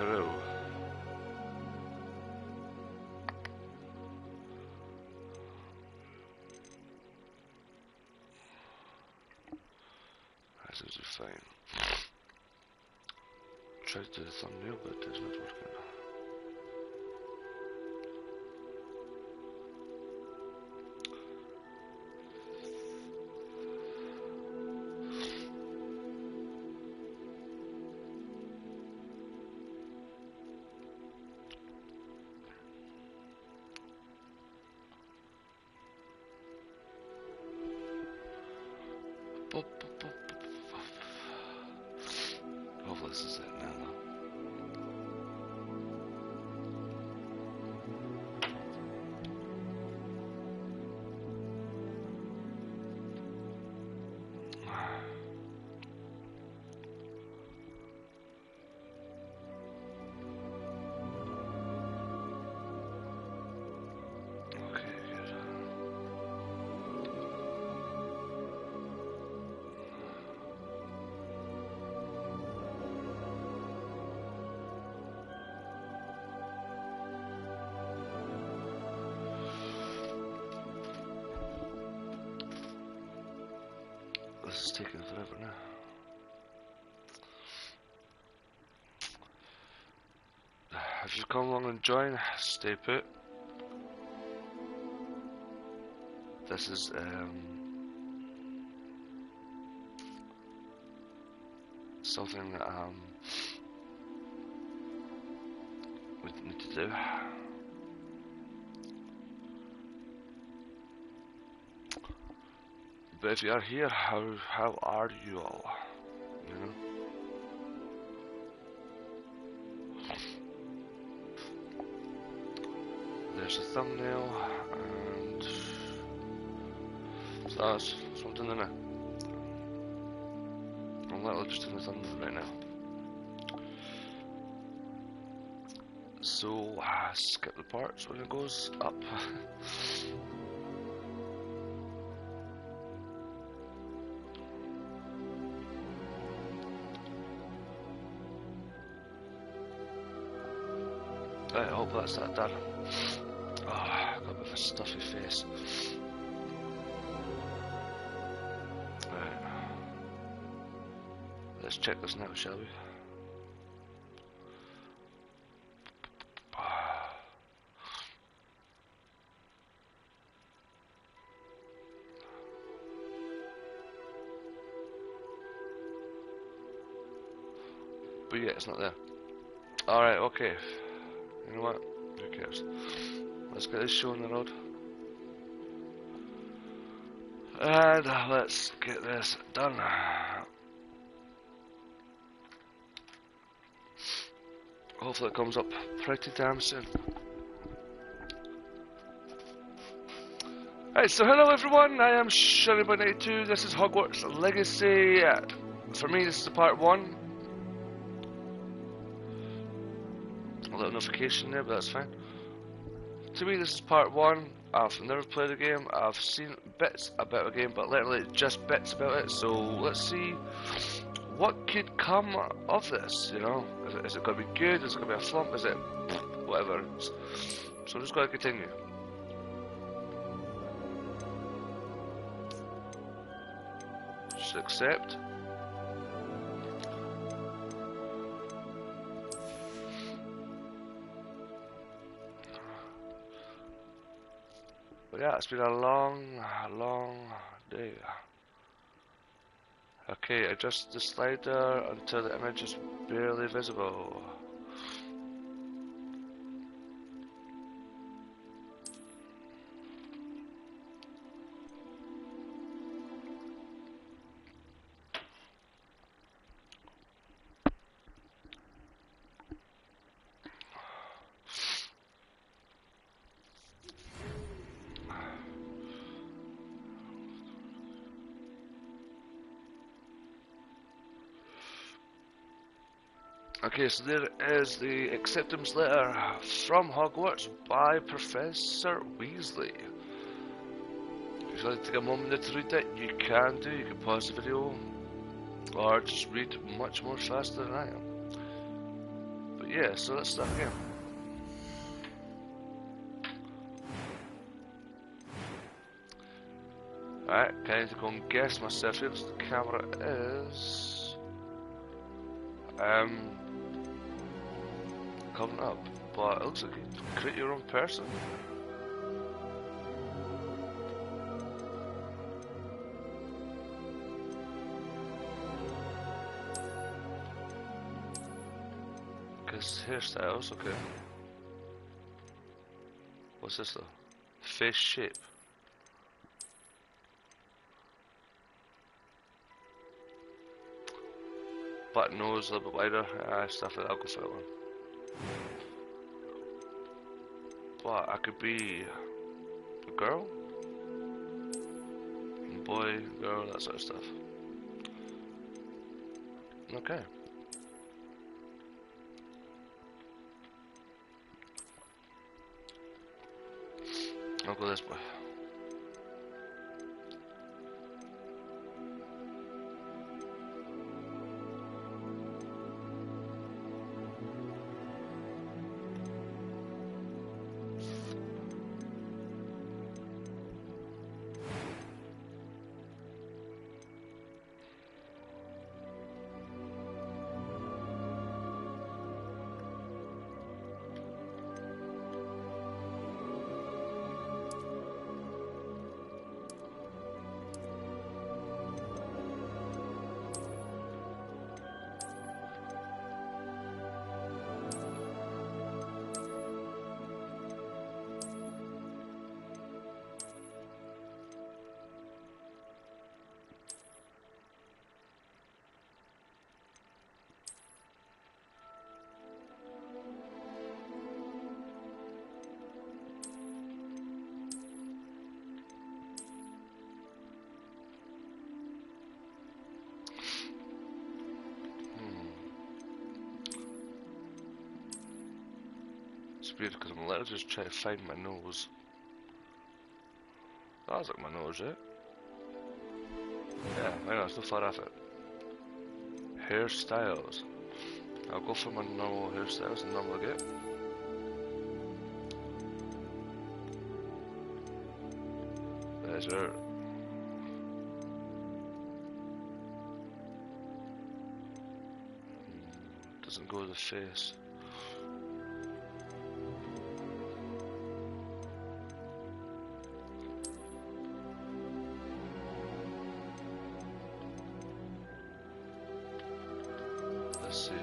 through. That seems to be fine. Tried to do the thumbnail, but it's not working. Hopefully this is it now. This is taking forever now. If you come along and join, stay put. This is something that we need to do. But if you are here, how are you all? You know? There's a thumbnail, and so that's something in it. I'm literally just in the thumbnail right now. So skip the parts when it goes up. Right, I hope that's that done. Oh, I've got a bit of a stuffy face. Right. Let's check this now, shall we? But yeah, it's not there. Alright, okay. You know what? Who cares? Let's get this show on the road. And let's get this done. Hopefully it comes up pretty damn soon. Right, so hello everyone, I am ShirleyBoy92, this is Hogwarts Legacy. For me this is the part 1. A little notification there, but that's fine. To me this is part 1. I've never played the game, I've seen bits about the game, but literally just bits about it, so let's see what could come of this, you know? Is it going to be good, is it going to be a flump, is it whatever. So I'm just going to continue. Just accept. But yeah, it's been a long day. Okay, adjust the slider until the image is barely visible. Okay, so there is the acceptance letter from Hogwarts by Professor Weasley. If you'd like to take a moment to read it, you can do. You can pause the video or just read much more faster than I am. But yeah, so let's start again. Alright, can I need to go and guess myself here because the camera is coming up, but it looks like you can create your own person. Because hairstyles, okay. What's this though? Face shape. Butt nose, a little bit wider, stuff like that. I'll go for that one. But I could be a girl, boy, girl, that sort of stuff. Okay. I'll go this way. It's weird because I'm literally just trying to find my nose. That's like my nose, right? Yeah, I know, it's not far off it. Hairstyles. I'll go for my normal hairstyles and normal get. There's her. Doesn't go to the face. Let's see.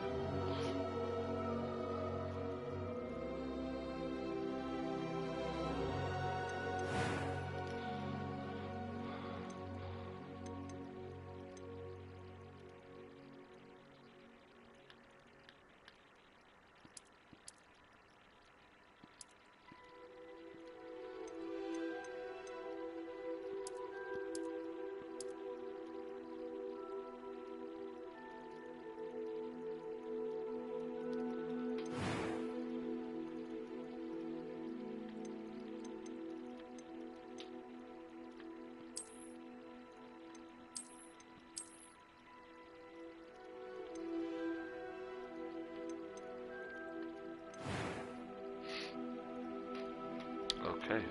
Okay.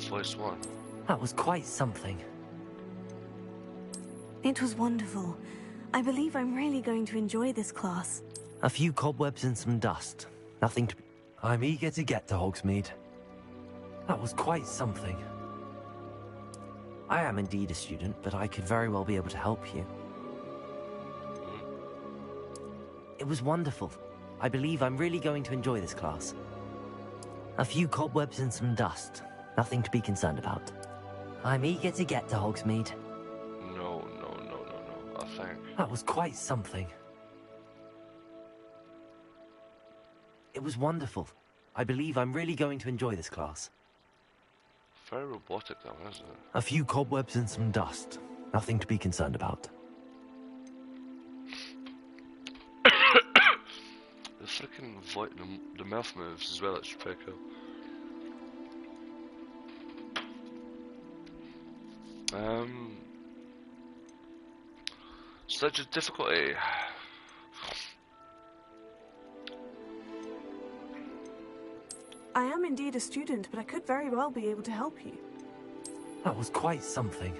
Voice 1. That was quite something. It was wonderful. I believe I'm really going to enjoy this class. A few cobwebs and some dust. Nothing to... I'm eager to get to Hogsmeade. That was quite something. I am indeed a student, but I could very well be able to help you. It was wonderful. I believe I'm really going to enjoy this class. A few cobwebs and some dust. Nothing to be concerned about. I'm eager to get to Hogsmeade. No, I think. That was quite something. It was wonderful. I believe I'm really going to enjoy this class. Very robotic though, isn't it? A few cobwebs and some dust. Nothing to be concerned about. The freaking the mouth moves as well, it's pretty cool. Such a difficulty. I am indeed a student, but I could very well be able to help you. That was quite something.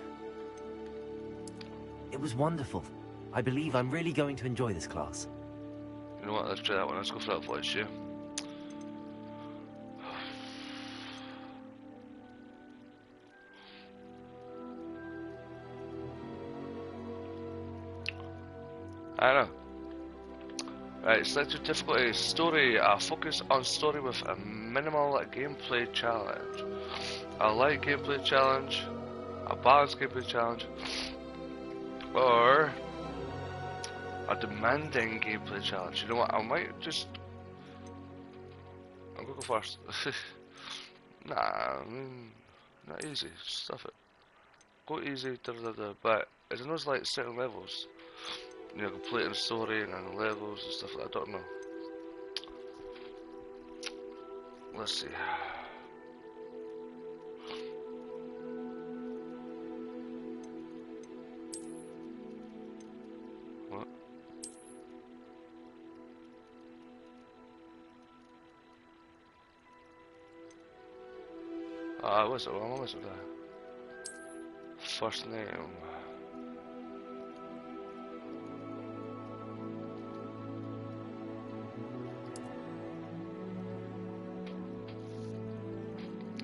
It was wonderful. I believe I'm really going to enjoy this class. You know what, let's try that one. Let's go for that voice, yeah? I know. Right, selected difficulty. Story. Focus on story with a minimal gameplay challenge. A light gameplay challenge. A balanced gameplay challenge. Or a demanding gameplay challenge. You know what, I might just... I'm gonna go first. Nah, I mean, not easy. Stuff it. Go easy, but is there those like certain levels? You know, completing the story and then levels and stuff like that. I don't know. Let's see. What? Was it? What was it there? First name.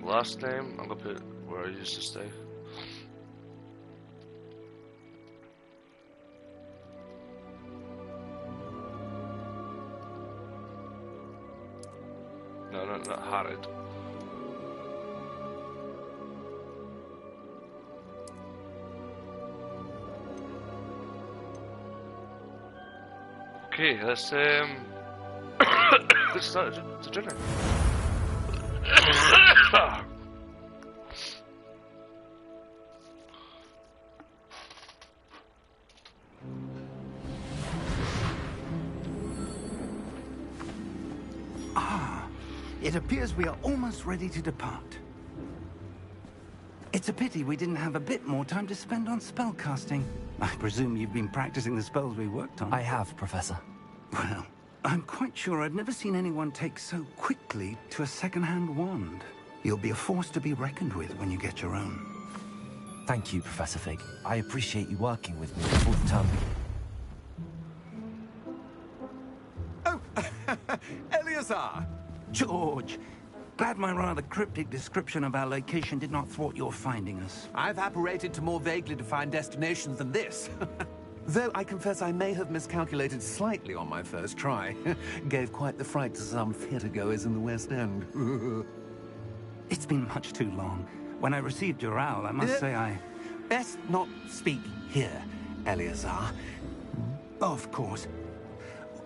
Last name, I'm gonna put where I used to stay. No, not Harrod. Okay, let's let's start the journey. It appears we are almost ready to depart. It's a pity we didn't have a bit more time to spend on spellcasting. I presume you've been practicing the spells we worked on. I have, Professor. Well, I'm quite sure I've never seen anyone take so quickly to a second-hand wand. You'll be a force to be reckoned with when you get your own. Thank you, Professor Fig. I appreciate you working with me before the term begins. Oh, Eleazar! George, glad my rather cryptic description of our location did not thwart your finding us. I've apparated to more vaguely defined destinations than this. Though I confess I may have miscalculated slightly on my first try. Gave quite the fright to some theatregoers in the West End. It's been much too long. When I received your owl, I must say I... Best not speak here, Eleazar. Of course.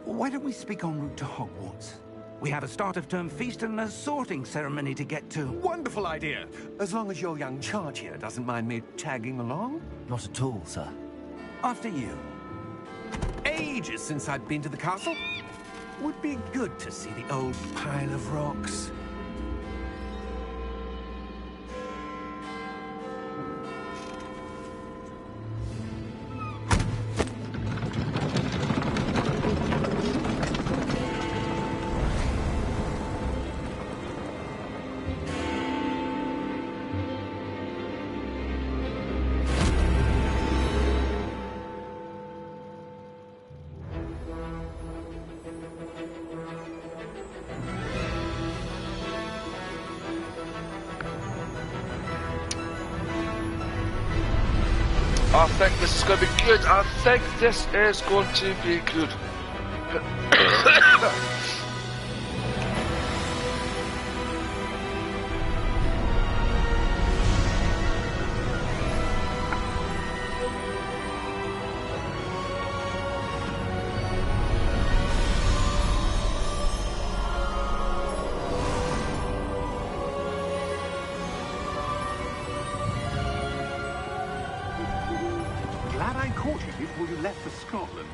Why don't we speak en route to Hogwarts? We have a start-of-term feast and a sorting ceremony to get to. Wonderful idea! As long as your young charge here doesn't mind me tagging along. Not at all, sir. After you. Ages since I've been to the castle. Would be good to see the old pile of rocks. I think this is going to be good. I think this is going to be good. Glad I caught you before you left for Scotland.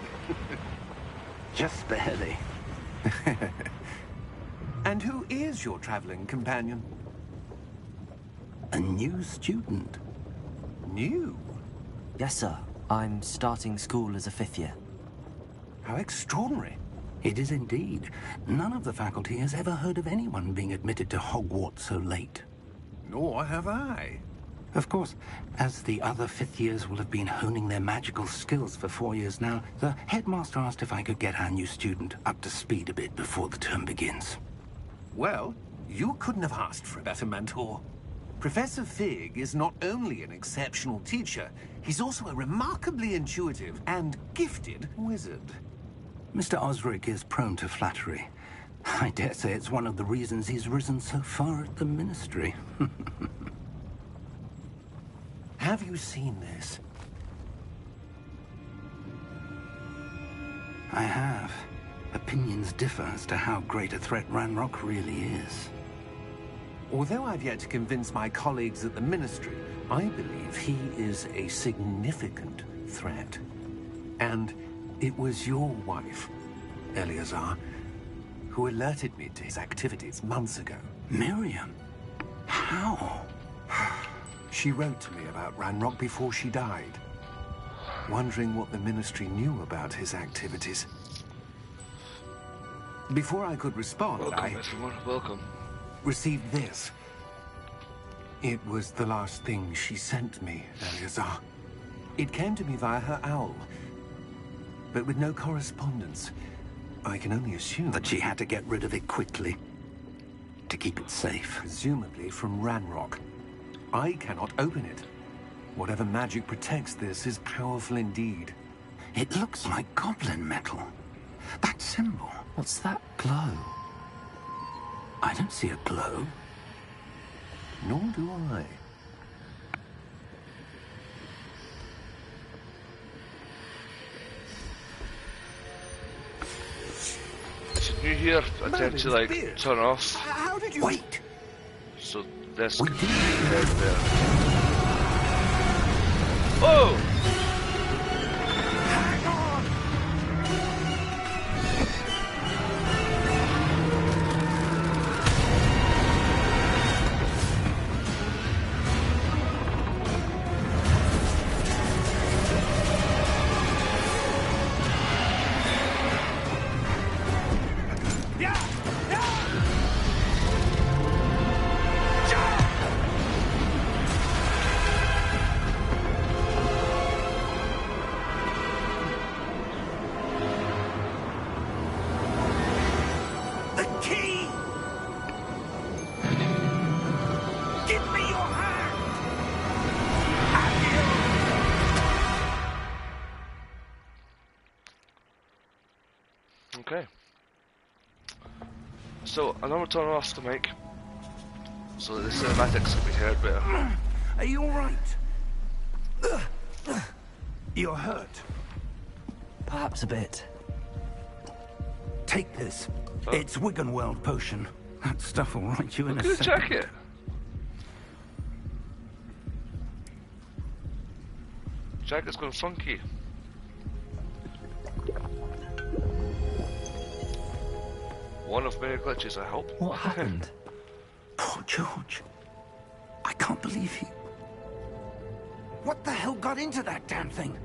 Just barely. And who is your traveling companion? A new student. New? Yes, sir. I'm starting school as a 5th year. How extraordinary. It is indeed. None of the faculty has ever heard of anyone being admitted to Hogwarts so late. Nor have I. Of course, as the other fifth years will have been honing their magical skills for 4 years now, the headmaster asked if I could get our new student up to speed a bit before the term begins. Well, you couldn't have asked for a better mentor. Professor Fig is not only an exceptional teacher, he's also a remarkably intuitive and gifted wizard. Mr. Osric is prone to flattery. I dare say it's one of the reasons he's risen so far at the Ministry. Have you seen this? I have. Opinions differ as to how great a threat Ranrock really is. Although I've yet to convince my colleagues at the Ministry, I believe he is a significant threat. And it was your wife, Eleazar, who alerted me to his activities months ago. Miriam? How? She wrote to me about Ranrock before she died, wondering what the Ministry knew about his activities. Before I could respond, Welcome, everyone. Welcome. Received this. It was the last thing she sent me, Eleazar. It came to me via her owl, but with no correspondence. I can only assume That she had to get rid of it quickly. To keep it safe. presumably from Ranrock. I cannot open it. Whatever magic protects this is powerful indeed. It looks like goblin metal. That symbol. What's that glow? I don't see a glow. Nor do I. So you here, I tend to like turn off, How did you... Wait! so this We can did. be heard there. Oh! Hang on! The key! Give me your hand! Okay. So, I'm going to turn off the mic, so that the cinematics can be heard better. Are you alright? You're hurt. Perhaps a bit. Take this. It's Wiggenweld potion. That stuff will right you in Look a at the second. jacket! Jacket's going funky. One of many glitches, I hope. What happened? Poor George. I can't believe he... What the hell got into that damn thing?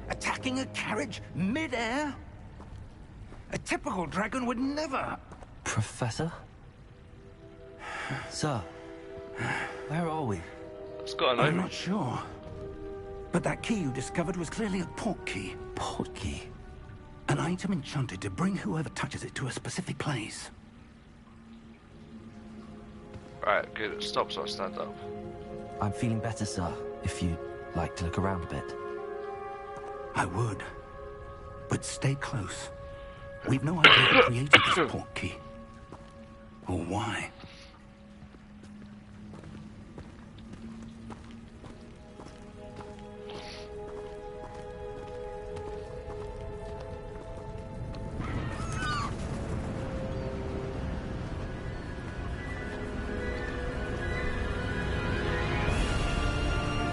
Attacking a carriage mid-air? A typical dragon would never... Professor? Sir, where are we? It's got an I'm eye. not sure. But that key you discovered was clearly a portkey. Portkey. An item enchanted to bring whoever touches it to a specific place. Alright, good. Stop so I stand up. I'm feeling better, sir, if you'd like to look around a bit. I would. But stay close. We've no idea who created this portkey. Or why.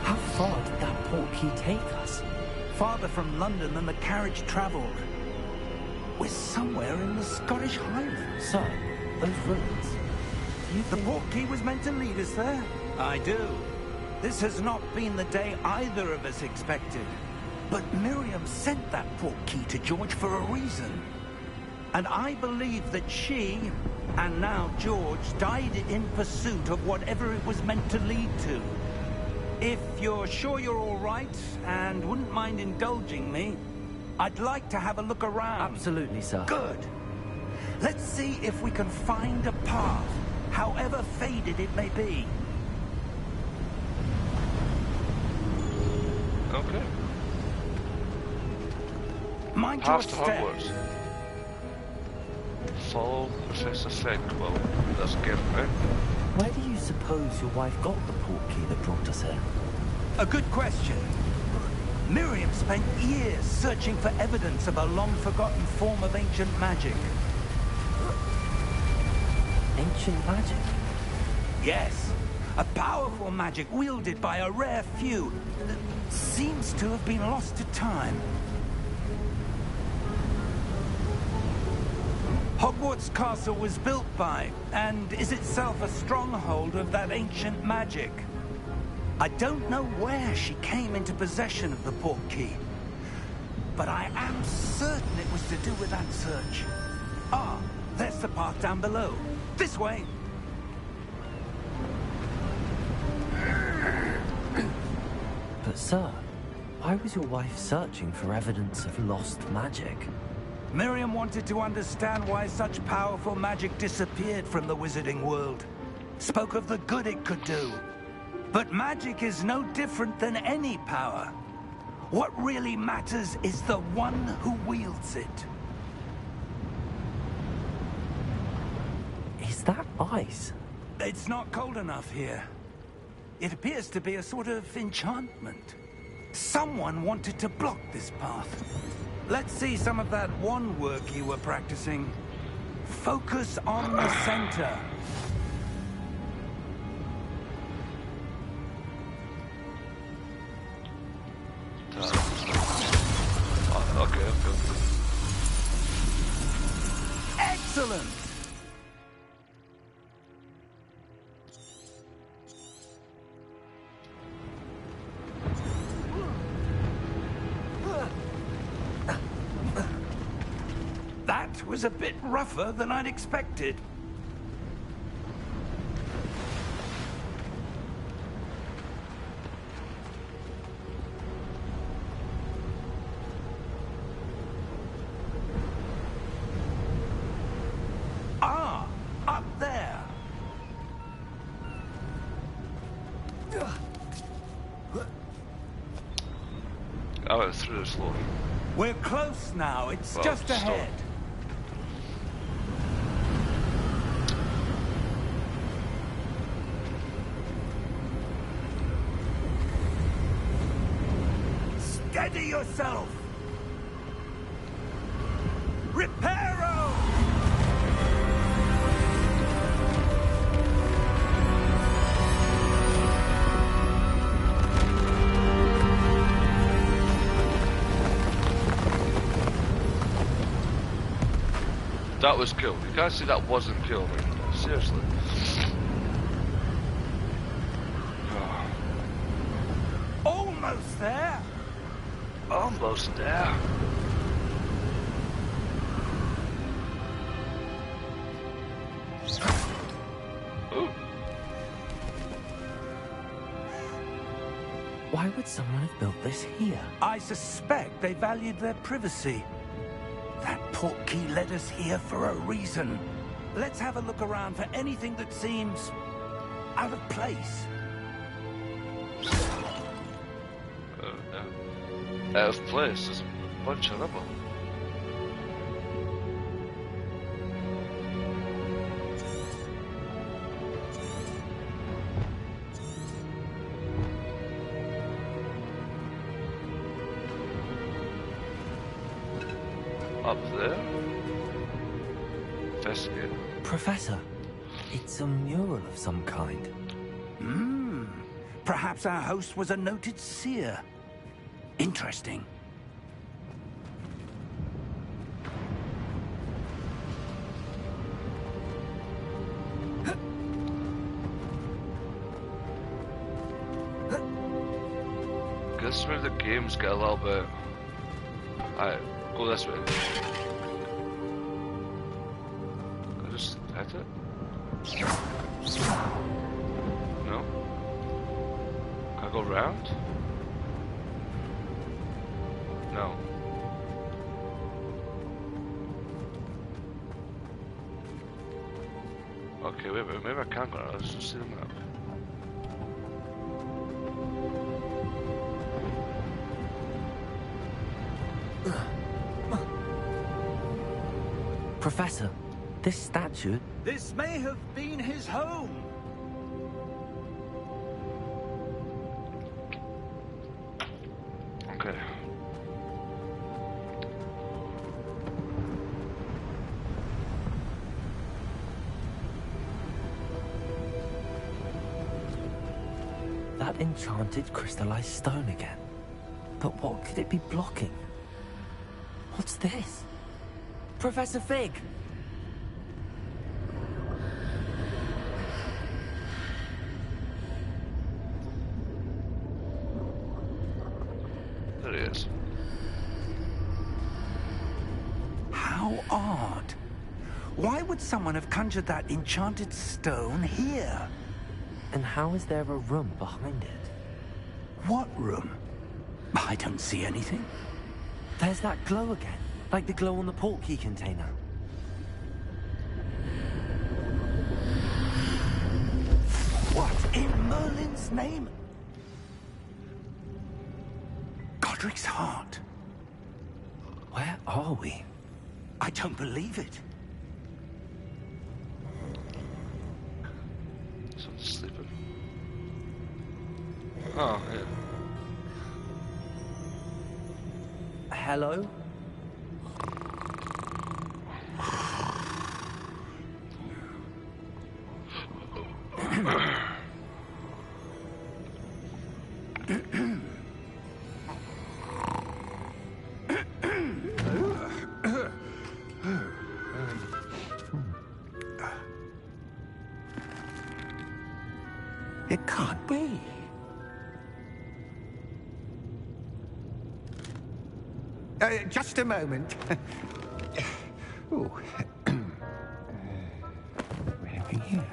How far did that portkey take us? Farther from London than the carriage travelled. We're somewhere in the Scottish Highlands. Sir, those ruins. Do you The think... portkey was meant to lead us there? I do. This has not been the day either of us expected. But Miriam sent that portkey to George for a reason. And I believe that she, and now George, died in pursuit of whatever it was meant to lead to. If you're sure you're all right, and wouldn't mind indulging me, I'd like to have a look around. Absolutely, sir. Good. Let's see if we can find a path, however faded it may be. Okay. Mind your Path to step. Hogwarts. Follow Professor Fig. Well, that's a given, right? Where do you suppose your wife got the portkey that brought us here? A good question. Miriam spent years searching for evidence of a long-forgotten form of ancient magic. Ancient magic? Yes, a powerful magic wielded by a rare few that seems to have been lost to time. Hogwarts Castle was built by, and is itself a stronghold of that ancient magic. I don't know where she came into possession of the portkey, but I am certain it was to do with that search. Ah, there's the path down below. This way. But sir, why was your wife searching for evidence of lost magic? Miriam wanted to understand why such powerful magic disappeared from the wizarding world. Spoke of the good it could do. But magic is no different than any power. What really matters is the one who wields it. Is that ice? It's not cold enough here. It appears to be a sort of enchantment. Someone wanted to block this path. Let's see some of that wand work you were practicing. Focus on the center. Okay. Excellent! That was a bit rougher than I'd expected. Ah, up there. I went through this floor. We're close now. It's Well, just stop. ahead. Steady yourself! Reparo! That was cool. You can't say that wasn't cool, man. Seriously. Almost there! Almost there. Ooh. Why would someone have built this here? I suspect they valued their privacy. That portkey led us here for a reason. Let's have a look around for anything that seems out of place. Out of place. There's a bunch of rubble. Up there? Investigate. Professor, it's a mural of some kind. Perhaps our host was a noted seer. Interesting. This is where the games get a little bit... Alright, go this way. Hit it? No? Can I go round? No. Okay, wait, maybe I can go around. Let's just see the map. Professor, this statue... This may have been his home. Okay. That enchanted crystallized stone again. But what could it be blocking? What's this? Professor Fig! There he is. How odd. Why would someone have conjured that enchanted stone here? And how is there a room behind it? What room? I don't see anything. There's that glow again, like the glow on the portkey container. What in Merlin's name? Godric's heart. Where are we? I don't believe it. Someone's sleeping. Oh, yeah. Hello? It can't be. Just a moment. Oh. Where are we here?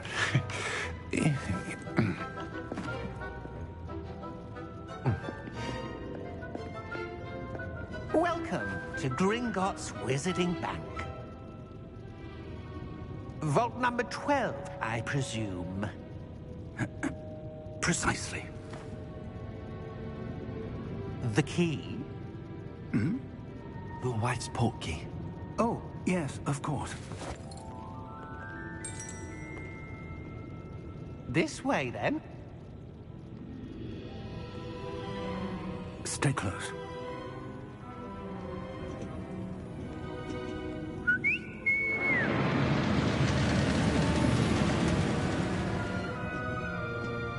Welcome to Gringotts Wizarding Bank. Vault number 12, I presume. Precisely. The key? Hmm? Your wife's portkey. Oh, yes, of course. This way, then. Stay close.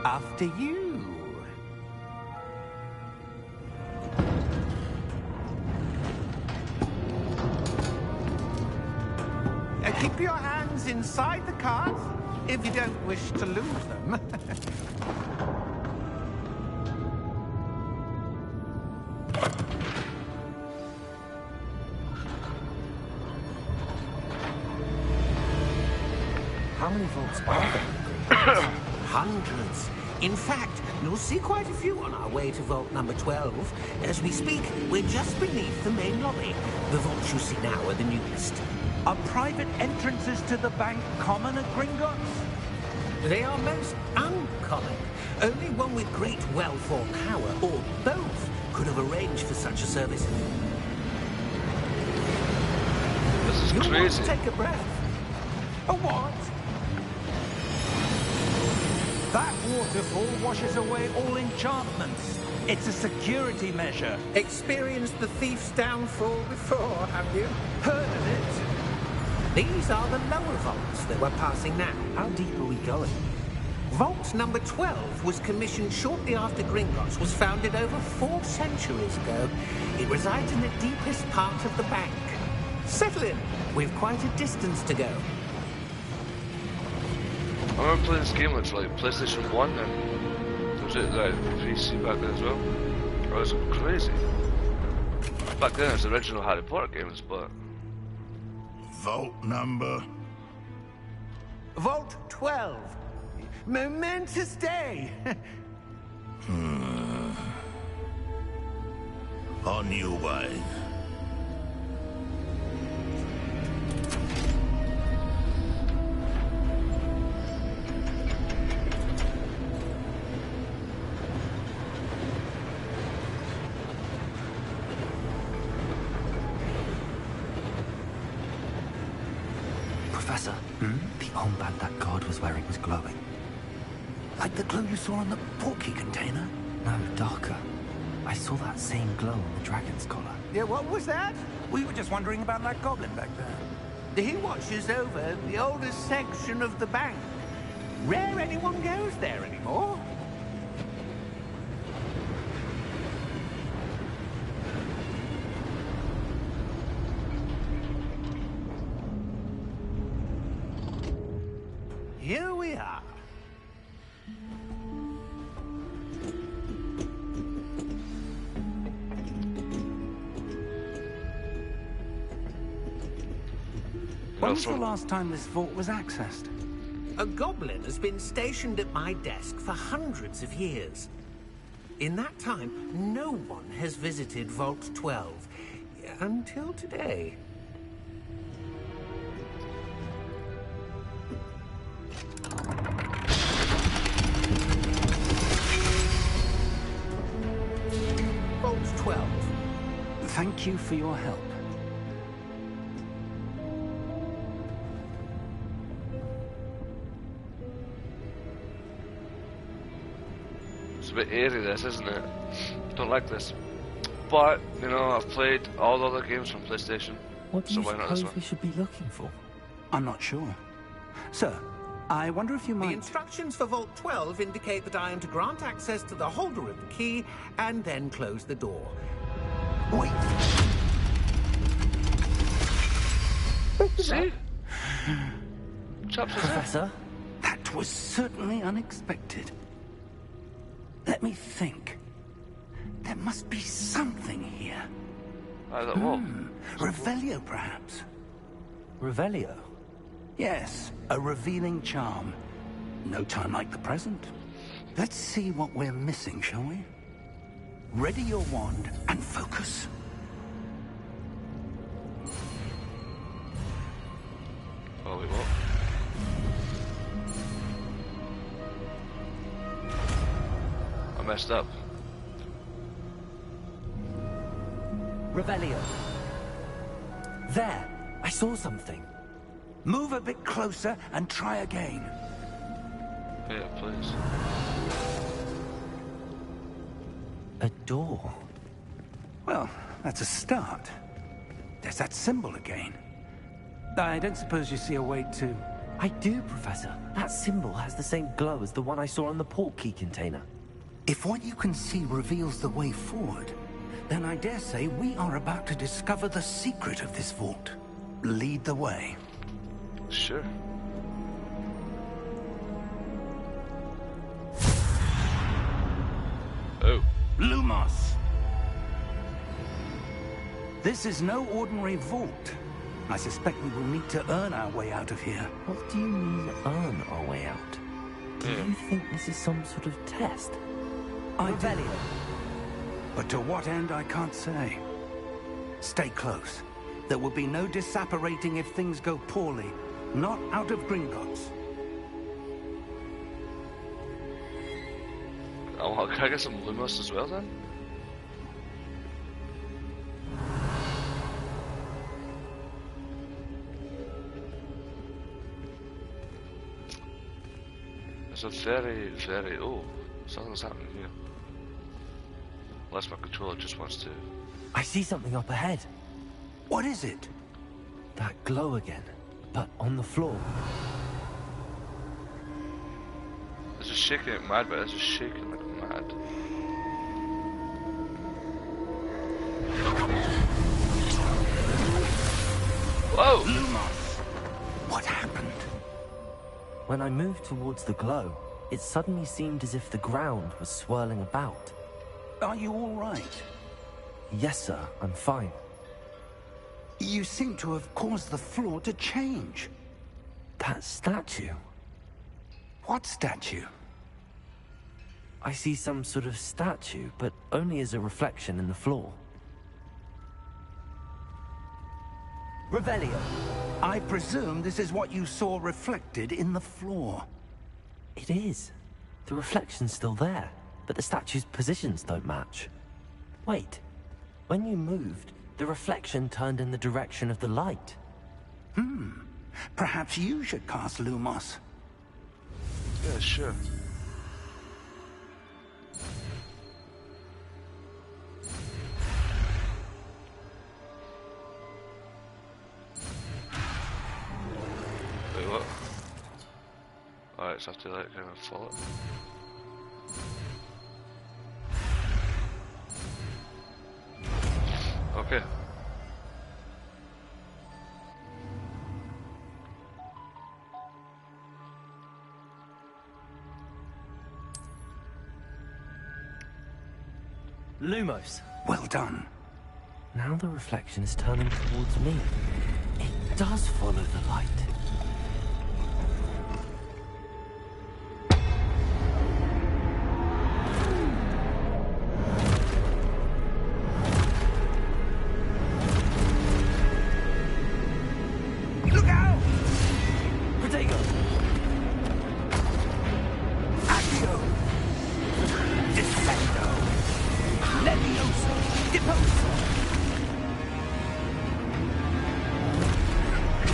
After you. Keep your hands inside the cart if you don't wish to lose them. How many vaults are there? Hundreds. In fact, you'll see quite a few on our way to vault number 12. As we speak, we're just beneath the main lobby. The vaults you see now are the newest. Are private entrances to the bank common at Gringotts? They are most uncommon. Only one with great wealth or power, or both, could have arranged for such a service. This is You'll want crazy. to take a breath. A what? That waterfall washes away all enchantments. It's a security measure. Experienced the thief's downfall before, have you? Heard of it? These are the lower vaults that we're passing now. How deep are we going? Vault number 12 was commissioned shortly after Gringotts was founded over 4 centuries ago. It resides in the deepest part of the bank. Settle in. We've quite a distance to go. I remember playing this game with like PlayStation 1 and there was it like PC back then as well. It was crazy. Back then it was the original Harry Potter games, but Vault number Vault 12. Momentous day. On your way. Professor, the armband that guard was wearing was glowing. Like the glow you saw on the portkey container? No, darker. I saw that same glow on the dragon's collar. Yeah, what was that? We were just wondering about that goblin back there. He watches over the oldest section of the bank. Rare anyone goes there anymore. Here we are. When was the last time this vault was accessed? A goblin has been stationed at my desk for hundreds of years. In that time, no one has visited Vault 12. Until today. Vault 12. Thank you for your help. It's a bit eerie, this, isn't it? Don't like this. But, you know, I've played all the other games from PlayStation. What do So you why not this suppose one? we should be looking for? I'm not sure. Sir, I wonder if you The might... instructions for Vault 12 indicate that I am to grant access to the holder of the key and then close the door. Wait! See? Chops his head. Professor? That was certainly unexpected. Let me think. There must be something here. Either what? Revelio, perhaps? Revelio? Yes, a revealing charm. No time like the present. Let's see what we're missing, shall we? Ready your wand and focus. Oh, wait, what? I messed up. Revelio. There! I saw something. Move a bit closer and try again. Yeah, please. A door. Well, that's a start. There's that symbol again. I don't suppose you see a way to... I do, Professor. That symbol has the same glow as the one I saw on the portkey container. If what you can see reveals the way forward, then I dare say we are about to discover the secret of this vault. Lead the way. Sure. Oh. Lumos! This is no ordinary vault. I suspect we will need to earn our way out of here. What do you mean, earn our way out? Do you think this is some sort of test? Revelio. But to what end, I can't say. Stay close. There will be no disapparating if things go poorly. Not out of Gringotts. Oh, well, can I get some Lumos as well then? It's a very... Oh, something's happening here. Unless my controller just wants to... I see something up ahead. What is it? That glow again, but on the floor. It's just shaking it mad, but it's just shaking like mad. Whoa! Lumos! What happened? When I moved towards the glow, it suddenly seemed as if the ground was swirling about. Are you all right? Yes, sir, I'm fine. You seem to have caused the floor to change. That statue. What statue? I see some sort of statue, but only as a reflection in the floor. Revelio. I presume this is what you saw reflected in the floor. It is. The reflection's still there, but the statue's positions don't match. Wait. When you moved, the reflection turned in the direction of the light. Perhaps you should cast Lumos. Yeah, sure. Wait, what? Alright, so I have to like kind of follow it. Okay. Lumos. Well done. Now the reflection is turning towards me. It does follow the light. Look out! Protego! Accio! Defendo! Levioso! Deposo!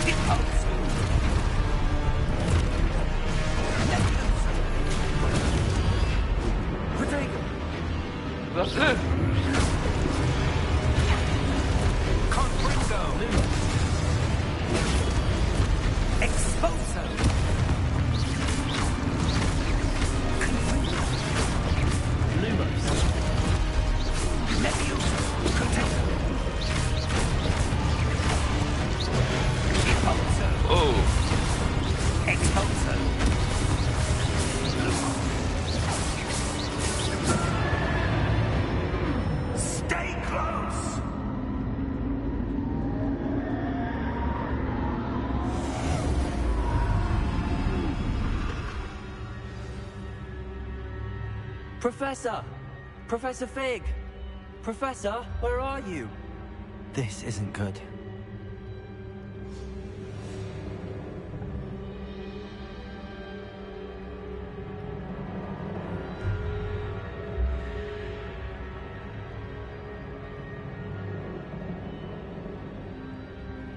Deposo! Levioso! Protego! That's it! Confringo! Expulso! Lumos. Levioso! Contento! Expulso! Oh! Expulso! Stay close! Professor! Professor Fig! Professor, where are you? This isn't good.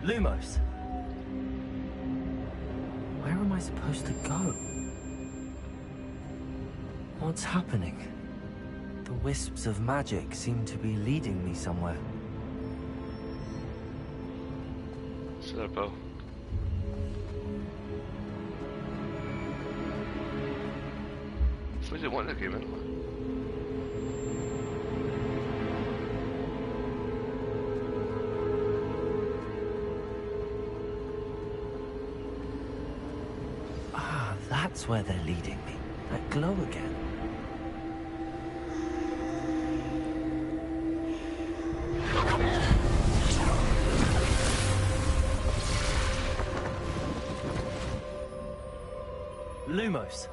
Lumos. Where am I supposed to go? What's happening? The wisps of magic seem to be leading me somewhere. See there, Bill. We didn't want the game anyway. Ah, that's where they're leading me. That glow again. Lumos.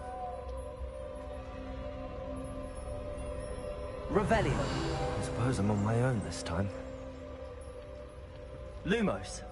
Revelio. I suppose I'm on my own this time. Lumos.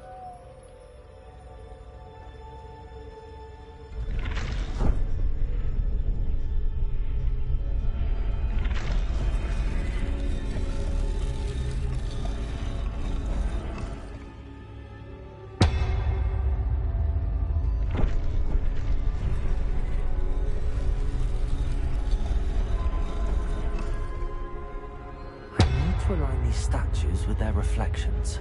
To align these statues with their reflections.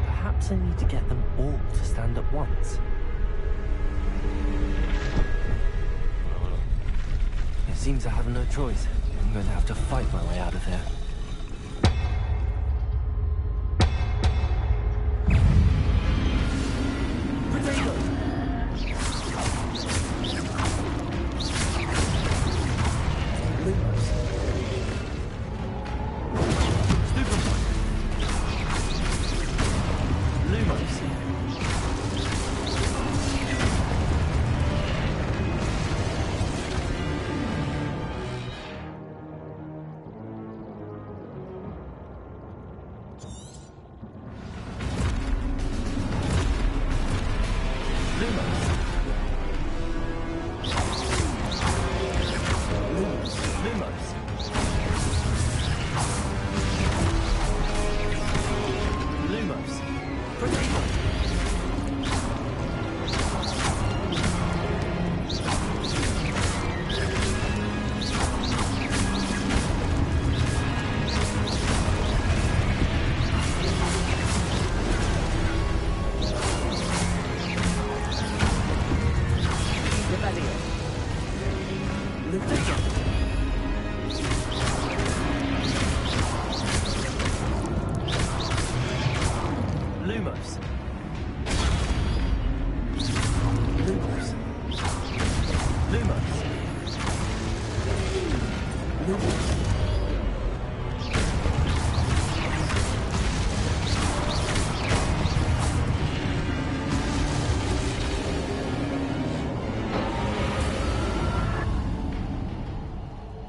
Perhaps I need to get them all to stand at once. Well, seems I have no choice. I'm going to have to fight my way out of here.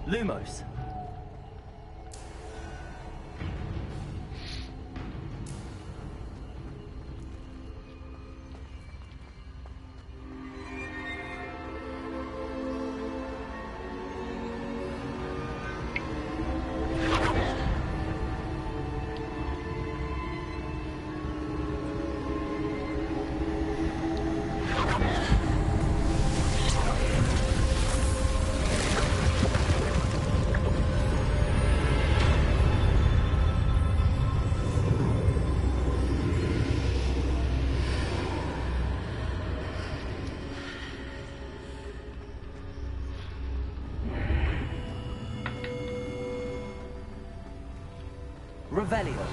Lumos. Revelio.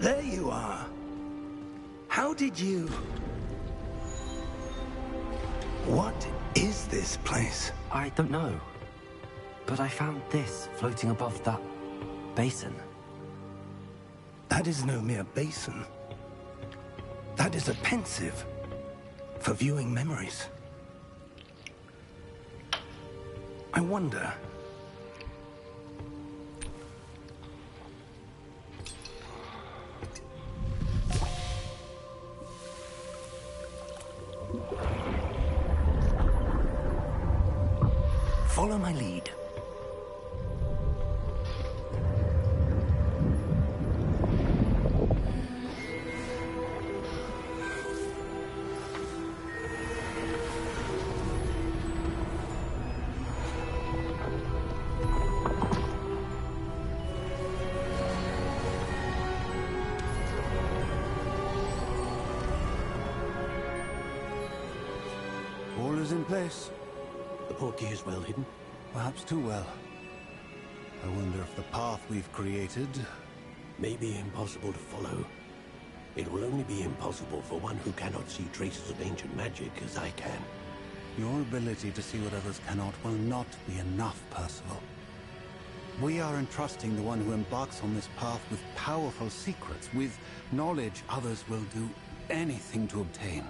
There you are. How did you... What is this place? I don't know. But I found this floating above that basin. That is no mere basin. That is a pensive for viewing memories. I wonder... Follow my lead. All is in place. The portkey is well hidden. Perhaps too well. I wonder if the path we've created... May be impossible to follow. It will only be impossible for one who cannot see traces of ancient magic as I can. Your ability to see what others cannot will not be enough, Percival. We are entrusting the one who embarks on this path with powerful secrets, with knowledge others will do anything to obtain.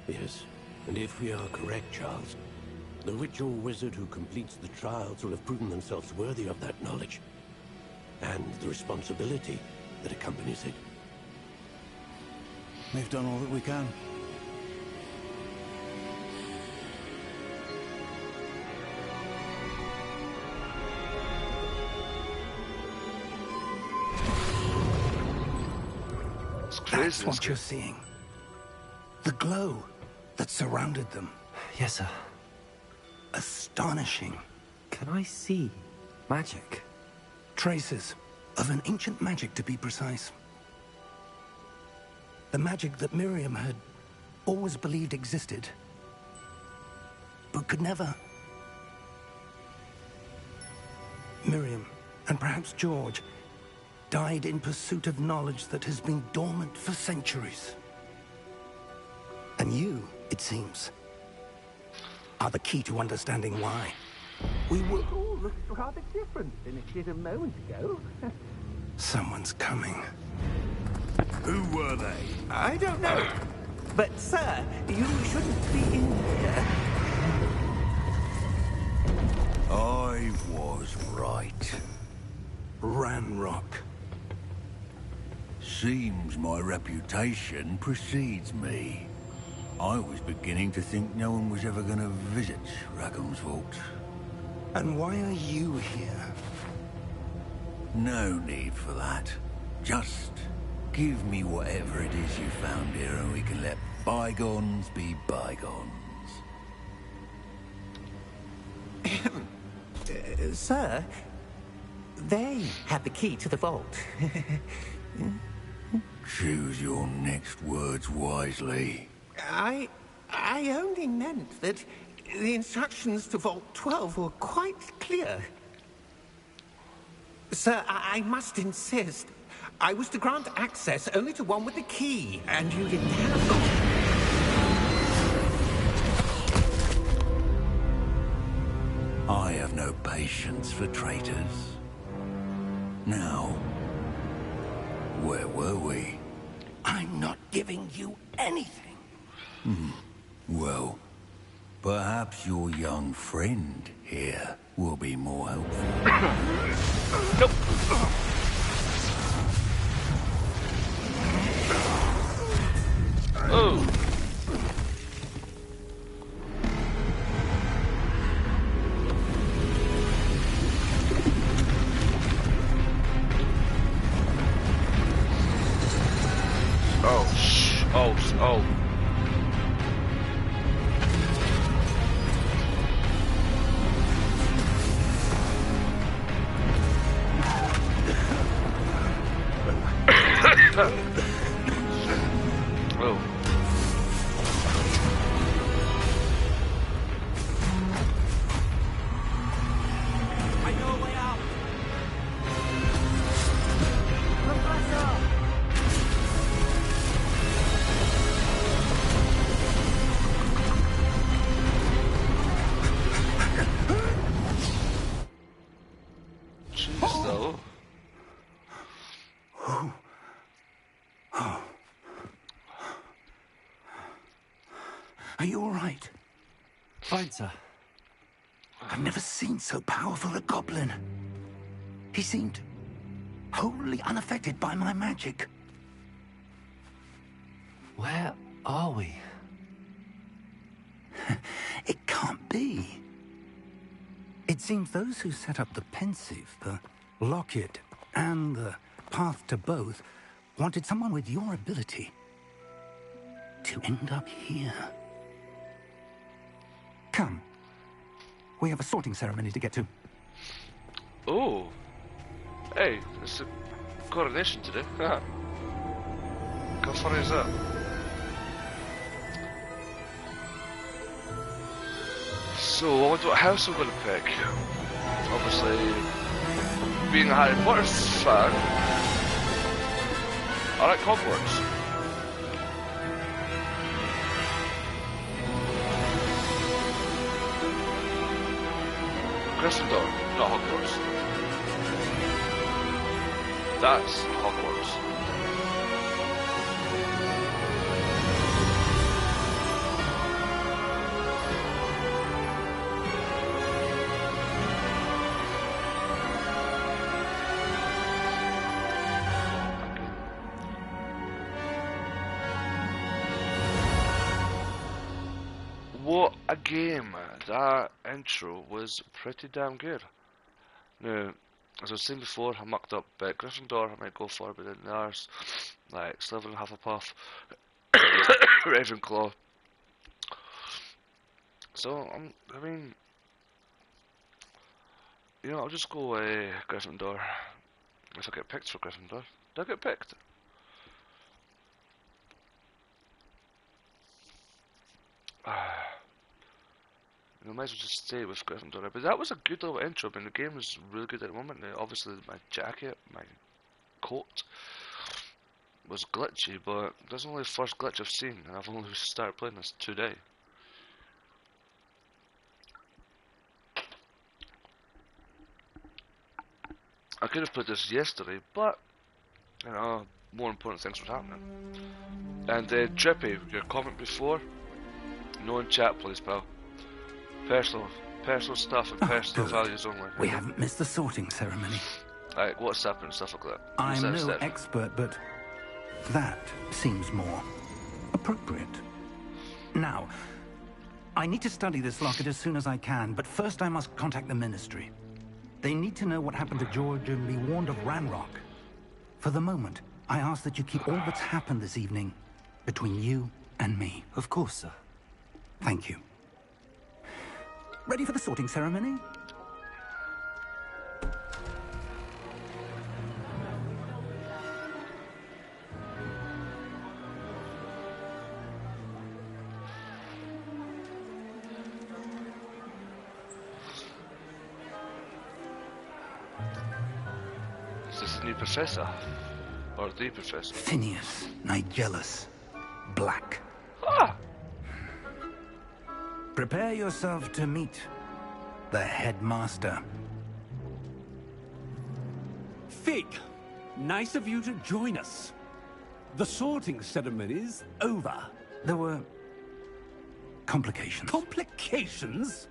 Yes, and if we are correct, Charles, the witch or wizard who completes the trials will have proven themselves worthy of that knowledge, and the responsibility that accompanies it. We've done all that we can. Crazy, That's what you're seeing. The glow that surrounded them. Yes, sir. Astonishing. Can I see magic? Traces of an ancient magic, to be precise. The magic that Miriam had always believed existed, but could never. Miriam, and perhaps George, died in pursuit of knowledge that has been dormant for centuries. And you, it seems, are the key to understanding why. We were all looked rather different than it did a moment ago. Someone's coming. Who were they? I don't know. But, sir, you shouldn't be in here. I was right. Ranrock. Seems my reputation precedes me. I was beginning to think no one was ever going to visit Rackham's vault. And why are you here? No need for that. Just give me whatever it is you found here and we can let bygones be bygones. Sir, they had the key to the vault. Choose your next words wisely. I only meant that the instructions to Vault 12 were quite clear. Sir, I must insist. I was to grant access only to one with the key, and you didn't have it. I have no patience for traitors. Now, where were we? I'm not giving you anything. Well, perhaps your young friend here will be more helpful. Nope. Oh. Oh. Oh. I know a way out. Professor! Jeez, though. Are you all right? Fine, sir. I've never seen so powerful a goblin. He seemed wholly unaffected by my magic. Where are we? It can't be. It seems those who set up the Pensieve, the Locket, and the Path to Both wanted someone with your ability to end up here. Come. We have a sorting ceremony to get to. Oh. Hey, it's a coronation today. How funny is that? So, I wonder what house I'm going to pick. Obviously, being a Harry Potter fan, I like Hogwarts. Gryffindor, not Hogwarts. That's Hogwarts. What a game! That intro was pretty damn good. Now, as I was saying before, I mucked up Gryffindor. I might go for, but then there's like Slytherin, Hufflepuff, Ravenclaw. So I mean, you know, I'll just go Gryffindor if I get picked for Gryffindor. Do I get picked? You know, might as well just stay with Gryffindor. But that was a good little intro. I mean, the game is really good at the moment. Obviously, my jacket, my coat was glitchy, but that's only the first glitch I've seen, and I've only started playing this today. I could have played this yesterday, but, you know, more important things were happening. And Drippy, your comment before, no in chat please, pal. Personal stuff and personal good. values only. We haven't missed the sorting ceremony. Like WhatsApp and stuff like that. I'm no instead. expert, but that seems more appropriate. Now, I need to study this locket as soon as I can, but first I must contact the Ministry. They need to know what happened to George and be warned of Ranrock. For the moment, I ask that you keep all that's happened this evening between you and me. Of course, sir. Thank you. Ready for the sorting ceremony? Is this the new professor? Or the professor? Phineas Nigellus Black. Ah! Prepare yourself to meet the headmaster. Fig, nice of you to join us. The sorting ceremony's over. There were complications. Complications?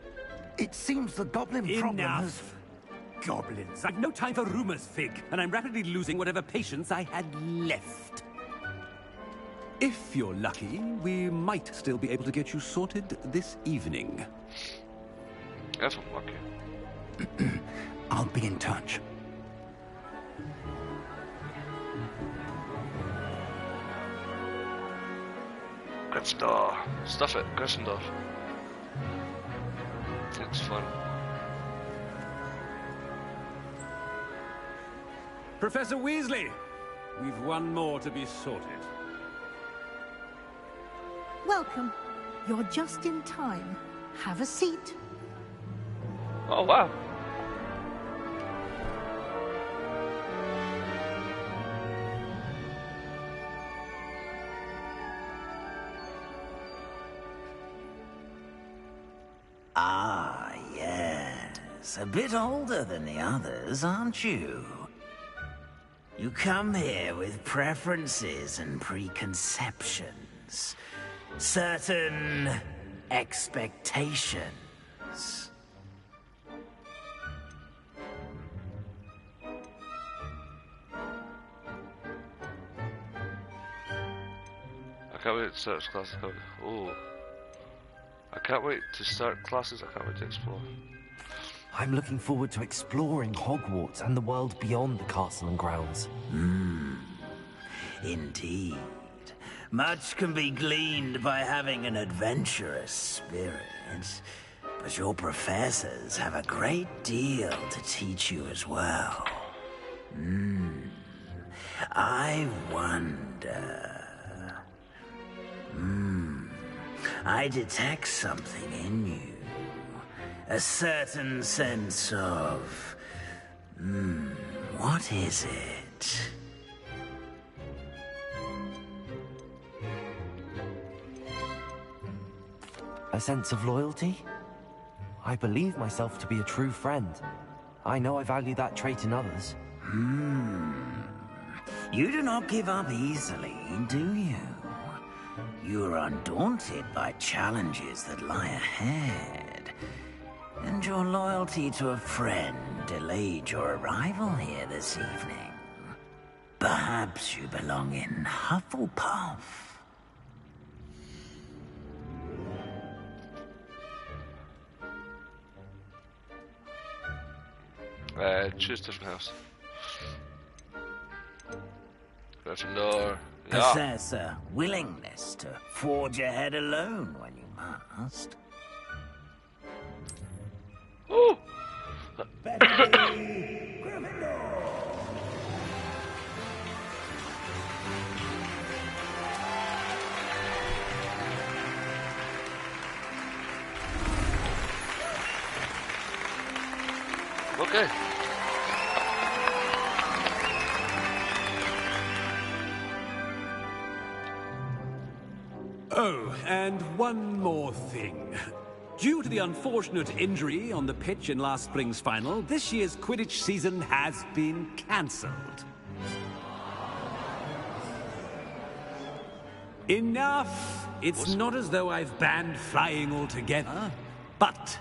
It seems the goblin problem has... Enough. Goblins. I've no time for rumors, Fig, and I'm rapidly losing whatever patience I had left. If you're lucky, we might still be able to get you sorted this evening. If I'm lucky. I'll be in touch. Gryffindor. Stuff it, Gryffindor. It's fun. Professor Weasley, we've one more to be sorted. Welcome. You're just in time. Have a seat. Oh wow. Ah, yes. A bit older than the others, aren't you? You come here with preferences and preconceptions. Certain expectations. I can't wait to start classes. Oh. I can't wait to start classes, I can't wait to explore. I'm looking forward to exploring Hogwarts and the world beyond the castle and grounds. Indeed. Much can be gleaned by having an adventurous spirit, but your professors have a great deal to teach you as well. I wonder... I detect something in you. A certain sense of... what is it? A sense of loyalty? I believe myself to be a true friend. I know I value that trait in others. You do not give up easily, do you? You are undaunted by challenges that lie ahead. And your loyalty to a friend delayed your arrival here this evening. Perhaps you belong in Hufflepuff. Choose different house. Gryffindor. Yeah. Possess a willingness to forge ahead alone when you must. Ooh! Okay. Oh, and one more thing. Due to the unfortunate injury on the pitch in last spring's final, this year's Quidditch season has been cancelled. Enough! It's not as though I've banned flying altogether. But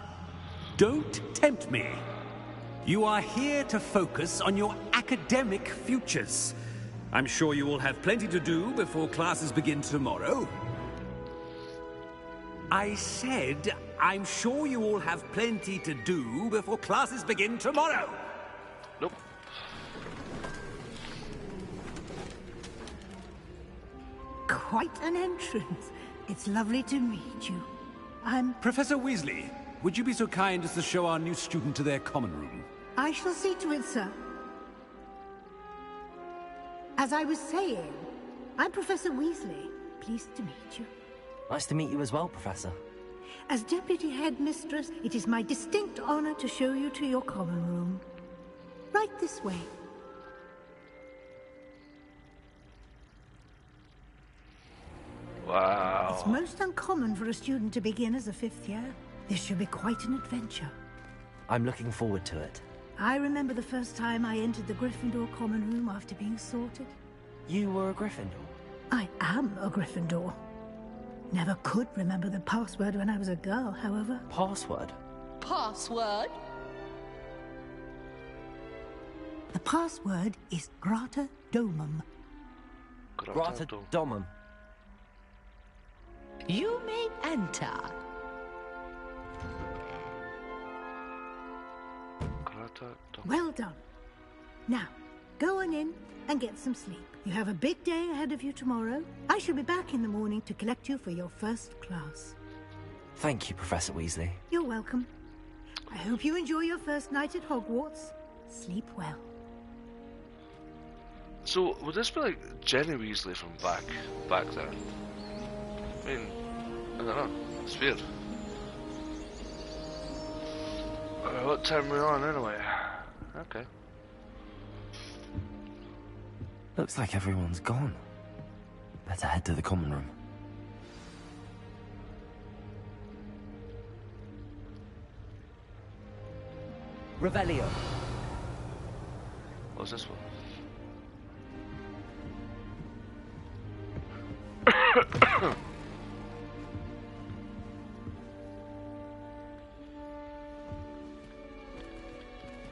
don't tempt me. You are here to focus on your academic futures. I'm sure you will have plenty to do before classes begin tomorrow. I said, I'm sure you all have plenty to do before classes begin tomorrow. Nope. Quite an entrance. It's lovely to meet you. I'm... Professor Weasley, would you be so kind as to show our new student to their common room? I shall see to it, sir. As I was saying, I'm Professor Weasley. Pleased to meet you. Nice to meet you as well, Professor. As Deputy Headmistress, it is my distinct honor to show you to your common room. Right this way. Wow. It's most uncommon for a student to begin as a fifth year. This should be quite an adventure. I'm looking forward to it. I remember the first time I entered the Gryffindor common room after being sorted. You were a Gryffindor? I am a Gryffindor. Never could remember the password when I was a girl, however. Password? Password? The password is Grata Domum. Grata Domum. You may enter. Well done. Now, go on in and get some sleep. You have a big day ahead of you tomorrow. I shall be back in the morning to collect you for your first class. Thank you, Professor Weasley. You're welcome. I hope you enjoy your first night at Hogwarts. Sleep well. So, would this be like Jenny Weasley from back there? I mean, I don't know. It's weird. What time are we on anyway? Okay. Looks like everyone's gone. Better head to the common room. Revelio. What's this one?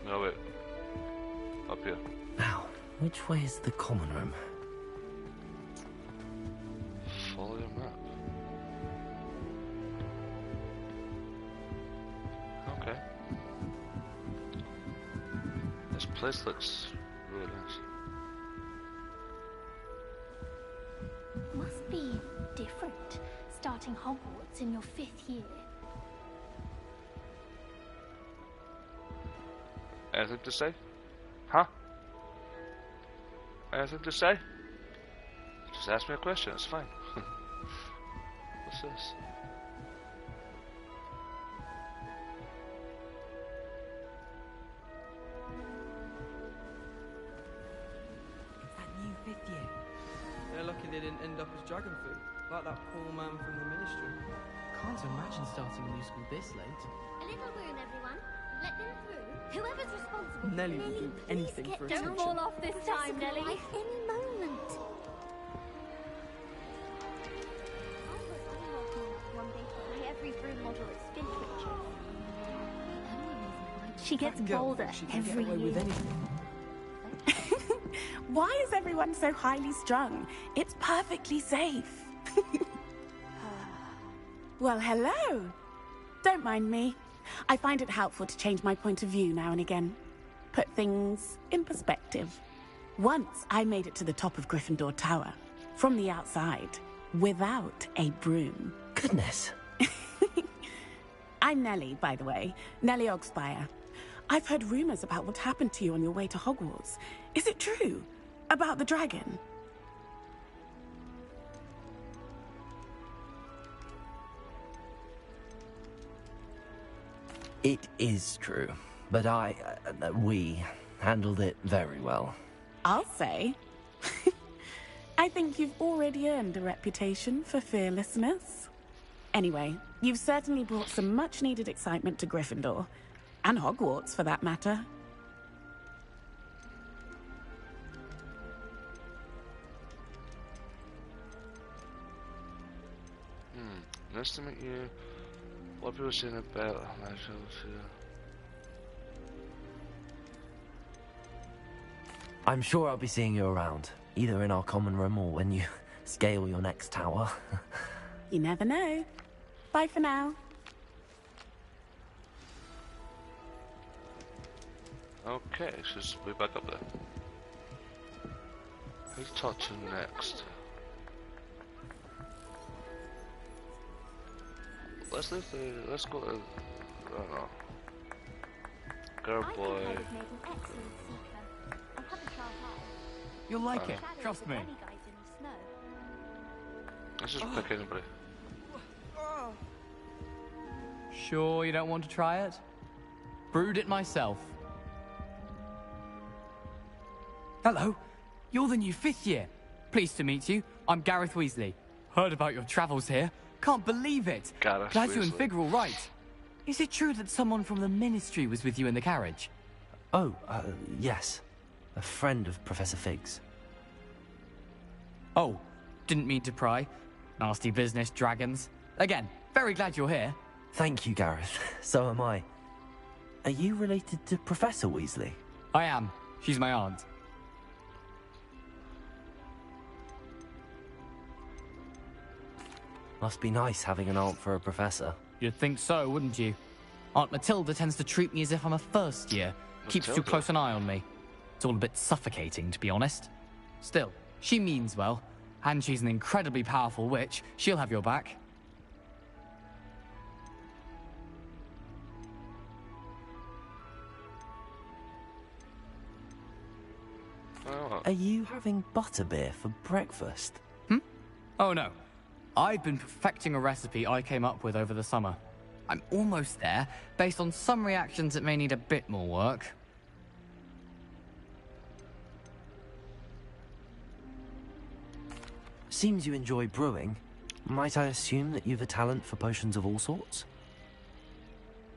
No, wait. Up here. Now, which way is the common room? Follow your map. Okay. This place looks really nice. Must be different, starting Hogwarts in your 5th year. Anything to say? Huh? Anything to say? Just ask me a question, it's fine. What's this? It's that new 5th year. They're lucky they didn't end up as dragon food, like that poor man from the ministry. Can't imagine starting a new school this late. A little room, everyone. Let them through. Whoever's responsible. Nelly will do anything for attention. Don't fall off this time, Nelly. Any moment. I was unlocking one day to play every broom model at Spin Twitches. She gets bolder every year. With anything. Why is everyone so highly strung? It's perfectly safe. Well, hello. Don't mind me. I find it helpful to change my point of view now and again. put things in perspective. Once I made it to the top of Gryffindor Tower, from the outside, without a broom. Goodness. I'm Nellie, by the way. Nellie Ogspire. I've heard rumors about what happened to you on your way to Hogwarts. Is it true? About the dragon? It is true, but we handled it very well. I'll say. I think you've already earned a reputation for fearlessness. Anyway, you've certainly brought some much-needed excitement to Gryffindor. And Hogwarts, for that matter. Nice to meet you. What are people saying about myself here? I'm sure I'll be seeing you around, either in our common room or when you scale your next tower. You never know. Bye for now. Okay, she's way back up there. Who's talk to next? Let's go to, I don't know. Girl, boy. You'll like it, trust me. Let's just pick anybody. Sure you don't want to try it? Brewed it myself. Hello, you're the new 5th year. Pleased to meet you. I'm Gareth Weasley. Heard about your travels here. Can't believe it. Gareth Glad you Weasley. and Fig are all right. Is it true that someone from the Ministry was with you in the carriage? Oh, yes. A friend of Professor Fig's. Oh, didn't mean to pry. Nasty business, dragons. Again, very glad you're here. Thank you, Gareth. So am I. Are you related to Professor Weasley? I am. She's my aunt. Must be nice having an aunt for a professor. You'd think so, wouldn't you? Aunt Matilda tends to treat me as if I'm a first year. Keeps too close an eye on me. It's all a bit suffocating, to be honest. Still, she means well. And she's an incredibly powerful witch. She'll have your back. Are you having butterbeer for breakfast? Oh no. I've been perfecting a recipe I came up with over the summer. I'm almost there, based on some reactions that may need a bit more work. Seems you enjoy brewing. Might I assume that you've a talent for potions of all sorts?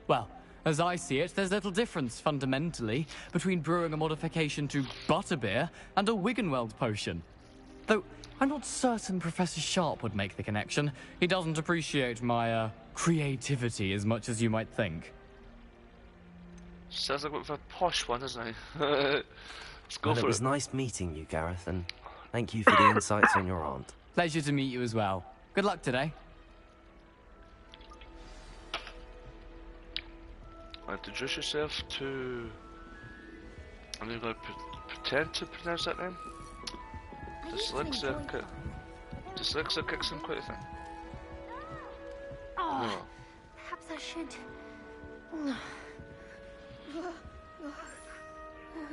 Well, as I see it, there's little difference, fundamentally, between brewing a modification to butterbeer and a Wiggenweld potion. Though, I'm not certain Professor Sharp would make the connection. He doesn't appreciate my, creativity as much as you might think. Sounds like a posh one, doesn't he? Let's go for it. It was nice meeting you, Gareth, and thank you for the insights on your aunt. Pleasure to meet you as well. Good luck today. Introduce yourself to... I'm going to pretend to pronounce that name. Dyslexia kicks in quite a thing. Oh, perhaps I should...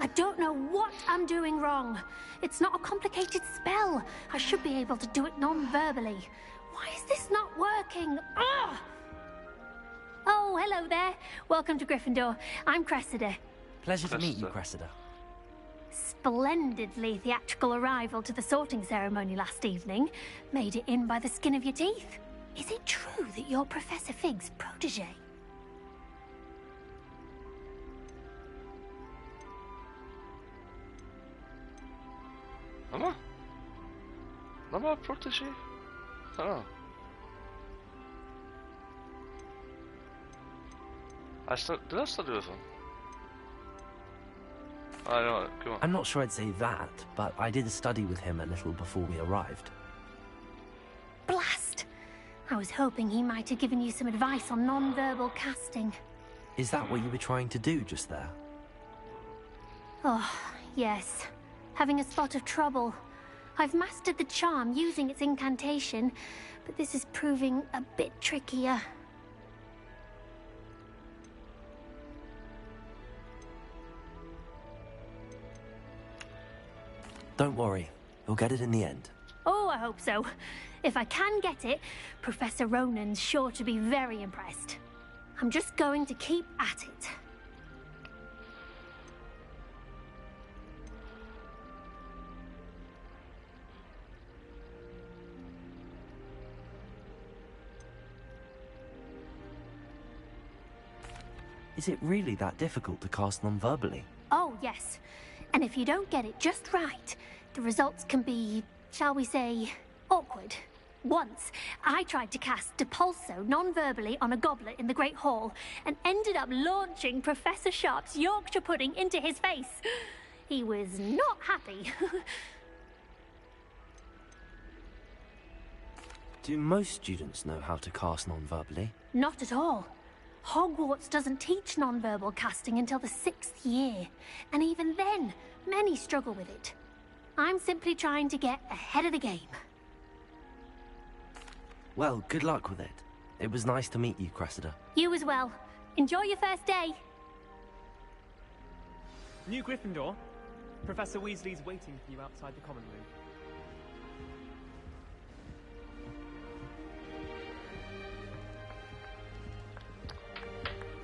I don't know what I'm doing wrong. It's not a complicated spell. I should be able to do it non-verbally. Why is this not working? Ugh! Oh, hello there. Welcome to Gryffindor. I'm Cressida. Pleasure to meet you, Cressida. Splendidly theatrical arrival to the sorting ceremony last evening. Made it in by the skin of your teeth. Is it true that you're Professor Fig's protege? Am I a protege? Oh. Did I study with him? I know, come on. I'm not sure I'd say that, but I did study with him a little before we arrived. Blast! I was hoping he might have given you some advice on non-verbal casting. Is that what you were trying to do just there? Oh, yes. Having a spot of trouble. I've mastered the charm using its incantation, but this is proving a bit trickier. Don't worry. You'll get it in the end. Oh, I hope so. If I can get it, Professor Ronan's sure to be very impressed. I'm just going to keep at it. Is it really that difficult to cast non-verbally? Oh, yes. And if you don't get it just right, the results can be, shall we say, awkward. Once, I tried to cast Depulso non-verbally on a goblet in the Great Hall and ended up launching Professor Sharp's Yorkshire pudding into his face. He was not happy. Do most students know how to cast non-verbally? Not at all. Hogwarts doesn't teach non-verbal casting until the 6th year, and even then, many struggle with it. I'm simply trying to get ahead of the game. Well, good luck with it. It was nice to meet you, Cressida. You as well. Enjoy your first day. New Gryffindor. Professor Weasley's waiting for you outside the common room.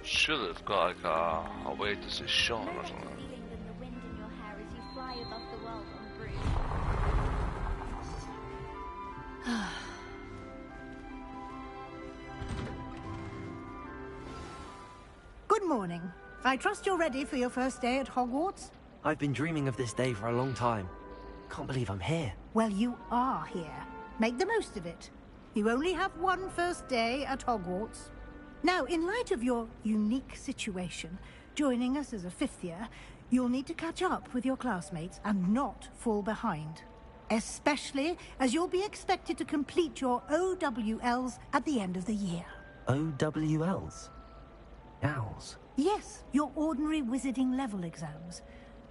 Should have got like a way to say Sean or something. Feeling than the wind in your hair as you fly above the world on the broom. Good morning. I trust you're ready for your first day at Hogwarts? I've been dreaming of this day for a long time. Can't believe I'm here. Well, you are here. Make the most of it. You only have one first day at Hogwarts. Now, in light of your unique situation, joining us as a 5th year, you'll need to catch up with your classmates and not fall behind. Especially as you'll be expected to complete your OWLs at the end of the year. OWLs? Owls? Yes, your ordinary wizarding level exams.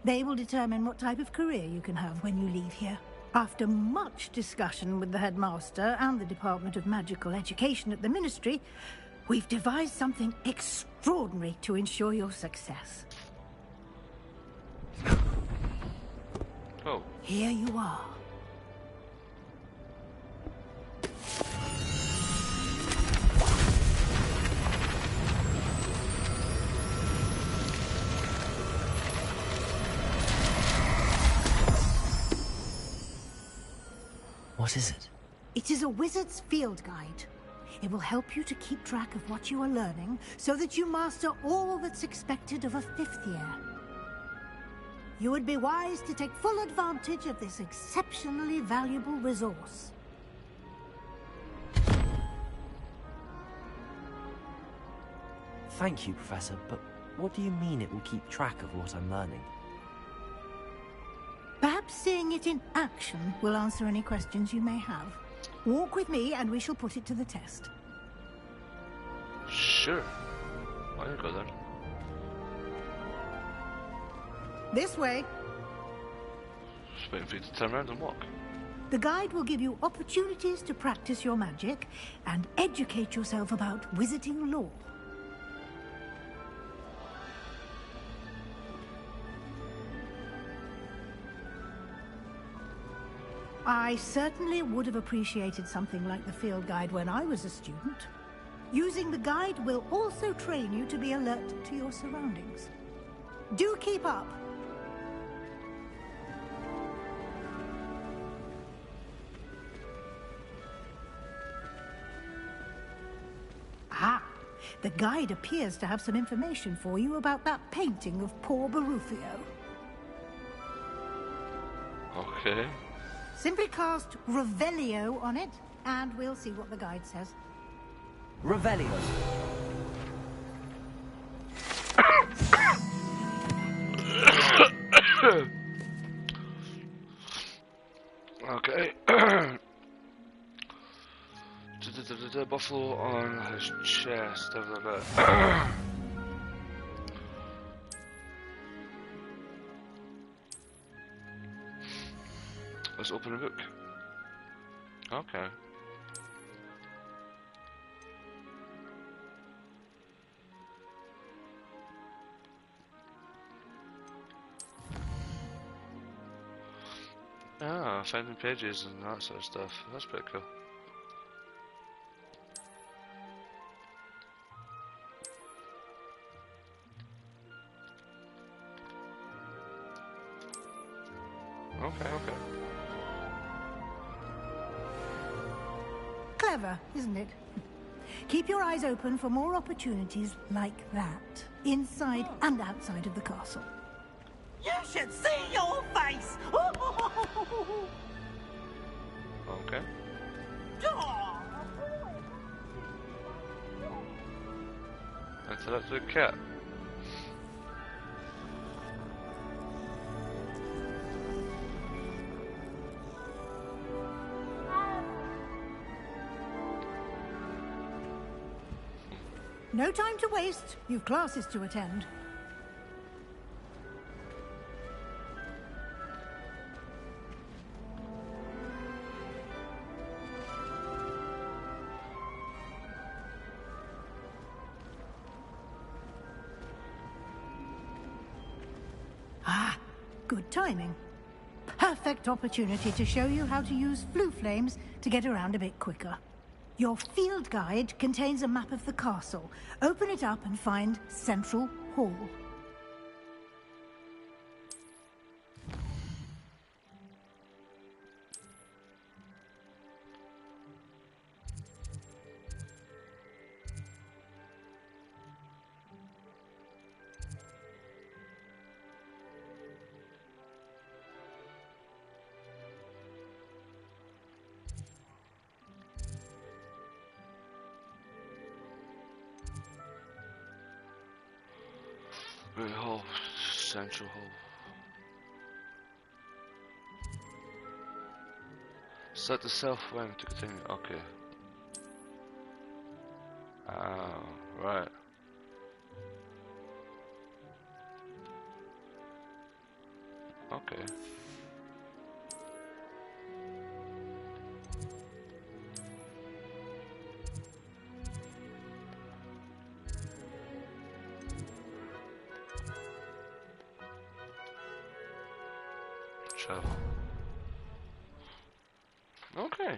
They will determine what type of career you can have when you leave here. After much discussion with the headmaster and the Department of Magical Education at the Ministry, we've devised something extraordinary to ensure your success. Oh. Here you are. What is it? It is a wizard's field guide. It will help you to keep track of what you are learning so that you master all that's expected of a 5th year. You would be wise to take full advantage of this exceptionally valuable resource. Thank you, Professor, but what do you mean it will keep track of what I'm learning? Perhaps seeing it in action will answer any questions you may have. Walk with me and we shall put it to the test. Sure. Why don't go then? This way. Just waiting for you to turn around and walk. The guide will give you opportunities to practice your magic and educate yourself about wizarding lore. I certainly would have appreciated something like the field guide when I was a student. Using the guide will also train you to be alert to your surroundings. Do keep up. Ah, the guide appears to have some information for you about that painting of poor Barufio. Okay. Simply cast Revelio on it, and we'll see what the guide says. Revelio. Okay. Buffalo on his chest. Blah, blah, blah. Let's open a book. Okay. Ah, finding pages and that sort of stuff. That's pretty cool. Okay. Clever, isn't it? Keep your eyes open for more opportunities like that, inside and outside of the castle. You should see your face! Okay. Interact with the cat. No time to waste. You've classes to attend. Ah, good timing. Perfect opportunity to show you how to use flue flames to get around a bit quicker. Your field guide contains a map of the castle. Open it up and find Central Hall. Great Hall, Central Hall. Select the south wing to continue. Okay. Right. Okay. Travel. Okay.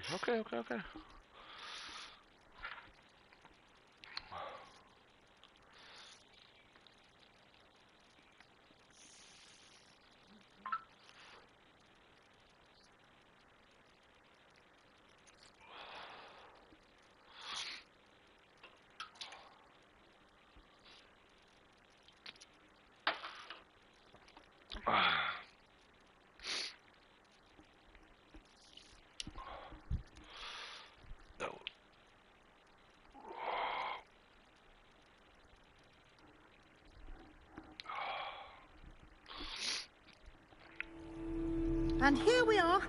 And here we are.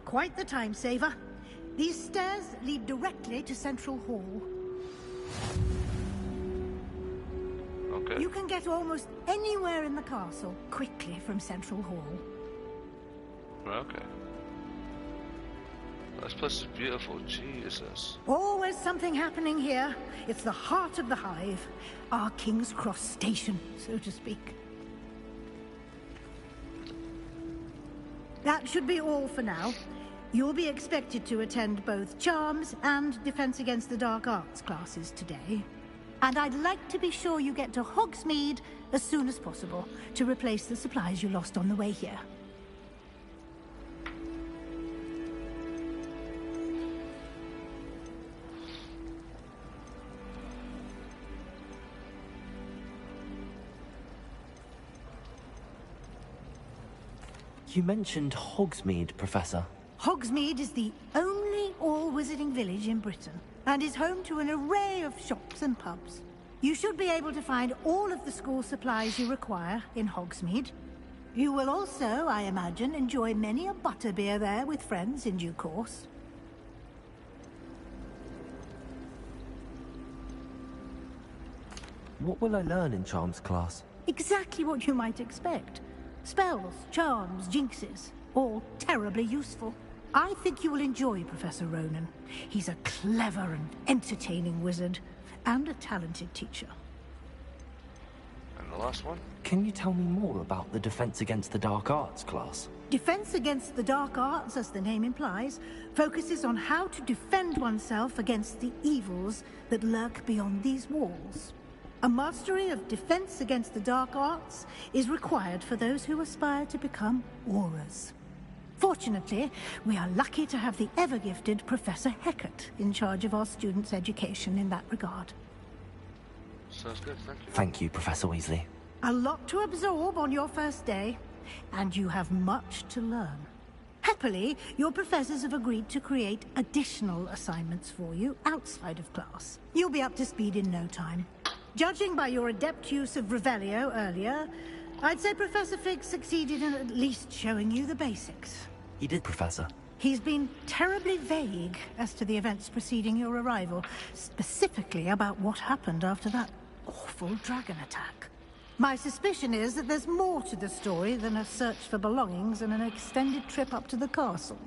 Quite the time saver. These stairs lead directly to Central Hall. Okay. You can get almost anywhere in the castle quickly from Central Hall. Okay. This place is beautiful, Jesus. Always something happening here. It's the heart of the hive. Our King's Cross station, so to speak. That should be all for now. You'll be expected to attend both Charms and Defense Against the Dark Arts classes today. And I'd like to be sure you get to Hogsmeade as soon as possible to replace the supplies you lost on the way here. You mentioned Hogsmeade, Professor. Hogsmeade is the only all-wizarding village in Britain and is home to an array of shops and pubs. You should be able to find all of the school supplies you require in Hogsmeade. You will also, I imagine, enjoy many a butterbeer there with friends in due course. What will I learn in Charms class? Exactly what you might expect. Spells, charms, jinxes. all terribly useful. I think you will enjoy Professor Ronan. He's a clever and entertaining wizard, and a talented teacher. And the last one? Can you tell me more about the Defense Against the Dark Arts class? Defense Against the Dark Arts, as the name implies, focuses on how to defend oneself against the evils that lurk beyond these walls. A mastery of Defense Against the Dark Arts is required for those who aspire to become auras. Fortunately, we are lucky to have the ever-gifted Professor Hecat in charge of our students' education in that regard. Sounds good, thank you. Thank you, Professor Weasley. A lot to absorb on your first day, and you have much to learn. Happily, your professors have agreed to create additional assignments for you outside of class. You'll be up to speed in no time. Judging by your adept use of Revelio earlier, I'd say Professor Fig succeeded in at least showing you the basics. He did, Professor. He's been terribly vague as to the events preceding your arrival, specifically about what happened after that awful dragon attack. My suspicion is that there's more to the story than a search for belongings and an extended trip up to the castle.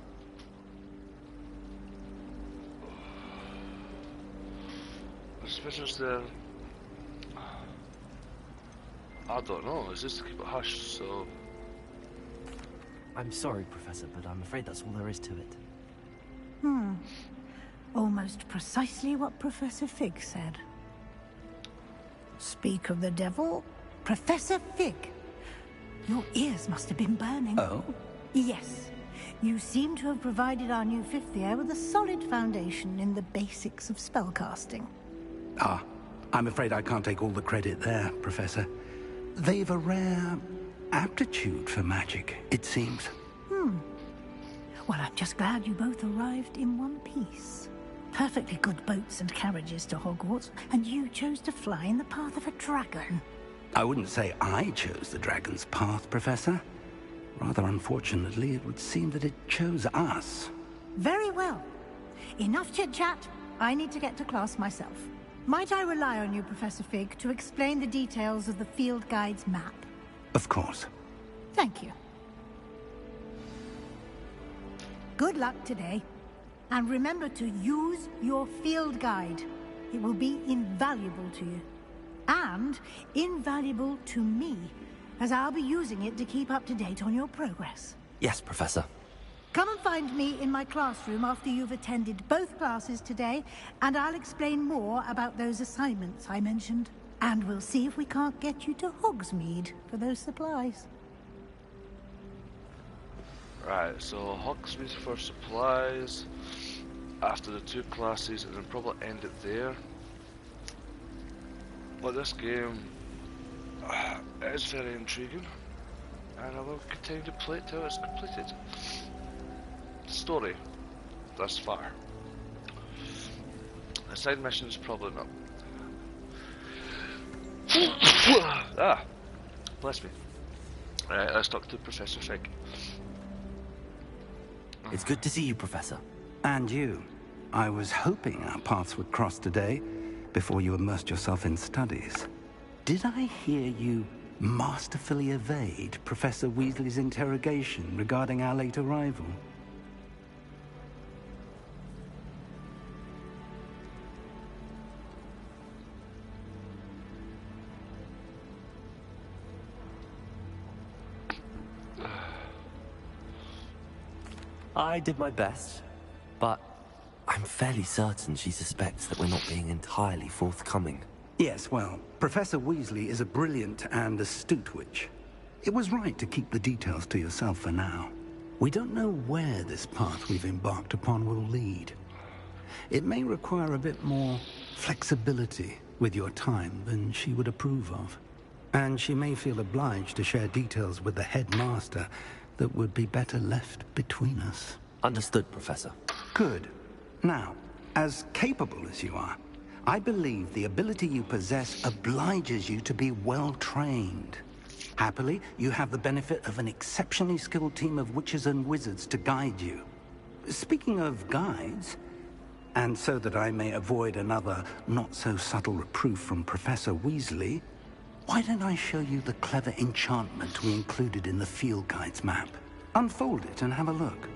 The suspicions there... I don't know, it's just to keep it hush, so... I'm sorry, Professor, but I'm afraid that's all there is to it. Almost precisely what Professor Fig said. Speak of the devil, Professor Fig. Your ears must have been burning. Oh? Yes. You seem to have provided our new fifth year with a solid foundation in the basics of spellcasting. Ah, I'm afraid I can't take all the credit there, Professor. They've a rare aptitude for magic, it seems. Well, I'm just glad you both arrived in one piece. Perfectly good boats and carriages to Hogwarts, and you chose to fly in the path of a dragon. I wouldn't say I chose the dragon's path, Professor. Rather unfortunately, it would seem that it chose us. Very well. Enough chit-chat. I need to get to class myself. Might I rely on you, Professor Fig, to explain the details of the field guide's map? Of course. Thank you. Good luck today. And remember to use your field guide. It will be invaluable to you. And invaluable to me, as I'll be using it to keep up to date on your progress. Yes, Professor. Come and find me in my classroom after you've attended both classes today, and I'll explain more about those assignments I mentioned. And we'll see if we can't get you to Hogsmeade for those supplies. Right, so Hogsmeade for supplies, after the 2 classes, and then probably end it there. But this game is very intriguing, and I will continue to play it till it's completed. Story, thus far. The side missions, probably not. Ah, bless me. Right, let's talk to Professor Fig. It's good to see you, Professor. And you. I was hoping our paths would cross today, before you immersed yourself in studies. Did I hear you masterfully evade Professor Weasley's interrogation regarding our late arrival? I did my best, but I'm fairly certain she suspects that we're not being entirely forthcoming. Yes, well, Professor Weasley is a brilliant and astute witch. It was right to keep the details to yourself for now. We don't know where this path we've embarked upon will lead. It may require a bit more flexibility with your time than she would approve of. And she may feel obliged to share details with the headmaster that would be better left between us. Understood, Professor. Good. Now, as capable as you are, I believe the ability you possess obliges you to be well-trained. Happily, you have the benefit of an exceptionally skilled team of witches and wizards to guide you. Speaking of guides, and so that I may avoid another not-so-subtle reproof from Professor Weasley, why don't I show you the clever enchantment we included in the field guide's map? Unfold it and have a look.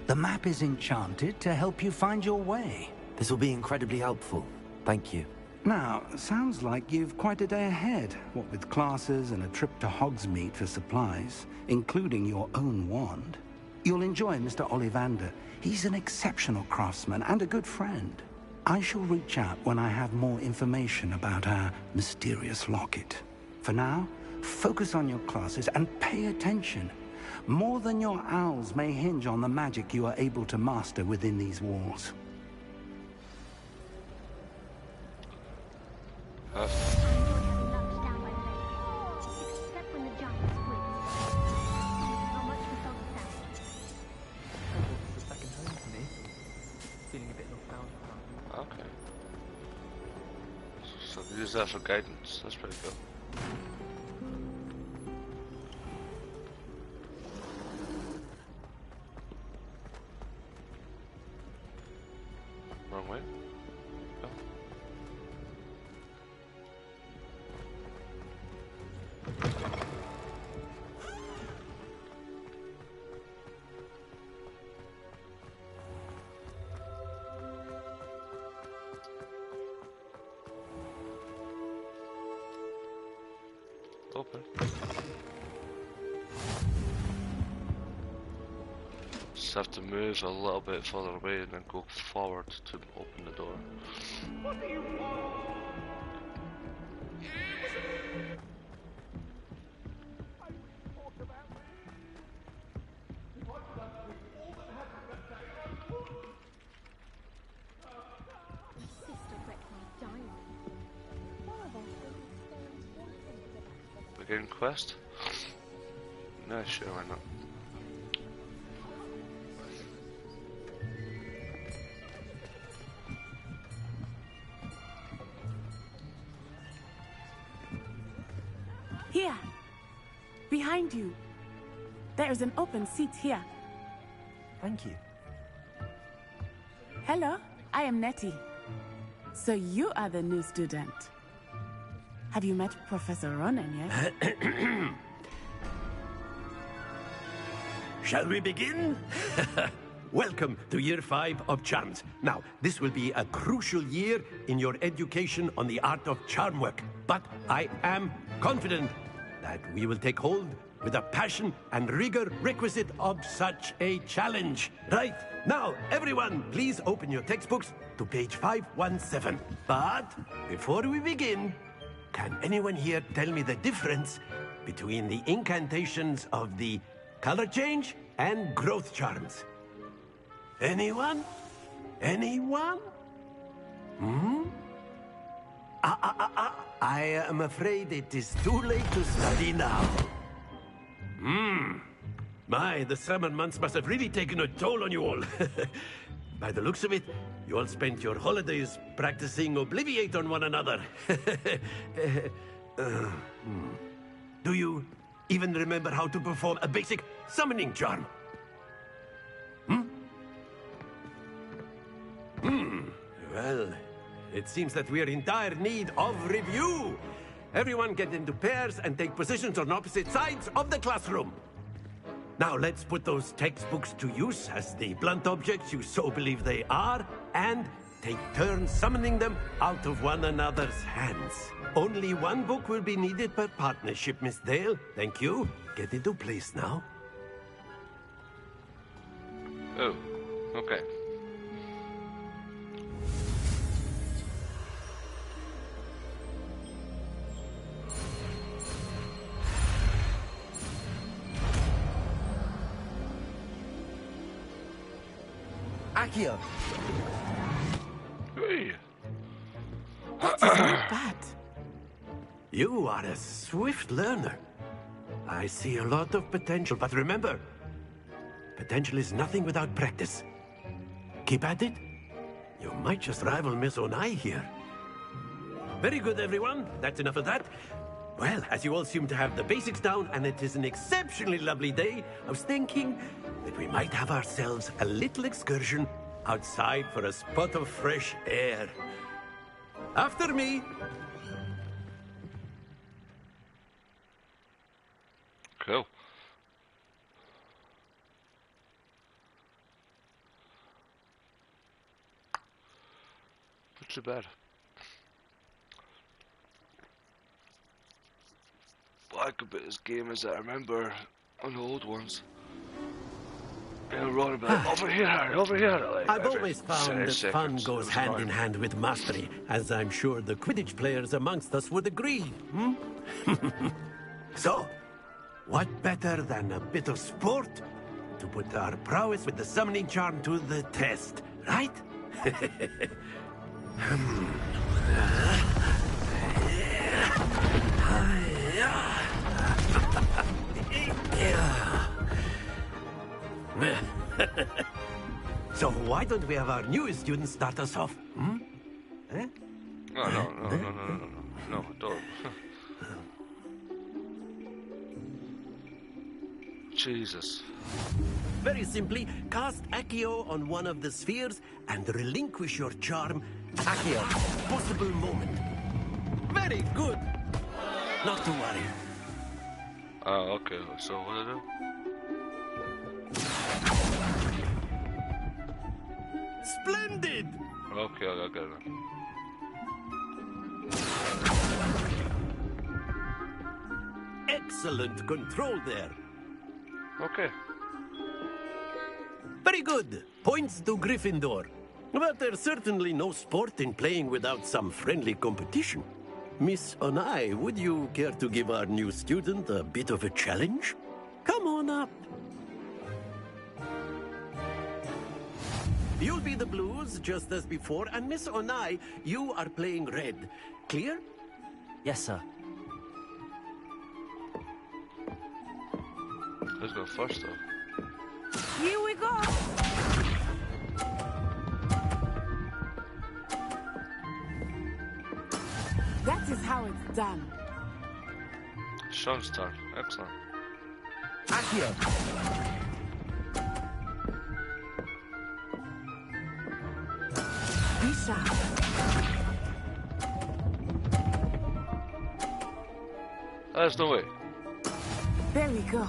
The map is enchanted to help you find your way. This will be incredibly helpful. Thank you. Now, sounds like you've quite a day ahead, what with classes and a trip to Hogsmeade for supplies, including your own wand. You'll enjoy Mr. Ollivander. He's an exceptional craftsman and a good friend. I shall reach out when I have more information about our mysterious locket. For now, focus on your classes and pay attention. More than your owls may hinge on the magic you are able to master within these walls. Okay. So use that for guidance. That's pretty cool. Wrong way. Oh. Open. Just have to move a little bit further away and then go forward to open the door. What do you want? Begin quest? No, sure, why not? Here. Behind you. There is an open seat here. Thank you. Hello, I am Nettie. So you are the new student. Have you met Professor Ronan yet? Shall we begin? Welcome to Year 5 of Charms. Now, this will be a crucial year in your education on the art of charm work. But I am confident that we will take hold with the passion and rigor requisite of such a challenge. Right, now, everyone, please open your textbooks to page 517. But before we begin, can anyone here tell me the difference between the incantations of the color change and growth charms? Anyone? Anyone? Hmm? I am afraid it is too late to study now. My, the summer months must have really taken a toll on you all. By the looks of it, you all spent your holidays practicing Obliviate on one another. Do you even remember how to perform a basic summoning charm? Well, it seems that we are in dire need of review. Everyone get into pairs and take positions on opposite sides of the classroom. Now let's put those textbooks to use as the blunt objects you so believe they are, and take turns summoning them out of one another's hands. Only one book will be needed per partnership, Miss Dale. Thank you. Get into place now. Oh, okay. Accio! Hey. That is not bad. You are a swift learner. I see a lot of potential, but remember, potential is nothing without practice. Keep at it. You might just rival Miss Onai here. Very good, everyone. That's enough of that. Well, as you all seem to have the basics down, and it is an exceptionally lovely day, I was thinking that we might have ourselves a little excursion outside for a spot of fresh air. After me. Cool. Not too bad. What I could bet this game is that I remember on the old ones. You know, running about over here, Harry, over here. Like, I've always found that fun seconds. goes hand in hand with mastery, as I'm sure the Quidditch players amongst us would agree. Hmm? So, what better than a bit of sport to put our prowess with the summoning charm to the test, right? So why don't we have our newest student start us off? Hmm? Eh? No, don't. Jesus. Very simply, cast Accio on one of the spheres and relinquish your charm at a possible moment. Very good. Not to worry. Oh, okay. So what do I do? Splendid! Okay, I got it. Excellent control there. Okay. Very good. Points to Gryffindor. But there's certainly no sport in playing without some friendly competition. Miss Onai, would you care to give our new student a bit of a challenge? Come on up. You'll be the blues, just as before, and Miss Onai, you are playing red. Clear? Yes, sir. Let's go first, though. Here we go! That is how it's done. Sean's turn. Excellent. Accio. Bisha. There's no way. There we go.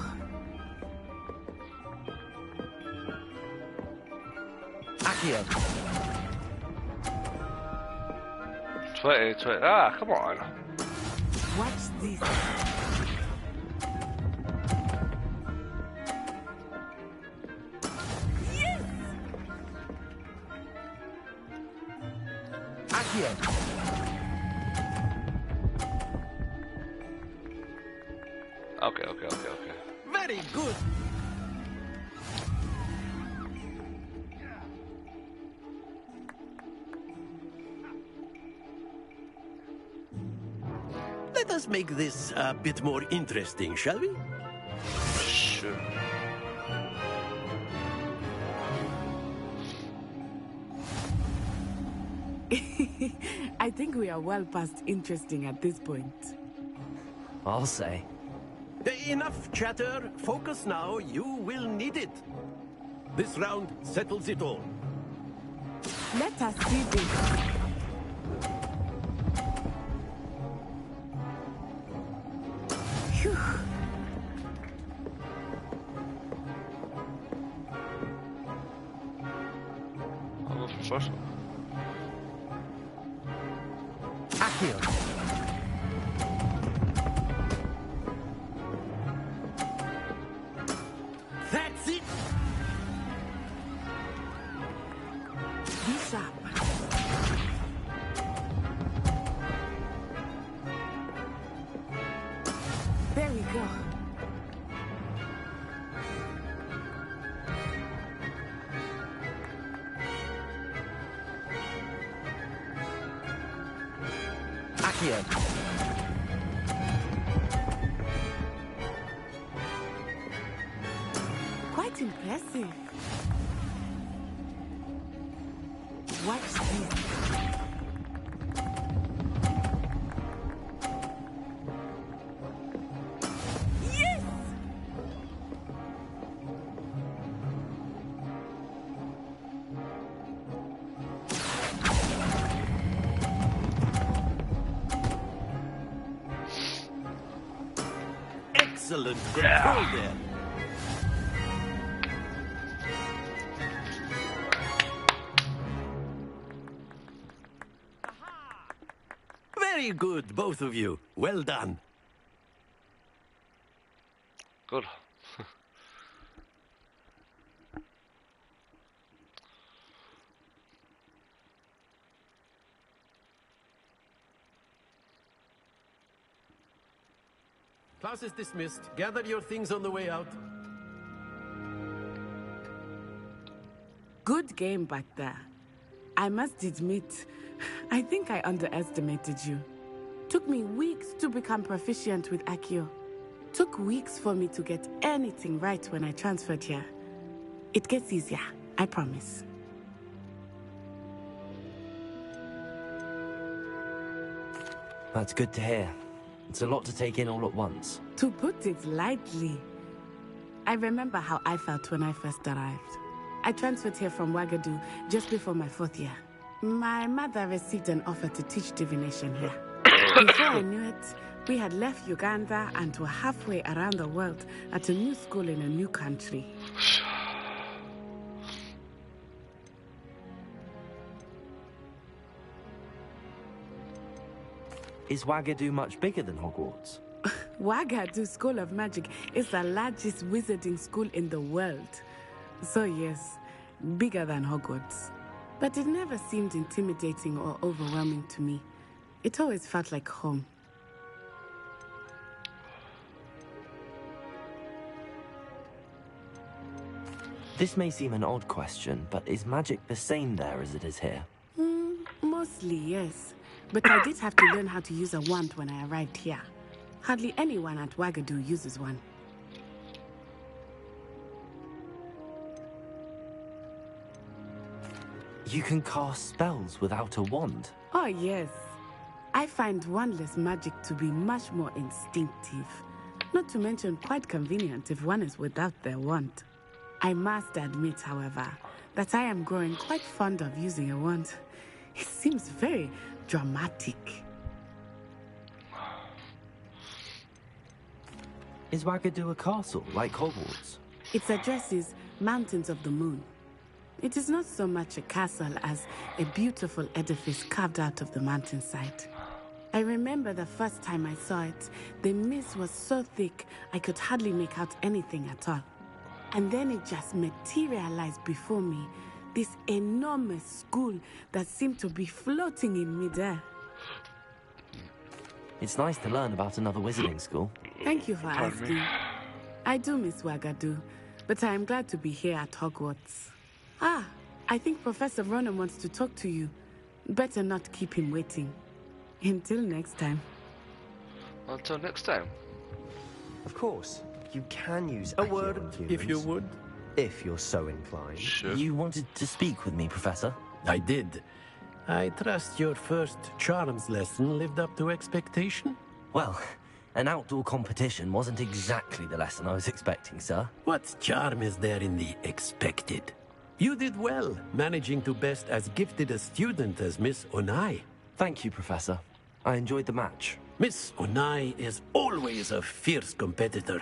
Accio. 20. Ah, come on. Watch this. Yes! Accio. Okay. Very good. Let us make this a bit more interesting, shall we? Sure. I think we are well past interesting at this point. I'll say. Enough chatter. Focus now. You will need it. This round settles it all. Let us see this. Phew. I'll go for the first one. Accio. That's it. Be sharp. There we go. Accio. Quite impressive. what's here? Yes! Excellent control there. Very good, both of you. Well done. Good. Class is dismissed. Gather your things on the way out. Good game back there. I must admit, I think I underestimated you. Took me weeks to become proficient with Accio. Took weeks for me to get anything right when I transferred here. It gets easier, I promise. That's good to hear. It's a lot to take in all at once. To put it lightly, I remember how I felt when I first arrived. I transferred here from Wagadu just before my 4th year. My mother received an offer to teach divination here. Before I knew it, we had left Uganda and were halfway around the world at a new school in a new country. Is Wagadu much bigger than Hogwarts? Wagadu School of Magic is the largest wizarding school in the world. So yes, bigger than Hogwarts. But it never seemed intimidating or overwhelming to me. It always felt like home. This may seem an odd question, but is magic the same there as it is here? Mostly, yes. But I did have to learn how to use a wand when I arrived here. Hardly anyone at Wagadu uses one. You can cast spells without a wand? Oh, yes. I find wandless magic to be much more instinctive. Not to mention quite convenient if one is without their wand. I must admit, however, that I am growing quite fond of using a wand. It seems very dramatic. Is Wagadu a castle, like Hogwarts? Its address is Mountains of the Moon. It is not so much a castle as a beautiful edifice carved out of the mountainside. I remember the first time I saw it, the mist was so thick I could hardly make out anything at all. And then it just materialized before me, this enormous school that seemed to be floating in midair. It's nice to learn about another wizarding school. Thank you for asking. I do miss Wagadu, but I am glad to be here at Hogwarts. Ah, I think Professor Ronan wants to talk to you. Better not keep him waiting. Until next time. Until next time. Of course, you can use a word, if you would. If you're so inclined. Sure. You wanted to speak with me, Professor? I did. I trust your first charms lesson lived up to expectation? Well, an outdoor competition wasn't exactly the lesson I was expecting, sir. What charm is there in the expected? You did well, managing to best as gifted a student as Miss Onai. Thank you, Professor. I enjoyed the match. Miss Onai is always a fierce competitor,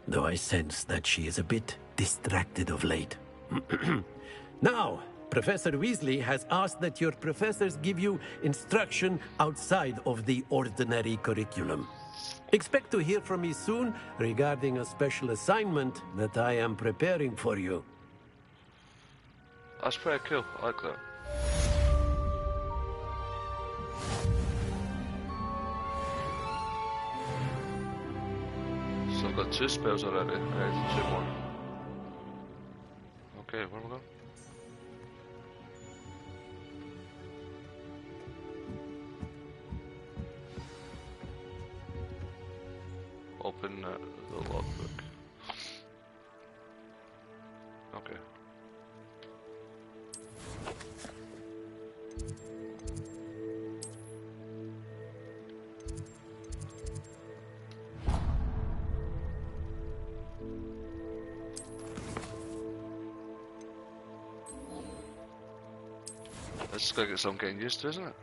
though I sense that she is a bit distracted of late. Now, Professor Weasley has asked that your professors give you instruction outside of the ordinary curriculum. Expect to hear from me soon regarding a special assignment that I am preparing for you. That's pretty cool. I like that. So I've got 2 spells already. I need 2 more. Okay, where am I going? Open the logbook. Okay. It's just gotta get some getting used to, isn't it?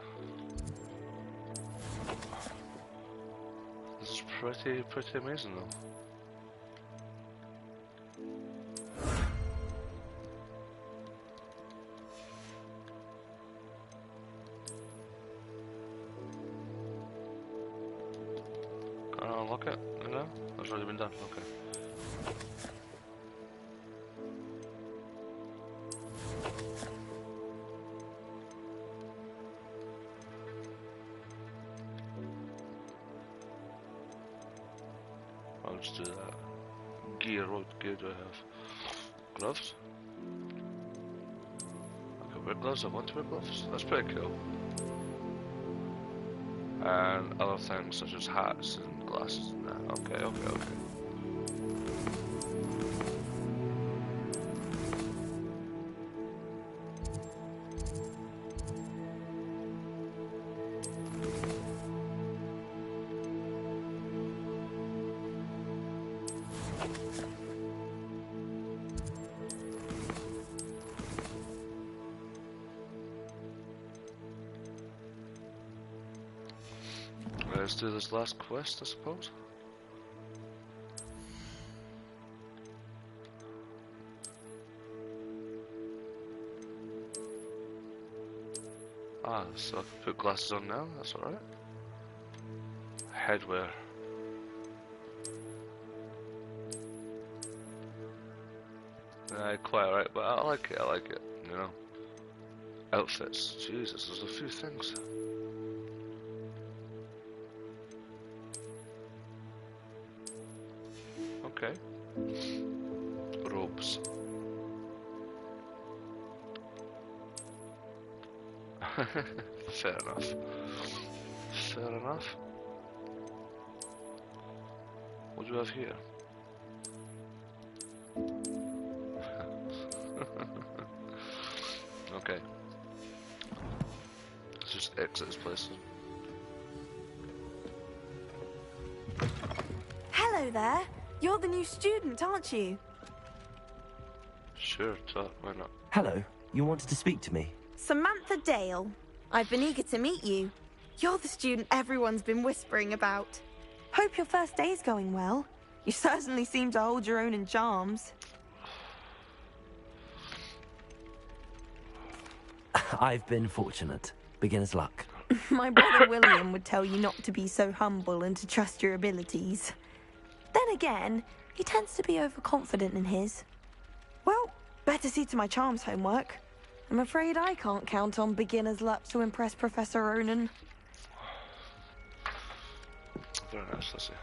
This is pretty amazing though. Unlock it? No? That's already been done, okay. I'll just do that. Gear, what gear do I have? Gloves? I can wear gloves, I want to wear gloves. That's pretty cool. And other things such as hats and glasses and that. Okay. Let's do this last quest, I suppose. Ah, so I can put glasses on now, that's alright. Headwear. Quite alright, but I like it, you know. Outfits, Jesus, there's a few things. Okay. Robes. Fair enough. What do you have here? Okay. Let's just exit this place. Hello there. You're the new student, aren't you? Sure, why not? Hello. You wanted to speak to me? Samantha Dale. I've been eager to meet you. You're the student everyone's been whispering about. Hope your first day's going well. You certainly seem to hold your own in charms. I've been fortunate. Beginner's luck. My brother William would tell you not to be so humble and to trust your abilities. Then again, he tends to be overconfident in his. Well, better see to my charms homework. I'm afraid I can't count on beginner's luck to impress Professor Ronan. Very nice, let's see.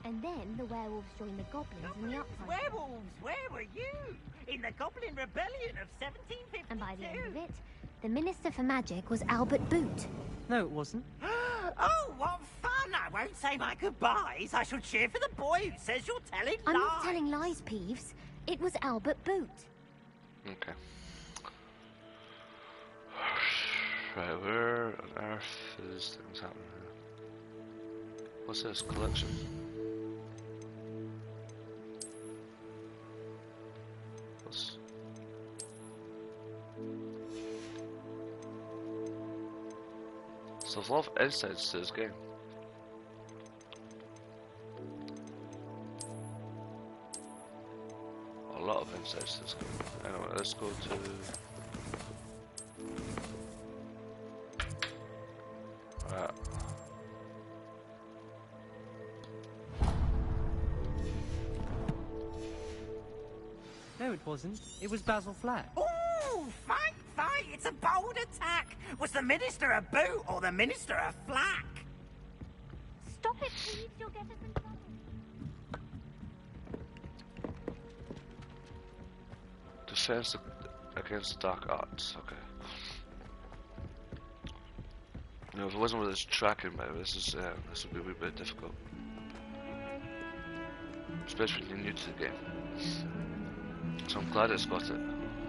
And then the werewolves joined the goblins in the upside. Werewolves, where were you? In the Goblin Rebellion of 1752. And by the end of it, the Minister for Magic was Albert Boot. No, it wasn't. Oh, what fun! I won't say my goodbyes. I shall cheer for the boy who says you're telling I'm lies. not telling lies, Peeves. It was Albert Boot. Okay. Right, where on earth is things happening here? What's this? Collection? What's... So there's a lot of insights to this game. A lot of insights to this game. Anyway, let's go to... No, it wasn't. It was Basil Flack. Ooh, fight! It's a bold attack! Was the Minister a boot or the Minister a flack? Stop it, please. You'll get us in trouble. Defense against dark arts. Okay. No, if it wasn't with this tracking mode, this would be a wee bit difficult, especially when you're new to the game. So I'm glad it's got it.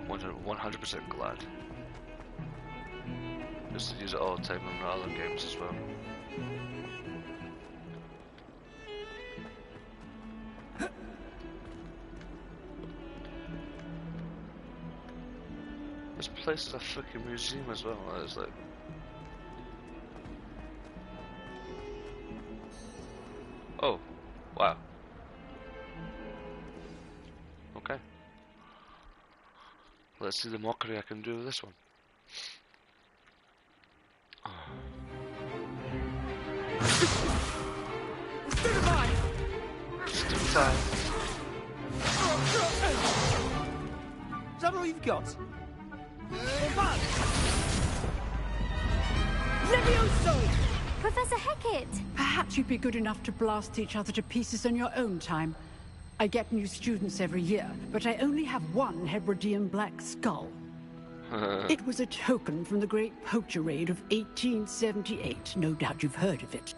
100% glad. Just to use it all the time on other games as well. This place is a freaking museum as well. It's like. Oh, wow. Okay. Let's see the mockery I can do with this one. Stupefy! Stupefy. Is that all you've got? Levioso! Professor Hecat! Perhaps you'd be good enough to blast each other to pieces on your own time. I get new students every year, but I only have one Hebridean black skull. It was a token from the Great Poacher Raid of 1878. No doubt you've heard of it.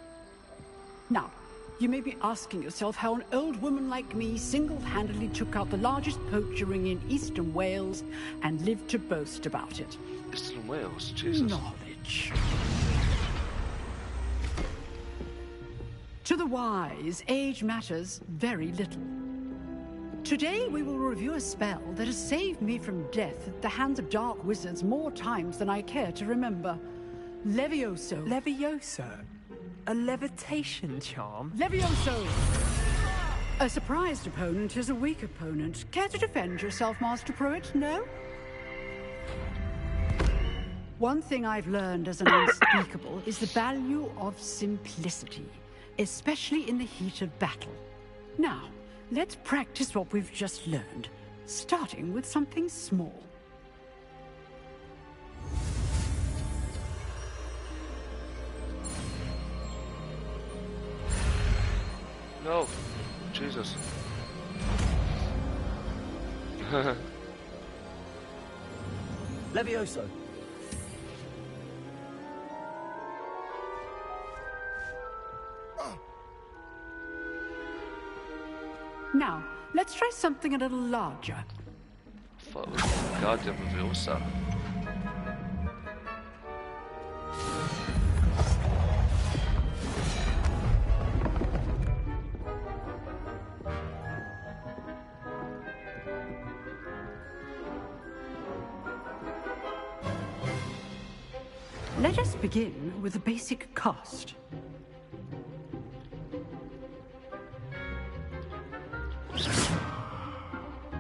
Now, you may be asking yourself how an old woman like me single-handedly took out the largest poacher ring in eastern Wales and lived to boast about it. Eastern Wales? Jesus. Knowledge. To the wise, age matters very little. Today we will review a spell that has saved me from death at the hands of dark wizards more times than I care to remember. Levioso. Levioso? A levitation charm? Levioso! A surprised opponent is a weak opponent. Care to defend yourself, Master Pruitt? No? One thing I've learned as an unspeakable is the value of simplicity, especially in the heat of battle. Now, let's practice what we've just learned, starting with something small. No. Jesus. Levioso. Now, let's try something a little larger. Fuck, goddamn Leviosa. Let us begin with a basic cast.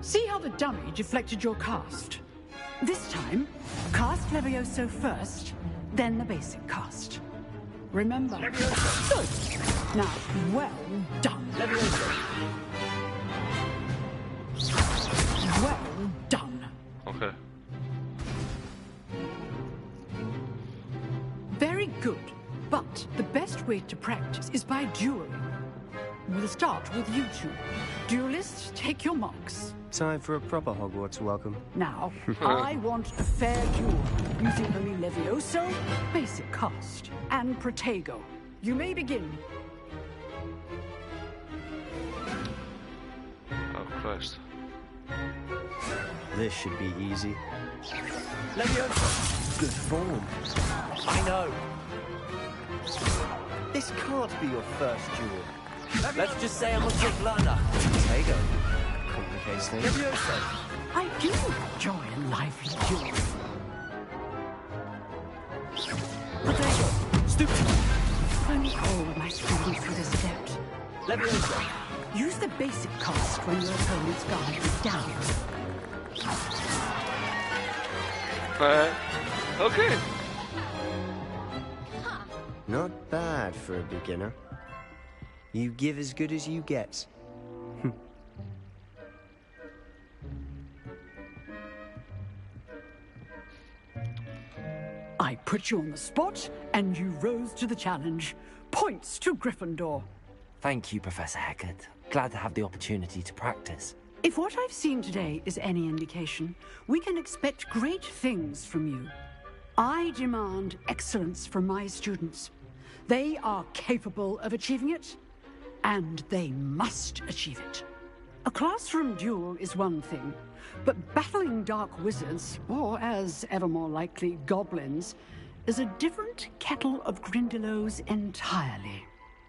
See how the dummy deflected your cast? This time, cast Levioso first, then the basic cast. Remember. Good. Now, well done. Levioso. Well done. Okay. Very good. But the best way to practice is by dueling. We'll start with you two. Duelists, take your marks. Time for a proper Hogwarts welcome. Now, I want a fair duel, using only Levioso, basic cast, and Protego. You may begin. Oh, Christ. This should be easy. Levioso. Good form. I know. This can't be your first duel. Let's just say I'm a quick learner. Protego. Complicates things. Levioso. I do enjoy a lively duel. Protego. Stupid. If only all my students would accept. Levioso. Use the basic cast when your opponent's guard is down. Okay. Not bad for a beginner. You give as good as you get. I put you on the spot, and you rose to the challenge. Points to Gryffindor. Thank you, Professor Hecat. Glad to have the opportunity to practice. If what I've seen today is any indication, we can expect great things from you. I demand excellence from my students. They are capable of achieving it, and they must achieve it. A classroom duel is one thing, but battling dark wizards, or as ever more likely, goblins, is a different kettle of Grindylows entirely.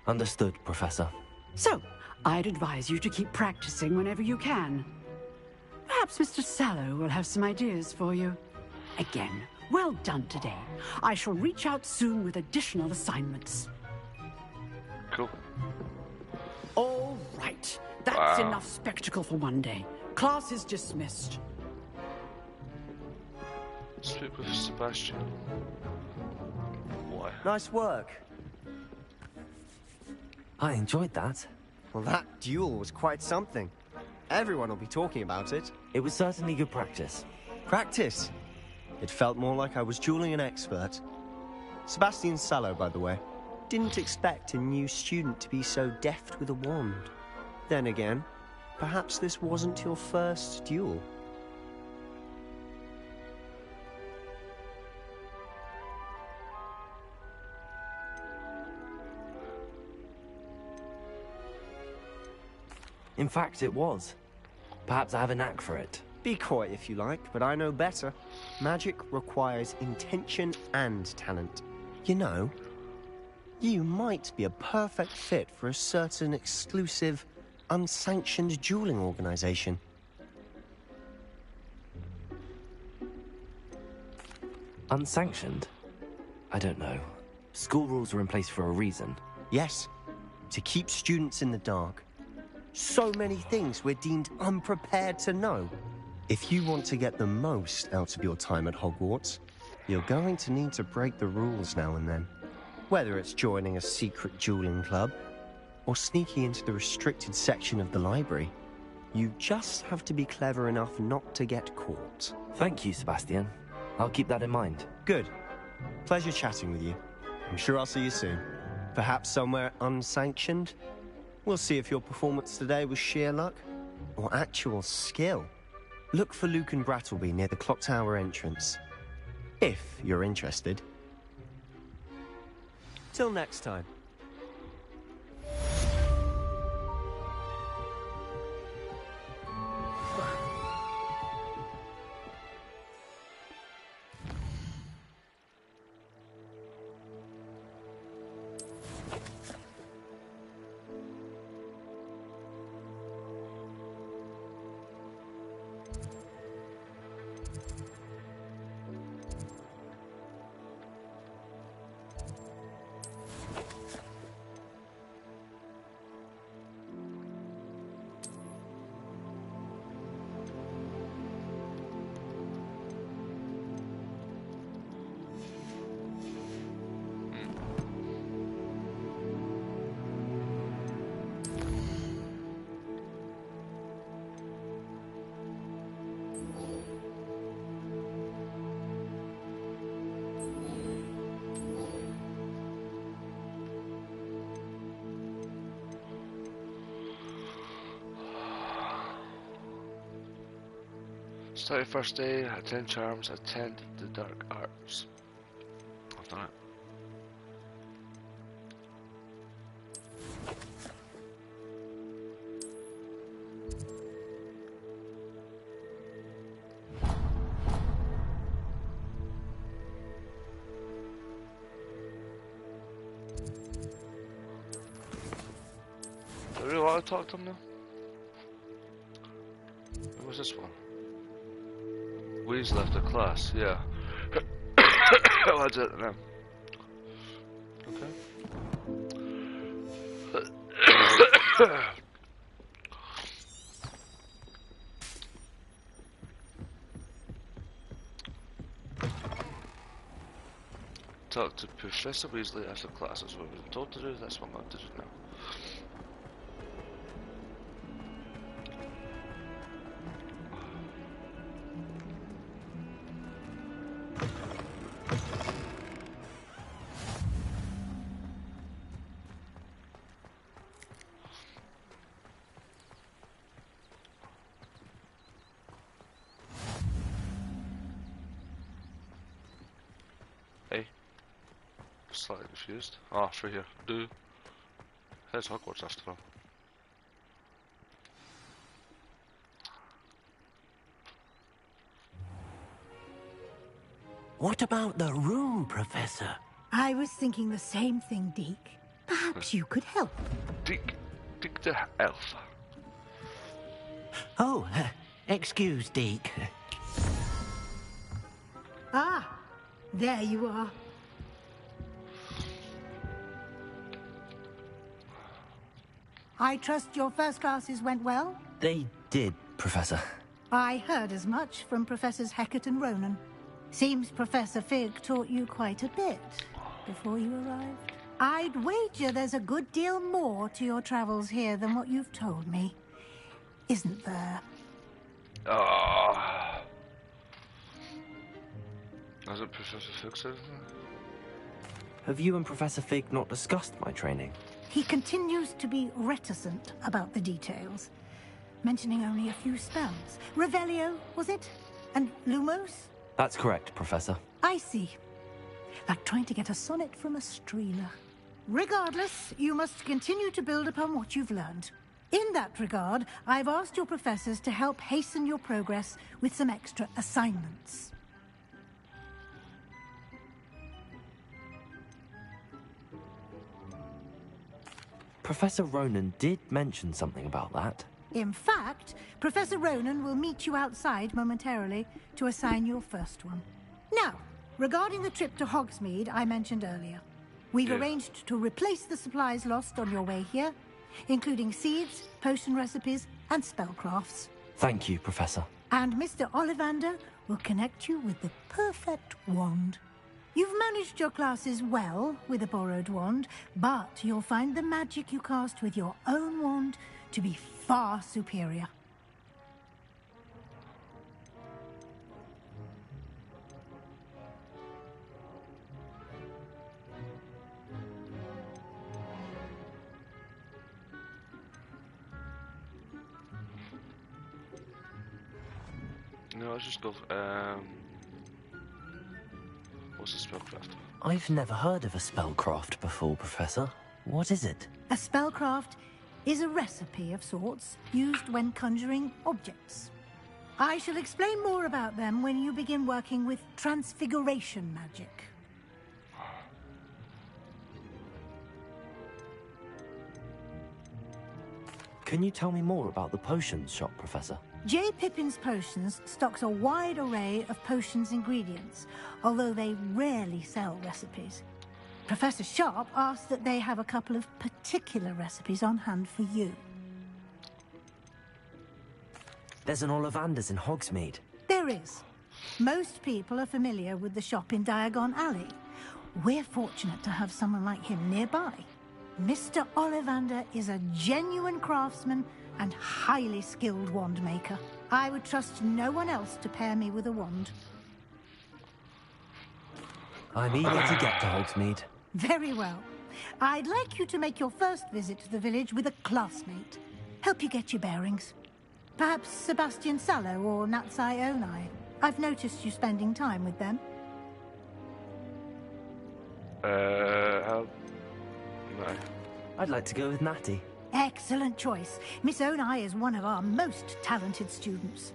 Understood, Professor. So, I'd advise you to keep practicing whenever you can. Perhaps Mr. Sallow will have some ideas for you. again. Well done today. I shall reach out soon with additional assignments. Cool. All right. That's enough spectacle for one day. Class is dismissed. Speak with Sebastian. Why? Nice work. I enjoyed that. Well, that duel was quite something. Everyone will be talking about it. It was certainly good practice. Practice? It felt more like I was dueling an expert. Sebastian Sallow, by the way. Didn't expect a new student to be so deft with a wand. Then again, perhaps this wasn't your first duel. In fact, it was. Perhaps I have a knack for it. Be coy if you like, but I know better. Magic requires intention and talent. You know, you might be a perfect fit for a certain exclusive, unsanctioned dueling organization. Unsanctioned? I don't know. School rules are in place for a reason. Yes, to keep students in the dark. So many things we're deemed unprepared to know. If you want to get the most out of your time at Hogwarts, you're going to need to break the rules now and then. Whether it's joining a secret dueling club, or sneaking into the restricted section of the library, you just have to be clever enough not to get caught. Thank you, Sebastian. I'll keep that in mind. Good. Pleasure chatting with you. I'm sure I'll see you soon. Perhaps somewhere unsanctioned? We'll see if your performance today was sheer luck or actual skill. Look for Luke and Brattleby near the clock tower entrance. If you're interested. Till next time. Study first day, attend charms, attend the dark arts. I've done it. Do I really want to talk to him now? What was this one? We's left the class, yeah. Oh, I did it now. Okay. Talk to Professor Weasley after class. That's what we've been told to do. That's what I'm going to do now. Slightly confused. Ah, through here. There's Hogwarts after all. What about the room, Professor? I was thinking the same thing, Deke. Perhaps you could help. Deke the elf. Oh, excuse, Deke. Ah, there you are. I trust your first classes went well? They did, Professor. I heard as much from Professors Hecat and Ronan. Seems Professor Fig taught you quite a bit before you arrived. I'd wager there's a good deal more to your travels here than what you've told me. Isn't there? Oh. Hasn't Professor Fig said anything? Have you and Professor Fig not discussed my training? He continues to be reticent about the details, mentioning only a few spells. Revelio, was it? And Lumos? That's correct, Professor. I see. Like trying to get a sonnet from a streeler. Regardless, you must continue to build upon what you've learned. In that regard, I've asked your professors to help hasten your progress with some extra assignments. Professor Ronan did mention something about that. In fact, Professor Ronan will meet you outside momentarily to assign your first one. Now, regarding the trip to Hogsmeade I mentioned earlier, we've arranged to replace the supplies lost on your way here, including seeds, potion recipes, and spellcrafts. Thank you, Professor. And Mr. Ollivander will connect you with the perfect wand. You've managed your classes well with a borrowed wand, but you'll find the magic you cast with your own wand to be far superior. No, let's just go. What's a spellcraft? I've never heard of a spellcraft before, Professor. What is it? A spellcraft is a recipe of sorts used when conjuring objects. I shall explain more about them when you begin working with transfiguration magic. Can you tell me more about the potions shop, Professor? J. Pippin's Potions stocks a wide array of potions ingredients, although they rarely sell recipes. Professor Sharp asked that they have a couple of particular recipes on hand for you. There's an Ollivander's in Hogsmeade. There is. Most people are familiar with the shop in Diagon Alley. We're fortunate to have someone like him nearby. Mr. Ollivander is a genuine craftsman and highly skilled wand maker. I would trust no one else to pair me with a wand. I'm eager to get to Hogsmeade. Very well. I'd like you to make your first visit to the village with a classmate. Help you get your bearings. Perhaps Sebastian Sallow or Natsai Onai. I've noticed you spending time with them. No. I'd like to go with Natty. Excellent choice. Miss Onai is one of our most talented students.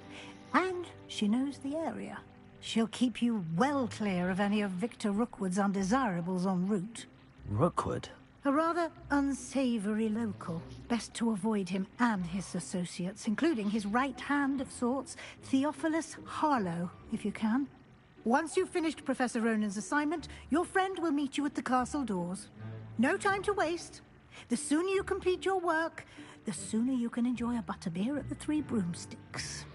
And she knows the area. She'll keep you well clear of any of Victor Rookwood's undesirables en route. Rookwood? A rather unsavory local. Best to avoid him and his associates, including his right hand of sorts, Theophilus Harlow, if you can. Once you've finished Professor Ronan's assignment, your friend will meet you at the castle doors. No time to waste. The sooner you complete your work, the sooner you can enjoy a butterbeer at the Three Broomsticks.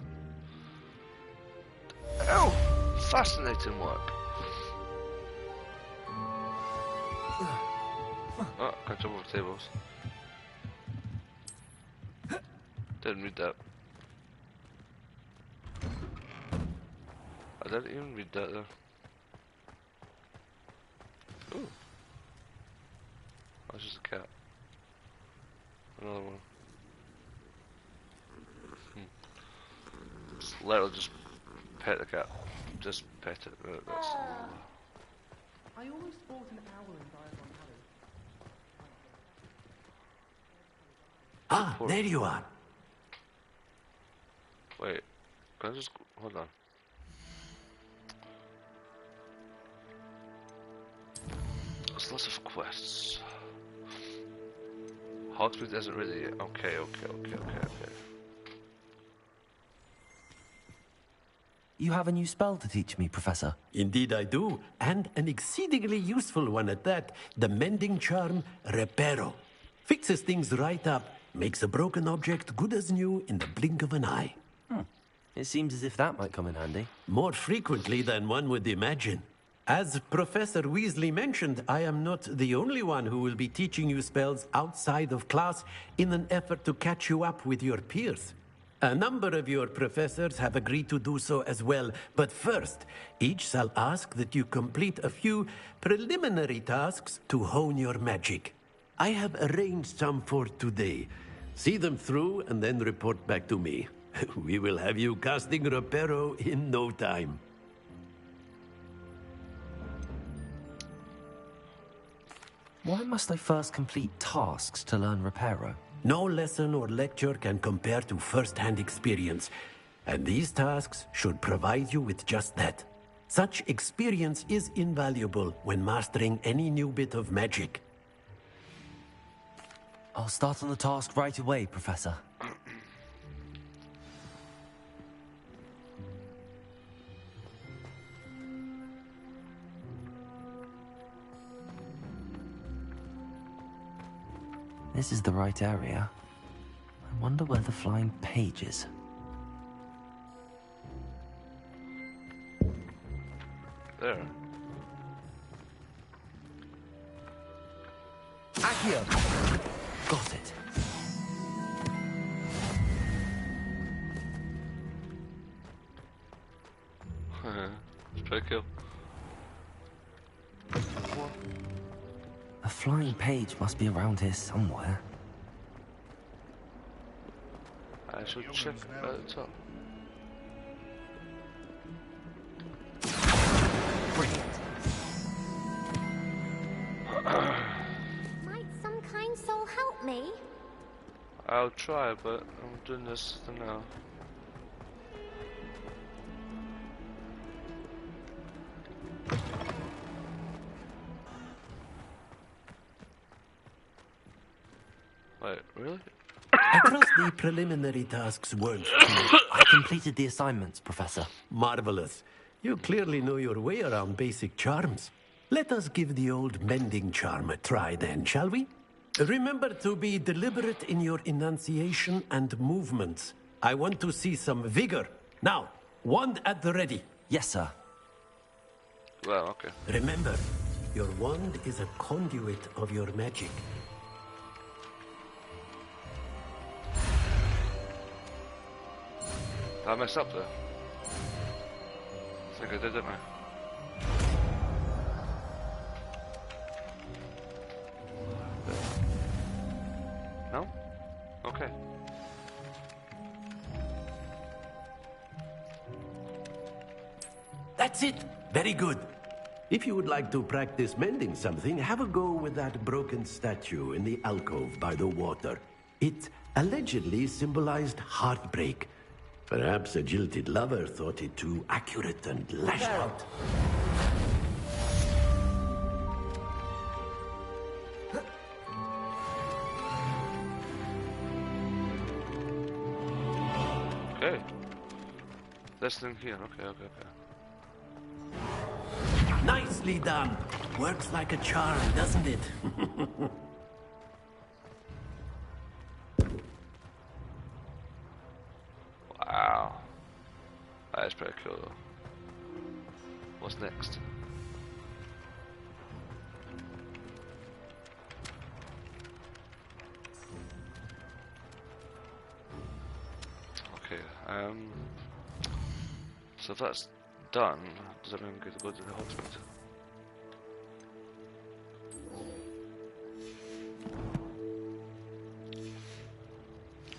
Oh, fascinating work. Oh, can't jump over tables. Didn't read that. I didn't even read that there. Ooh. That's just a cat. Another one. Just literally just pet the cat. Just pet it. That's... I almost bought an owl in Diagon Alley. Ah, there you are. Wait, can I just hold on? There's lots of quests. Hogsmeade isn't really okay. you have a new spell to teach me, Professor. Indeed I do, and an exceedingly useful one at that. The mending charm, Reparo. Fixes things right up, makes a broken object good as new in the blink of an eye. It seems as if that might come in handy. More frequently than one would imagine. As Professor Weasley mentioned, I am not the only one who will be teaching you spells outside of class in an effort to catch you up with your peers. A number of your professors have agreed to do so as well, but first, each shall ask that you complete a few preliminary tasks to hone your magic. I have arranged some for today. See them through and then report back to me. We will have you casting Reparo in no time. Why must I first complete tasks to learn Reparo? No lesson or lecture can compare to first-hand experience, and these tasks should provide you with just that. Such experience is invaluable when mastering any new bit of magic. I'll start on the task right away, Professor. This is the right area. I wonder where the flying page is. There. Accio! Got it. It's pretty cool. A flying page must be around here somewhere. I should check at the top. Brilliant. Might some kind soul help me? I'll try, but I'm doing this for now. Wait, really? I trust the preliminary tasks weren't too... I completed the assignments, Professor. Marvelous. You clearly know your way around basic charms. Let us give the old mending charm a try then, shall we? Remember to be deliberate in your enunciation and movements. I want to see some vigor. Now, wand at the ready. Yes, sir. Well, okay. Remember, your wand is a conduit of your magic. Did I mess up there? I think I did, didn't I? No? Okay. That's it! Very good. If you would like to practice mending something, have a go with that broken statue in the alcove by the water. It allegedly symbolized heartbreak. Perhaps a jilted lover thought it too accurate and lashed out. Okay. This thing here, okay. Nicely done. Works like a charm, doesn't it? Wow. That is pretty cool though. What's next? Okay, so if that's done, does everyone get to go to the Hogsmeade?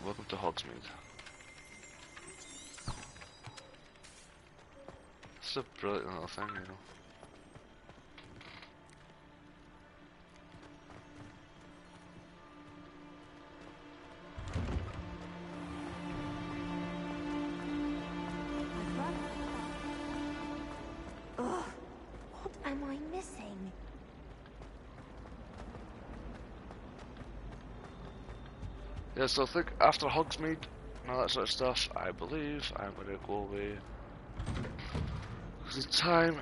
Welcome to Hogsmeade. It's a brilliant little thing, you know. Ugh, what am I missing? Yeah, so I think after Hogsmeade and all that sort of stuff, I believe I'm gonna go away The time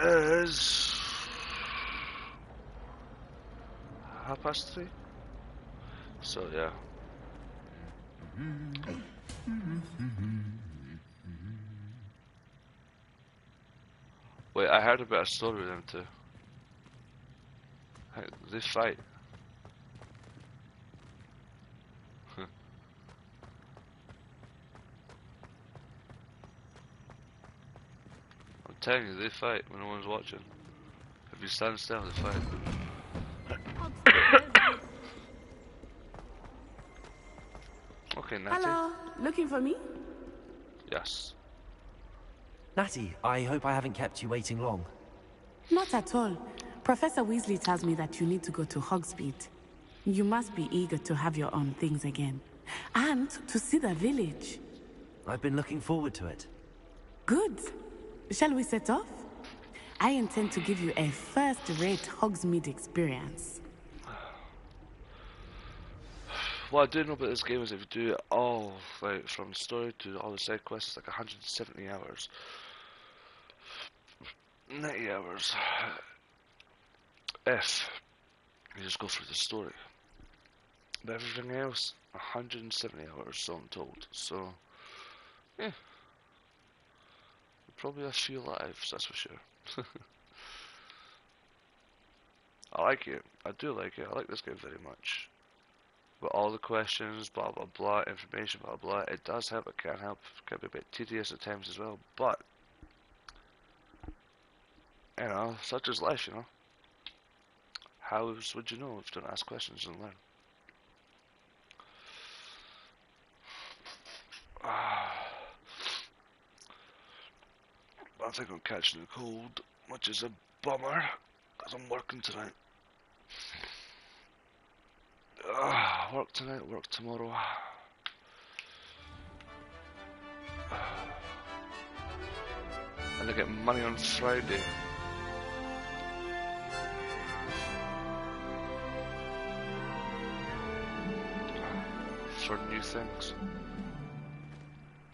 is 3:30. So yeah. Wait, I heard about a story with them too. They fight. I'm telling you, they fight when no one's watching. If you stand still, they fight. Okay, Natty. Hello, looking for me? Yes. Natty, I hope I haven't kept you waiting long. Not at all. Professor Weasley tells me that you need to go to Hogsmeade. You must be eager to have your own things again. And to see the village. I've been looking forward to it. Good. Shall we set off? I intend to give you a first-rate Hogsmeade experience. What I do know about this game is if you do it all, like from story to all the side quests, it's like 170 hours. 90 hours. If you just go through the story. But everything else, 170 hours, so I'm told. So, yeah. Probably a few lives, that's for sure. I like it. I do like it. I like this game very much. But all the questions, blah blah blah, information, blah blah, it does help, it can help. It can be a bit tedious at times as well, but you know, such is life, you know. How else would you know if you don't ask questions and learn? I think I'm catching a cold, which is a bummer, because I'm working tonight. Work tonight, work tomorrow. And I get money on Friday. For new things.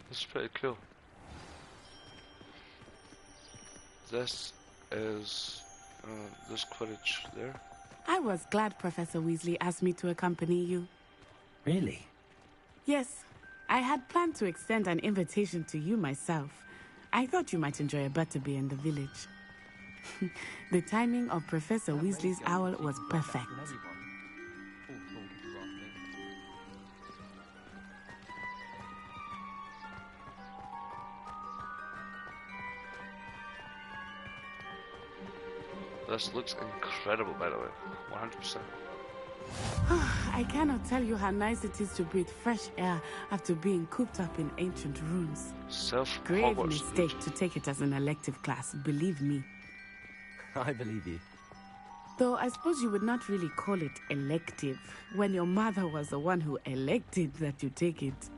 This is pretty cool. This is this Quidditch there. I was glad Professor Weasley asked me to accompany you. Really? Yes. I had planned to extend an invitation to you myself. I thought you might enjoy a butterbeer in the village. The timing of Professor Weasley's owl was perfect. This looks incredible, by the way. 100%. I cannot tell you how nice it is to breathe fresh air after being cooped up in ancient rooms. Grave Hogwarts mistake dude. to take it as an elective class, believe me. I believe you. Though I suppose you would not really call it elective when your mother was the one who elected that you take it.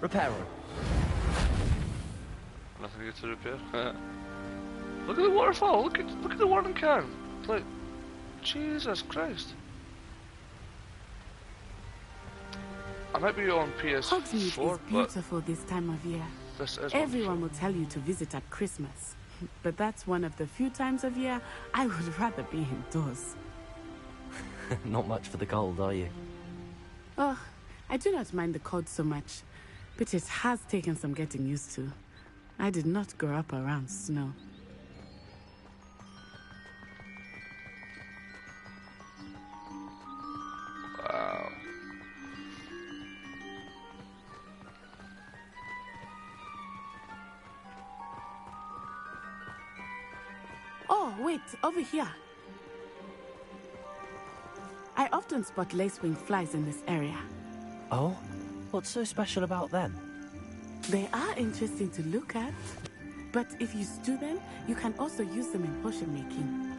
Repair room. Nothing here to repair. Look at the waterfall. Look at the watering can. It's like, Jesus Christ. I might be on PS4, Hogsmeade is beautiful this time of year. This is Everyone will tell you to visit at Christmas, but that's one of the few times of year I would rather be indoors. Not much for the cold, are you? Oh, I do not mind the cold so much, but it has taken some getting used to. I did not grow up around snow. Wow. Oh, wait, over here. I often spot lacewing flies in this area. Oh? What's so special about them? They are interesting to look at, but if you stew them, you can also use them in potion making.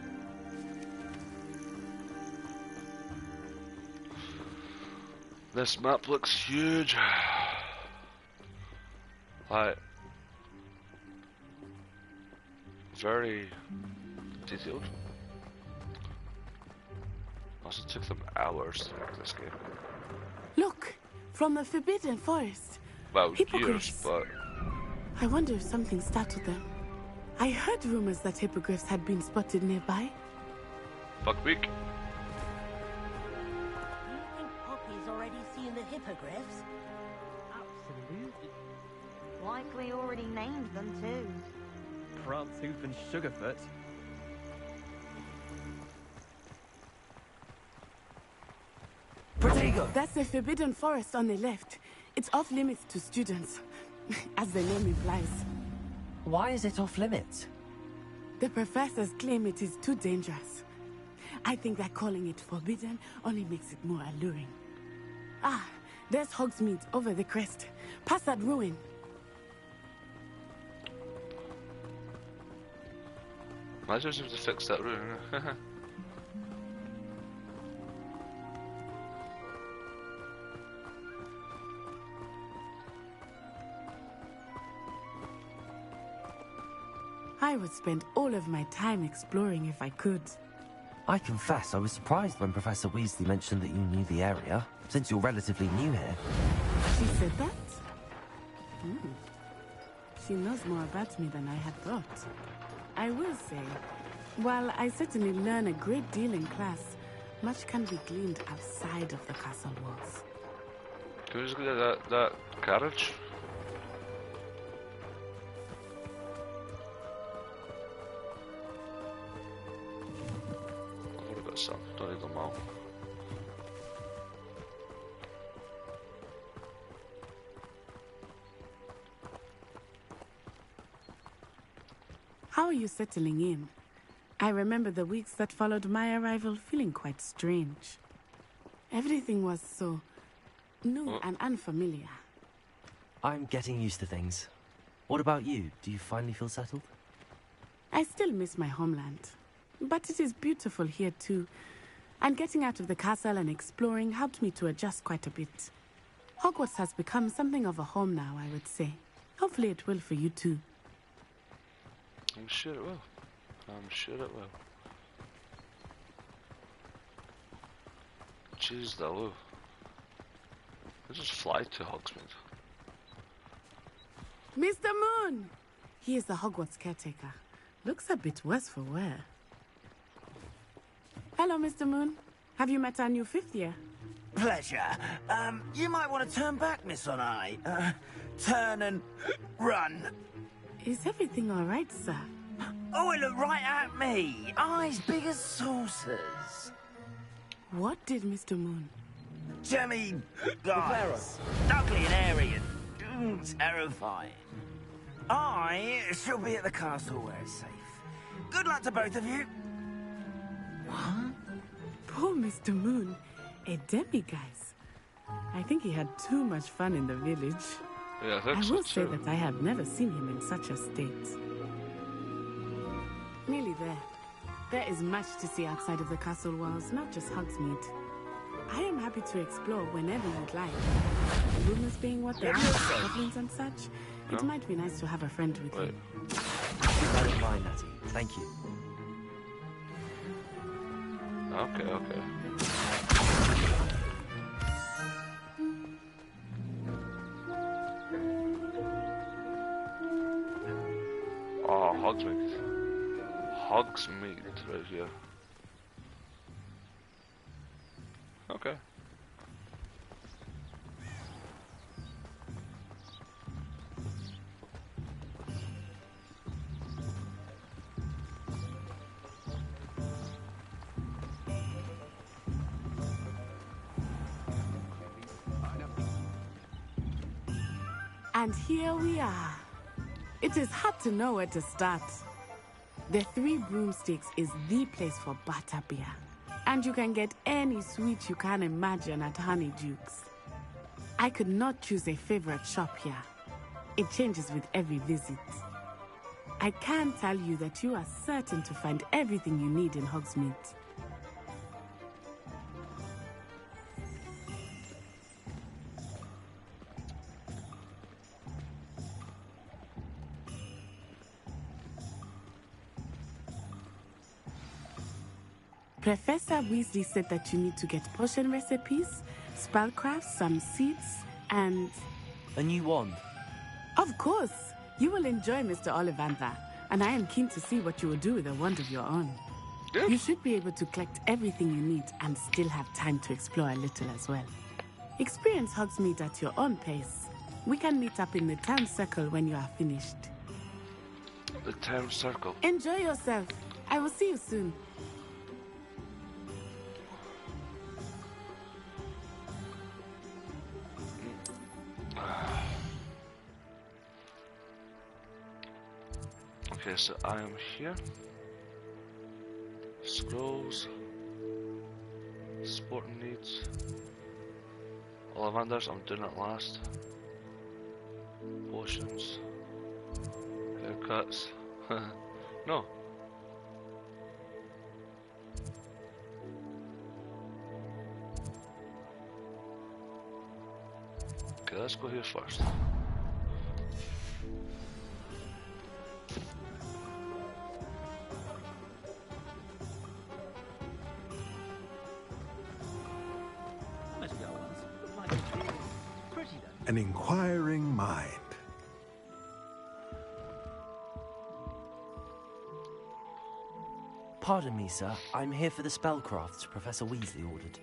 This map looks huge. Like, very detailed. Also took them hours to make this game. Look! From the Forbidden Forest. Well, years, Hippogriffs. but I wonder if something startled them. I heard rumors that hippogriffs had been spotted nearby. fuck week. Do you think Poppy's already seen the hippogriffs? Absolutely. Likely already named them too. Prance-Hoof and Sugarfoot. Protego! That's the Forbidden Forest on the left. It's off limits to students, as the name implies. Why is it off limits? The professors claim it is too dangerous. I think that calling it forbidden only makes it more alluring. Ah, there's Hogsmeade over the crest. Past that ruin. Might as well have to fix that room. I would spend all of my time exploring if I could. I confess I was surprised when Professor Weasley mentioned that you knew the area, since you're relatively new here. She said that? She knows more about me than I had thought. I will say, while I certainly learn a great deal in class, much can be gleaned outside of the castle walls. Can we just get that carriage? I've already got some, don't need them all. How are you settling in? I remember the weeks that followed my arrival feeling quite strange. Everything was so new and unfamiliar. I'm getting used to things. What about you? Do you finally feel settled? I still miss my homeland, but it is beautiful here too. And getting out of the castle and exploring helped me to adjust quite a bit. Hogwarts has become something of a home now, I would say. Hopefully it will for you too. I'm sure it will. I'm sure it will. Jeez, though. I just fly to Hogsmeade. Mr. Moon! He is the Hogwarts caretaker. Looks a bit worse for wear. Hello, Mr. Moon. Have you met our new fifth year? Pleasure. You might want to turn back, Miss On-Eye. Turn and run. Is everything all right, sir? Oh, it looked right at me. Eyes big as saucers. What did Mr. Moon? Jemmy, guys. Ugly and airy and terrifying. I shall be at the castle where it's safe. Good luck to both of you. What? Poor Mr. Moon. A demiguise. I think he had too much fun in the village. Yeah, I will say that I have never seen him in such a state. Nearly there. There is much to see outside of the castle walls, not just Hogsmeade. I am happy to explore whenever you'd like. Rumors being what they are, goblins and such, it might be nice to have a friend with you. I don't mind, Natty. Thank you. Okay. Oh, Hogsmeade. Hogsmeade right here. Okay. And here we are. It is hard to know where to start. The Three Broomsticks is the place for butterbeer. And you can get any sweet you can imagine at Honeydukes. I could not choose a favorite shop here. It changes with every visit. I can tell you that you are certain to find everything you need in Hogsmeade. Professor Weasley said that you need to get potion recipes, spellcraft, some seeds, And... A new wand? Of course! You will enjoy Mr. Ollivander, and I am keen to see what you will do with a wand of your own. Good. You should be able to collect everything you need and still have time to explore a little as well. Experience Hogsmeade at your own pace. We can meet up in the town circle when you are finished. The town circle. Enjoy yourself. I will see you soon. Okay, so I am here. Scrolls. Sporting needs. Ollivanders, I'm doing it last. Potions. Haircuts. No. Okay, let's go here first. An inquiring mind. Pardon me, sir. I'm here for the spellcrafts Professor Weasley ordered.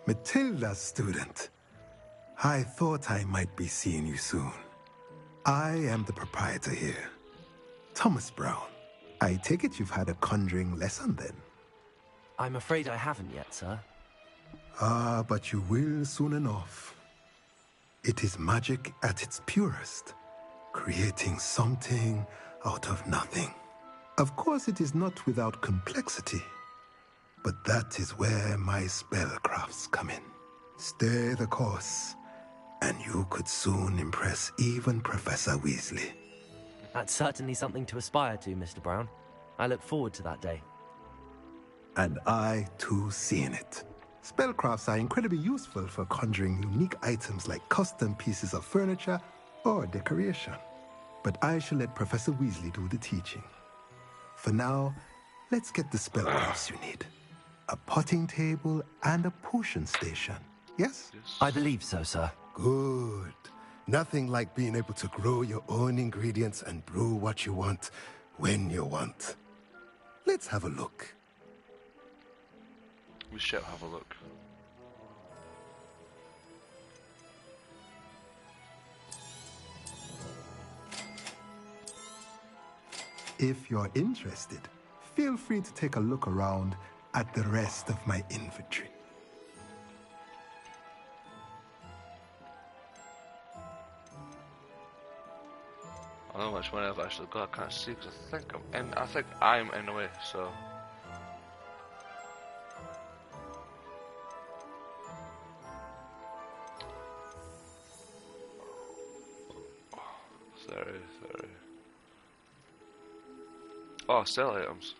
Matilda's student. I thought I might be seeing you soon. I am the proprietor here. Thomas Brown. I take it you've had a conjuring lesson then? I'm afraid I haven't yet, sir. Ah, but you will soon enough. It is magic at its purest, creating something out of nothing. Of course, it is not without complexity, but that is where my spellcrafts come in. Stay the course, and you could soon impress even Professor Weasley. That's certainly something to aspire to, Mr. Brown. I look forward to that day. And I, too, seeing it. Spellcrafts are incredibly useful for conjuring unique items like custom pieces of furniture or decoration. But I shall let Professor Weasley do the teaching. For now, let's get the spellcrafts you need. A potting table and a potion station, yes? I believe so, sir. Good. Nothing like being able to grow your own ingredients and brew what you want when you want. Let's have a look. We shall have a look. If you're interested, feel free to take a look around at the rest of my inventory. I don't know which one I've actually got. I can't see because I think I'm in the way. So. Sorry. Oh, sell items.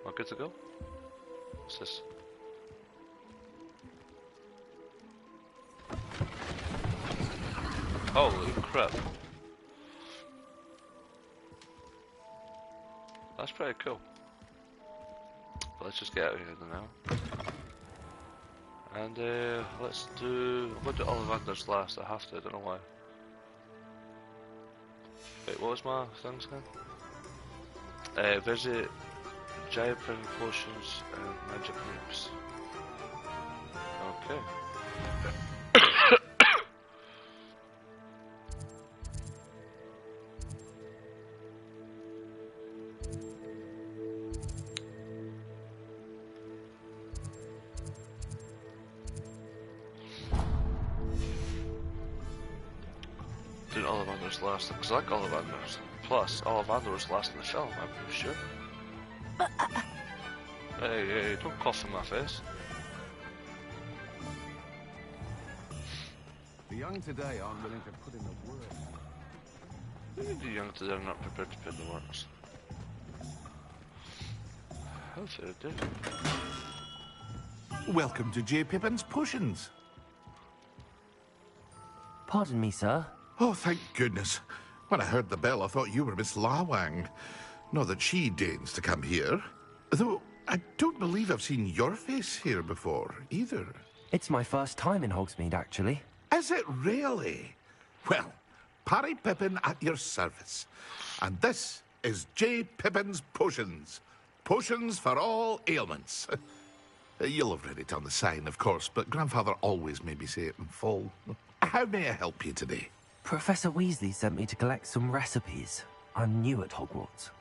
Am I good to go? What's this? Holy crap. That's pretty cool. But let's just get out of here now. And let's do... I'm going to do Ollivanders last. I have to, I don't know why. Wait, what was my things again? Visit giant prison potions and magic moves. Okay. Doing Ollivanders last, because I like Ollivanders. Plus, Ollivander was last in the film, I'm pretty sure. Hey, don't cough in my face. The young today aren't willing to put in the work. What do you mean the young today are not prepared to put in the works? How fair do? Welcome to J. Pippin's Potions. Pardon me, sir. Oh, thank goodness. When I heard the bell, I thought you were Miss Lawang. Not that she deigns to come here. Though I don't believe I've seen your face here before, either. It's my first time in Hogsmeade, actually. Is it really? Well, Parry Pippin at your service. And this is J. Pippin's Potions. Potions for all ailments. You'll have read it on the sign, of course, but Grandfather always made me say it in full. How may I help you today? Professor Weasley sent me to collect some recipes. I'm new at Hogwarts.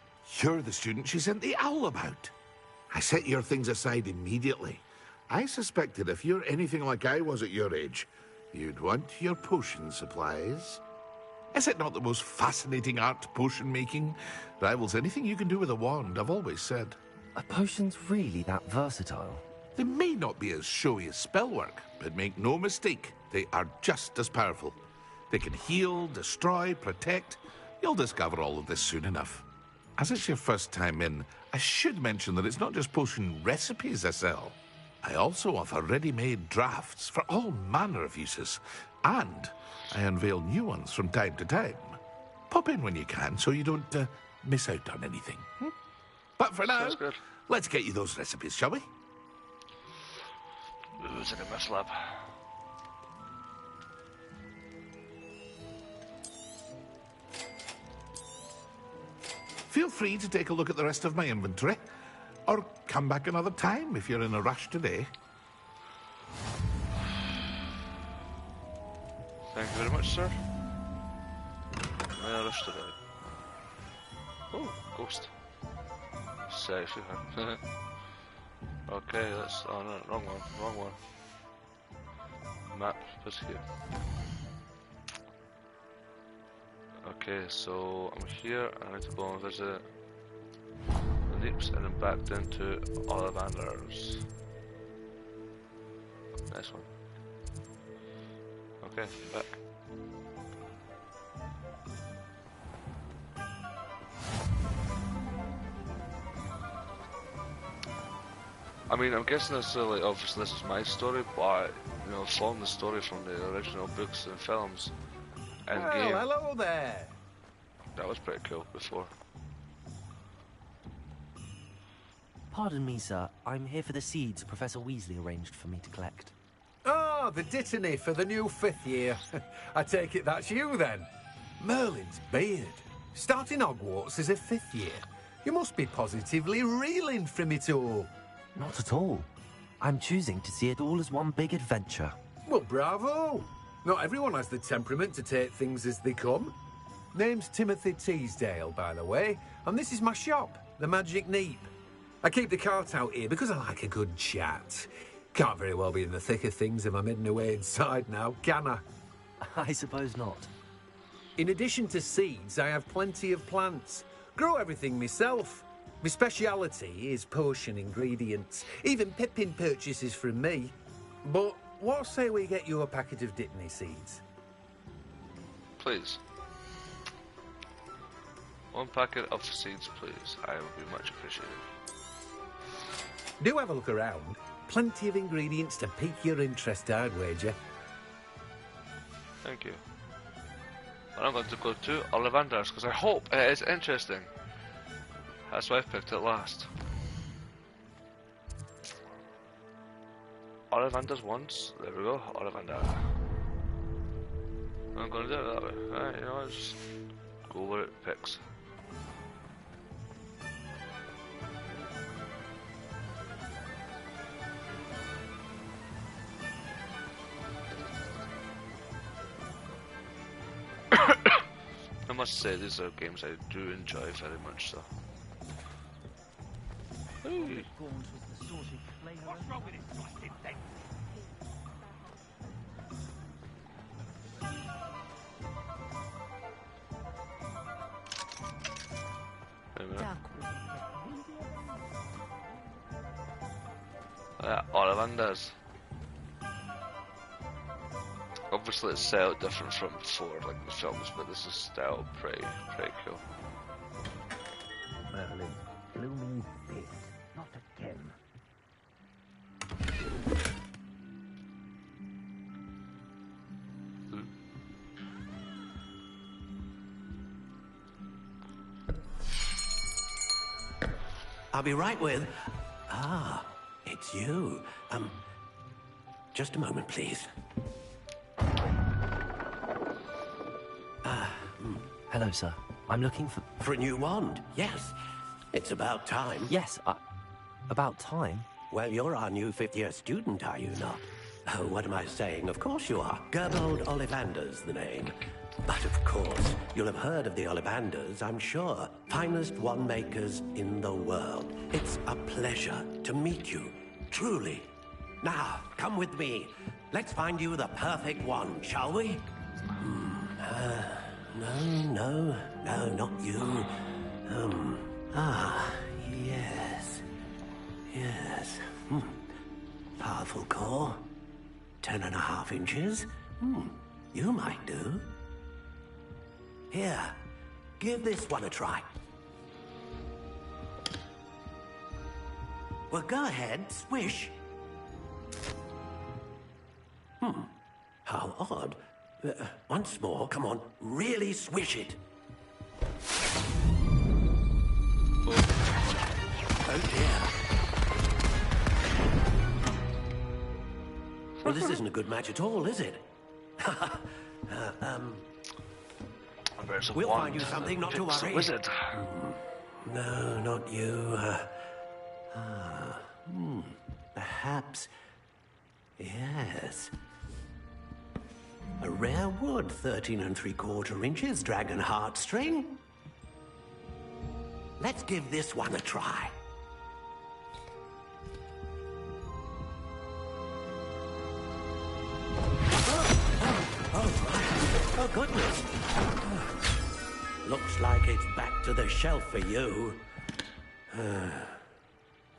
You're the student she sent the owl about. I set your things aside immediately. I suspected if you're anything like I was at your age, you'd want your potion supplies. Is it not the most fascinating art, potion making? Rivals anything you can do with a wand, I've always said. Are potions really that versatile? They may not be as showy as spellwork, but make no mistake, they are just as powerful. They can heal, destroy, protect. You'll discover all of this soon enough. As it's your first time in, I should mention that it's not just potion recipes I sell. I also offer ready-made drafts for all manner of uses, and I unveil new ones from time to time. Pop in when you can so you don't miss out on anything. But for now, let's get you those recipes, shall we? Ooh, it's like a mess lab. Feel free to take a look at the rest of my inventory, or come back another time if you're in a rush today. Thank you very much, sir. No rush today. Oh, ghost. Safe. Okay, that's... Oh no, wrong one. Map, put here. Okay, so I'm here, I need to go and visit the Leaps and then back down to Ollivanders. Nice one. Okay, back. I mean, I'm guessing this is like, obviously this is my story, but you know, following the story from the original books and films and game. Hello there. That was pretty cool before. Pardon me, sir. I'm here for the seeds Professor Weasley arranged for me to collect. Ah, the dittany for the new 5th year. I take it that's you, then. Merlin's beard. Starting Hogwarts as a 5th year. You must be positively reeling from it all. Not at all. I'm choosing to see it all as one big adventure. Well, bravo. Not everyone has the temperament to take things as they come. Name's Timothy Teasdale, by the way, and this is my shop, the Magic Neep. I keep the cart out here because I like a good chat. Can't very well be in the thick of things if I'm hidden away inside now, can I? I suppose not. In addition to seeds, I have plenty of plants. Grow everything myself. My speciality is potion ingredients. Even Pippin purchases from me. But what say we get you a packet of dittany seeds? Please. 1 packet of seeds, please. I would be much appreciated. Do have a look around. Plenty of ingredients to pique your interest, I'd wager. Thank you. And I'm going to go to Ollivanders because I hope it is interesting. That's why I picked it last. Ollivanders once. There we go. Ollivander. I'm going to do it that way. Right, you know, I'll just go where it picks. I must say, these are games I do enjoy very much, so. Hey. What's wrong with it, busted thing? Ollivanders. Obviously it's set out different from before, like the films, but this is still pretty cool. Merlin, gloomy beast, not again. I'll be right with... Ah, it's you. Just a moment, please. Hello, sir. I'm looking for... For a new wand, yes. It's about time. Yes, about time? Well, you're our new fifth-year student, are you not? Oh, what am I saying? Of course you are. Gerbold Ollivander's the name. But of course, you'll have heard of the Ollivanders, I'm sure. Finest wand makers in the world. It's a pleasure to meet you, truly. Now, come with me. Let's find you the perfect wand, shall we? No, not you. Yes. Powerful core. 10.5 inches. You might do. Here, give this one a try. Well, go ahead, swish. How odd. Once more, come on, really swish it. Oh dear. Well, this isn't a good match at all, is it? We'll find you something, not to worry. Wizard. No, not you. Perhaps. Yes. A rare wood, 13 3/4 inches, dragon heartstring. Let's give this one a try. Oh, goodness. Looks like it's back to the shelf for you.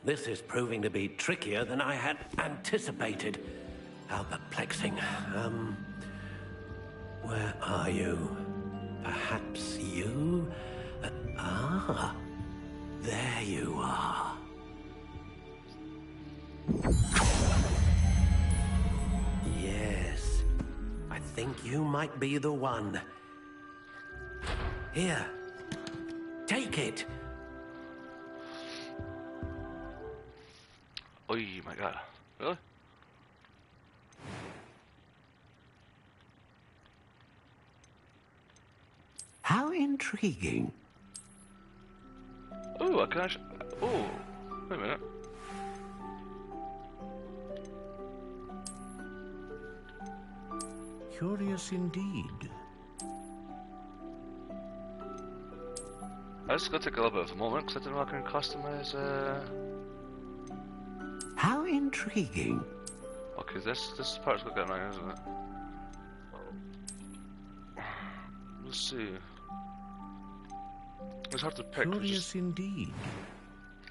This is proving to be trickier than I had anticipated. How perplexing. Where are you? Perhaps you? There you are. Yes, I think you might be the one. Here, take it. Oh my god. Really? How intriguing. Oh, I can actually... Oh, wait a minute. Curious indeed. I just gotta take a little bit of a moment because I don't know I can customize. How intriguing. Okay, this part's gonna get annoying, isn't it? Let's see. It's hard to pick. Curious indeed.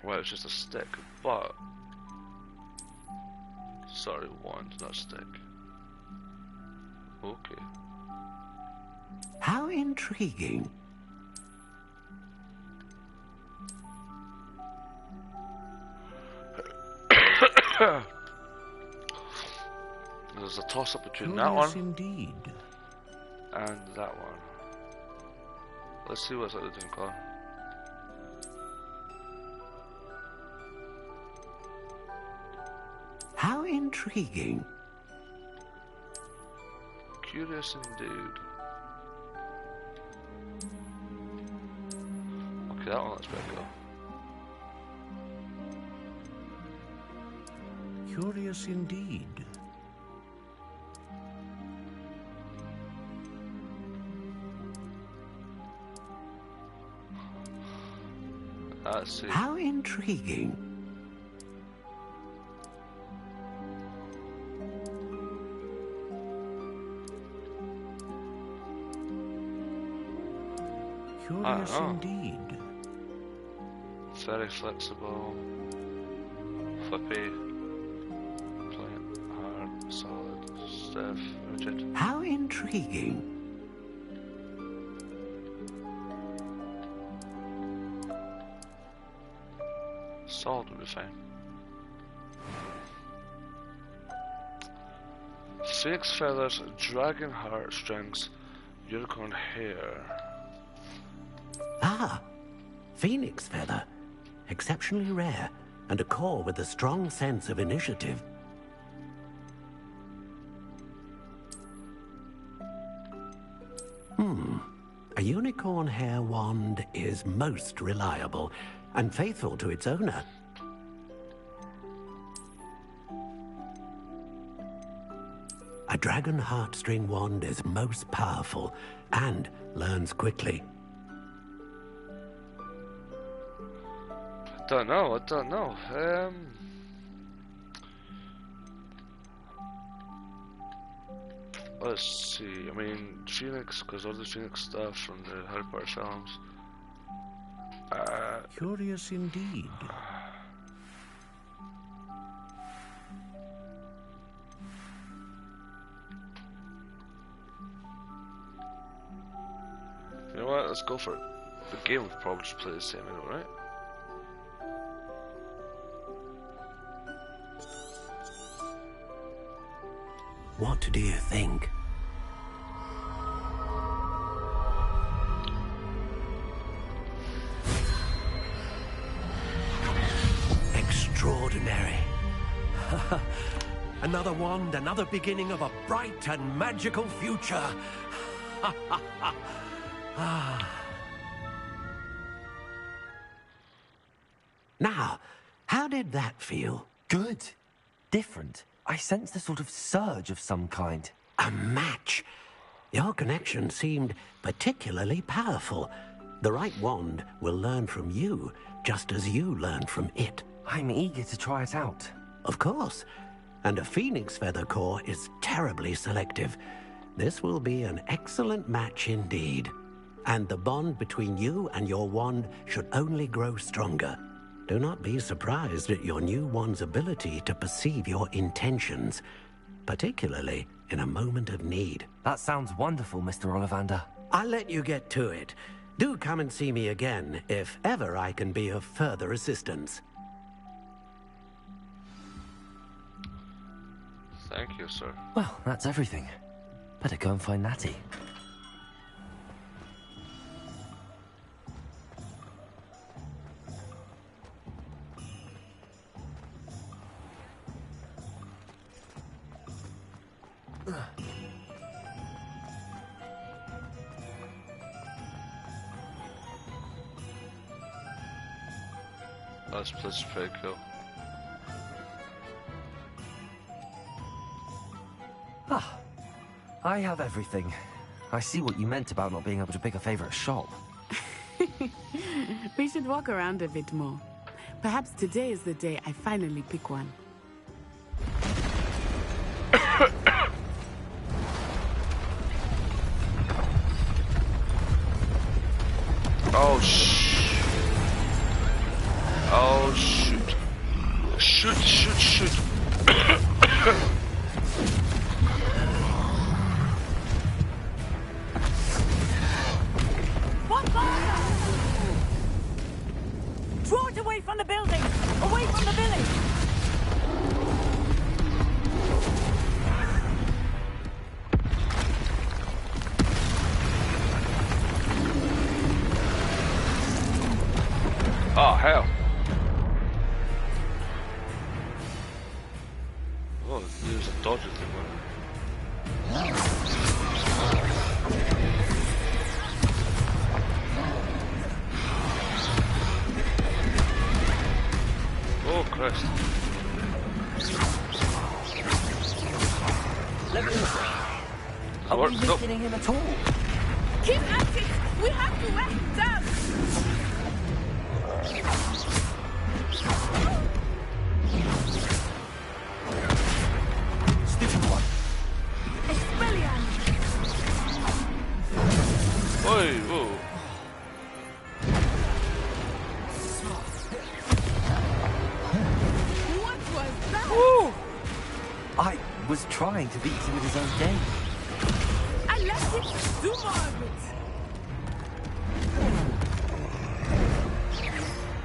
Well, it's just a stick, but sorry, wand, not stick. Okay. How intriguing. There's a toss up between Curious that one indeed. and that one. Let's see what's at the different color. How intriguing. Curious indeed. Okay, that one looks pretty cool. Curious indeed. Let's see. How intriguing. Curious indeed. Very flexible, flippy, plain, hard, solid, stiff, rigid. How intriguing. Solid would be fine. Phoenix feathers, dragon heartstrings, unicorn hair. Ah, phoenix feather. exceptionally rare, and a core with a strong sense of initiative. A unicorn hair wand is most reliable and faithful to its owner. A dragon heartstring wand is most powerful and learns quickly. I don't know. Let's see. I mean, Phoenix, because all the Phoenix stuff from the Harry Potter films. Curious indeed. You know what? Let's go for it. The game would probably just play the same, right? What do you think? Extraordinary. Another wand, another beginning of a bright and magical future. Now, how did that feel? Good. Different. I sensed a sort of surge of some kind. A match. Your connection seemed particularly powerful. The right wand will learn from you, just as you learn from it. I'm eager to try it out. Of course. And a phoenix feather core is terribly selective. This will be an excellent match indeed. And the bond between you and your wand should only grow stronger. Do not be surprised at your new wand's ability to perceive your intentions, particularly in a moment of need. That sounds wonderful, Mr. Ollivander. I'll let you get to it. Do come and see me again if ever I can be of further assistance. Thank you, sir. Well, that's everything. Better go and find Natty. This place is pretty cool. Ah, I have everything. I see what you meant about not being able to pick a favorite shop. We should walk around a bit more. Perhaps today is the day I finally pick one. Oh, oh, shoot. Shoot. What fire? Draw it away from the building! Away from the village! Oh, hell. Oh, there's a dodger thing, oh, Christ. Let me Are we hitting him at all? Keep at it! We have to wear him down! Stupid one. Expelliarmus! Oi, whoa. What was that? Ooh. I was trying to beat him at his own game. I let him do more of it!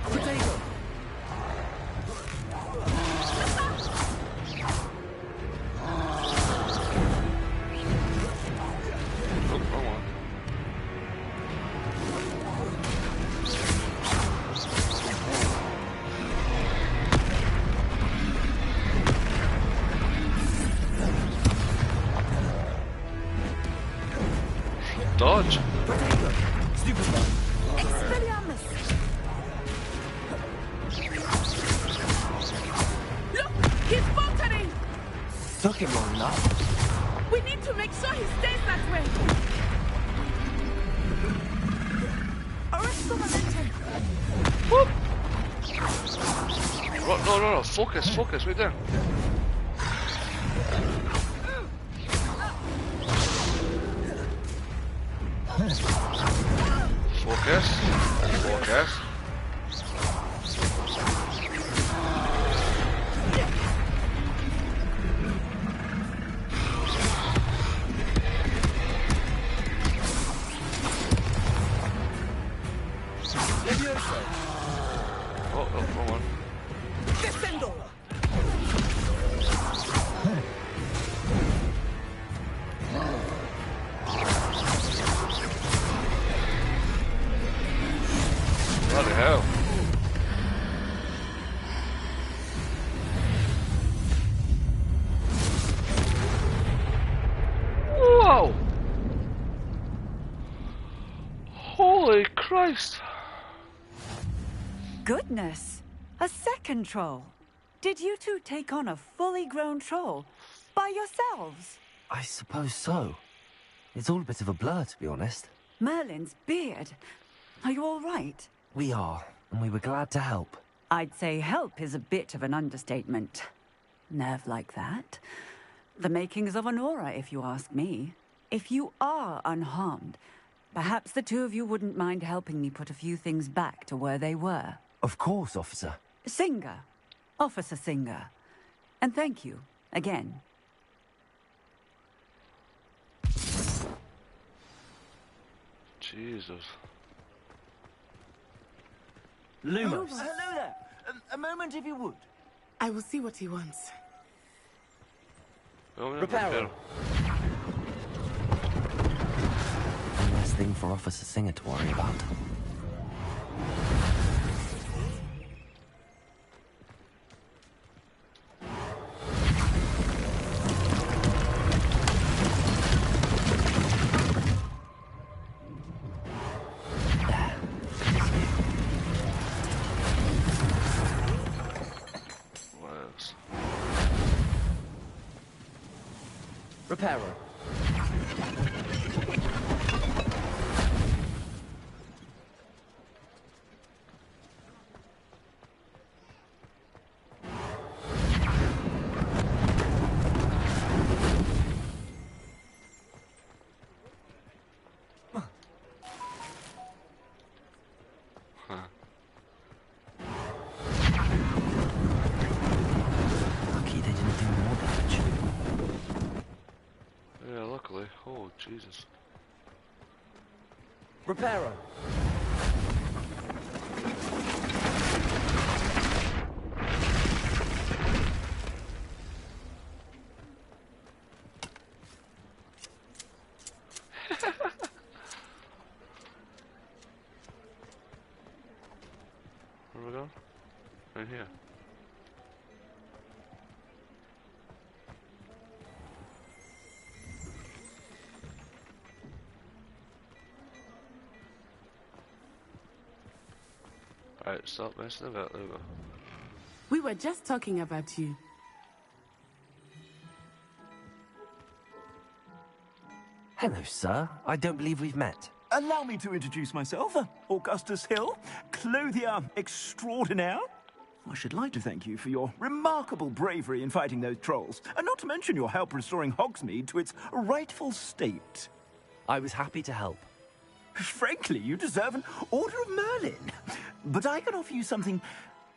Potato! Took him long enough. We need to make sure he stays that way. Arrest the momentum. Whoop. No. Focus. Right there. Focus. Oh, wrong one. Descendo. Bloody hell. Whoa! Holy Christ! Goodness! A second troll. Did you two take on a fully grown troll by yourselves? I suppose so. It's all a bit of a blur, to be honest. Merlin's beard. Are you all right? We are, and we were glad to help. I'd say help is a bit of an understatement. Nerve like that. The makings of an aura, if you ask me. If you are unharmed, perhaps the two of you wouldn't mind helping me put a few things back to where they were. Of course, officer. Singer. Officer Singer. And thank you, again. Jesus. Lumos. Hello there. A moment if you would. I will see what he wants. Repair. One less thing for Officer Singer to worry about. Repairer. Lucky they didn't do more damage. Yeah, luckily. Oh, Jesus. Repairer. Where are we going? Right here. Alright, stop messing about. There we go. We were just talking about you. Hello, sir. I don't believe we've met. Allow me to introduce myself, Augustus Hill, clothier extraordinaire. I should like to thank you for your remarkable bravery in fighting those trolls, and not to mention your help restoring Hogsmeade to its rightful state. I was happy to help. Frankly, you deserve an Order of Merlin. But I can offer you something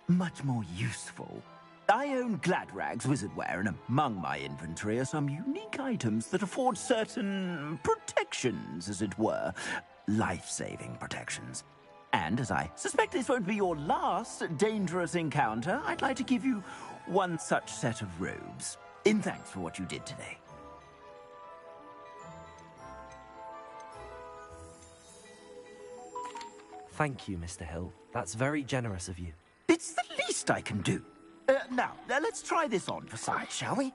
much more useful. I own Gladrag's wizardware, and among my inventory are some unique items that afford certain protections, as it were. Life-saving protections. And as I suspect this won't be your last dangerous encounter, I'd like to give you one such set of robes, in thanks for what you did today. Thank you, Mr. Hill. That's very generous of you. It's the least I can do. Now, let's try this on for size, shall we?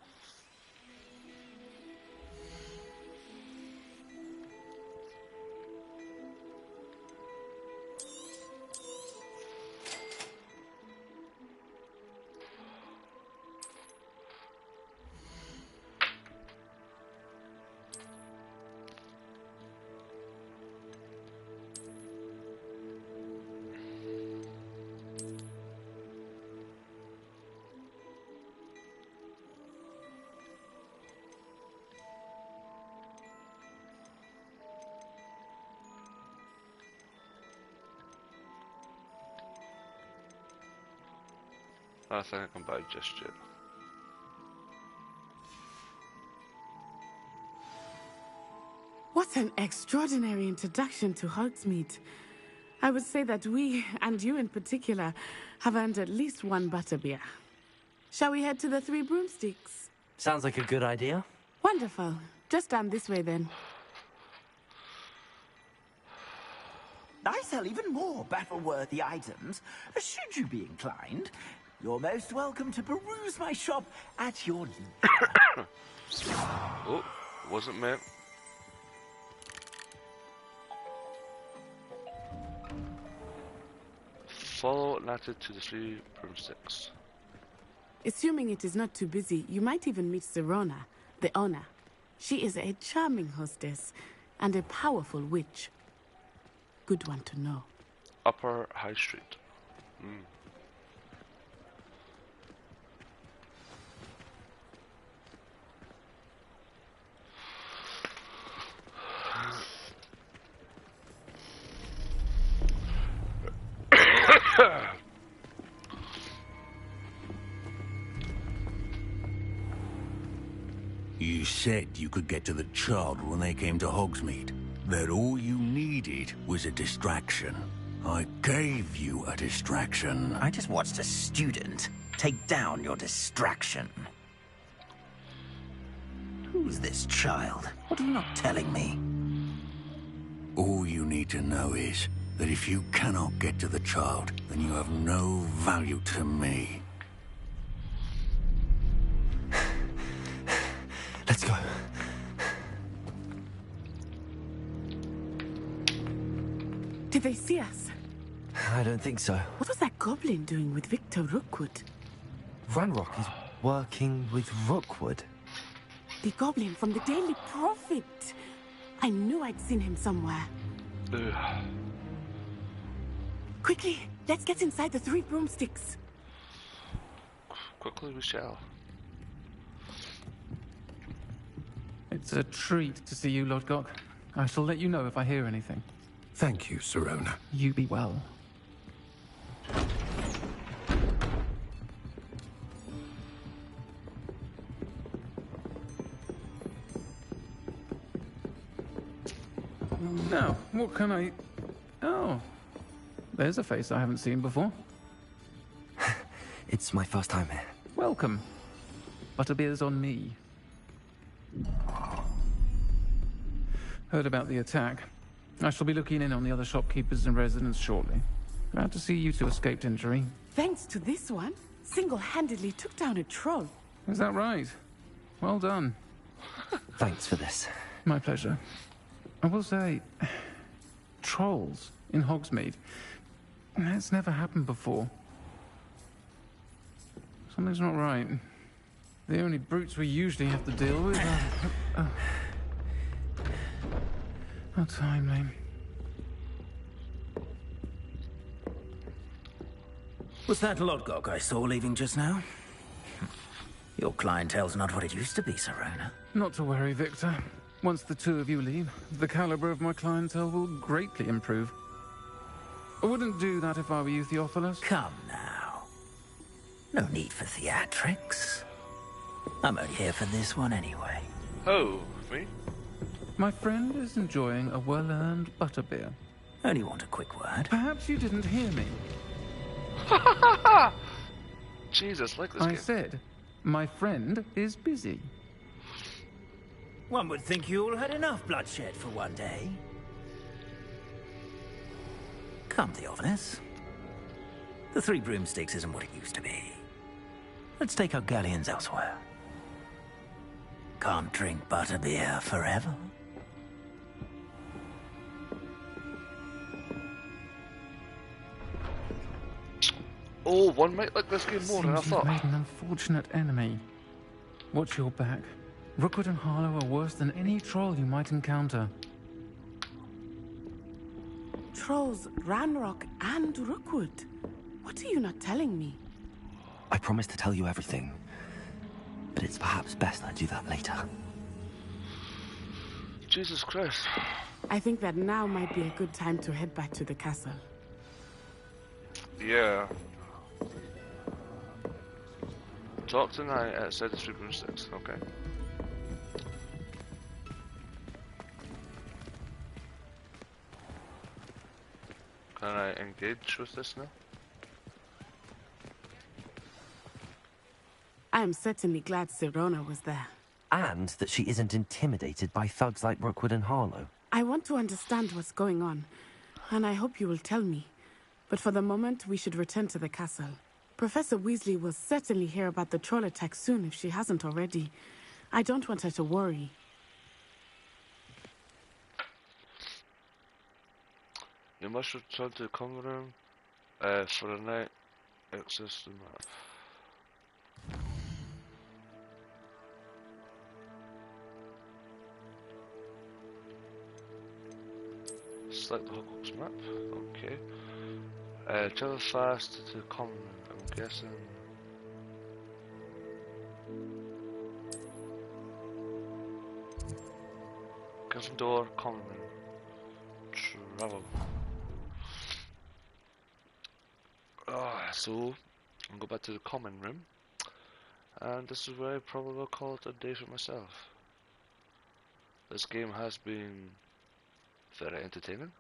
I think I can buy just yet. What an extraordinary introduction to Hogsmeade. I would say that we, and you in particular, have earned at least one butterbeer. Shall we head to the Three Broomsticks? Sounds like a good idea. Wonderful. Just down this way then. I sell even more battle-worthy items, should you be inclined. You're most welcome to peruse my shop at your leisure. Oh, wasn't meant. Follow Nata to the Three Broomsticks. Assuming it is not too busy, you might even meet Serona, the owner. She is a charming hostess and a powerful witch. Good one to know. Upper High Street. Mm. You said you could get to the child when they came to Hogsmeade. That all you needed was a distraction. I gave you a distraction. I just watched a student take down your distraction. Who's this child? What are you not telling me? All you need to know is that if you cannot get to the child, then you have no value to me. Let's go. Did they see us? I don't think so. What was that goblin doing with Victor Rookwood? Ranrock is working with Rookwood. The goblin from the Daily Prophet. I knew I'd seen him somewhere. Ugh. Quickly, let's get inside the Three Broomsticks. Quickly we shall. It's a treat to see you, Lodgok. I shall let you know if I hear anything. Thank you, Serona. You be well. Now, what can I... Oh, there's a face I haven't seen before. It's my first time here. Welcome. Butterbeer's on me. Heard about the attack. I shall be looking in on the other shopkeepers and residents shortly. Glad to see you two escaped injury. Thanks to this one, single-handedly took down a troll. Is that right? Well done. Thanks for this. My pleasure. I will say, trolls in Hogsmeade. That's never happened before. Something's not right. The only brutes we usually have to deal with are... How timely. Was that Lodgok I saw leaving just now? Your clientele's not what it used to be, Serona. Not to worry, Victor. Once the two of you leave, the caliber of my clientele will greatly improve. I wouldn't do that if I were you, Theophilus. Come now. No need for theatrics. I'm only here for this one anyway. Oh, me? My friend is enjoying a well-earned butterbeer. Only want a quick word. Perhaps you didn't hear me. Jesus, like this I game. said, my friend is busy. One would think you all had enough bloodshed for one day. Come, Theophilus. The Three Broomsticks isn't what it used to be. Let's take our galleons elsewhere. Can't drink butterbeer forever. Oh, one might like this game more than I Seems thought. you've made an unfortunate enemy. Watch your back. Rookwood and Harlow are worse than any troll you might encounter. Trolls, Ranrock, and Rookwood. What are you not telling me? I promise to tell you everything. But it's perhaps best I do that later. Jesus Christ. I think that now might be a good time to head back to the castle. Yeah. Talk tonight outside the 3.6, okay. Can I engage with this now? I am certainly glad Sirona was there. And that she isn't intimidated by thugs like Rookwood and Harlow. I want to understand what's going on, and I hope you will tell me. But for the moment, we should return to the castle. Professor Weasley will certainly hear about the troll attack soon if she hasn't already. I don't want her to worry. You must return to the common room for a night. Access the map. Select the Hogwarts map. Okay. Travel fast to the common room. I'm guessing. Gryffindor common room. Travel. So I'll go back to the common room, and this is where I probably will call it a day for myself. This game has been very entertaining,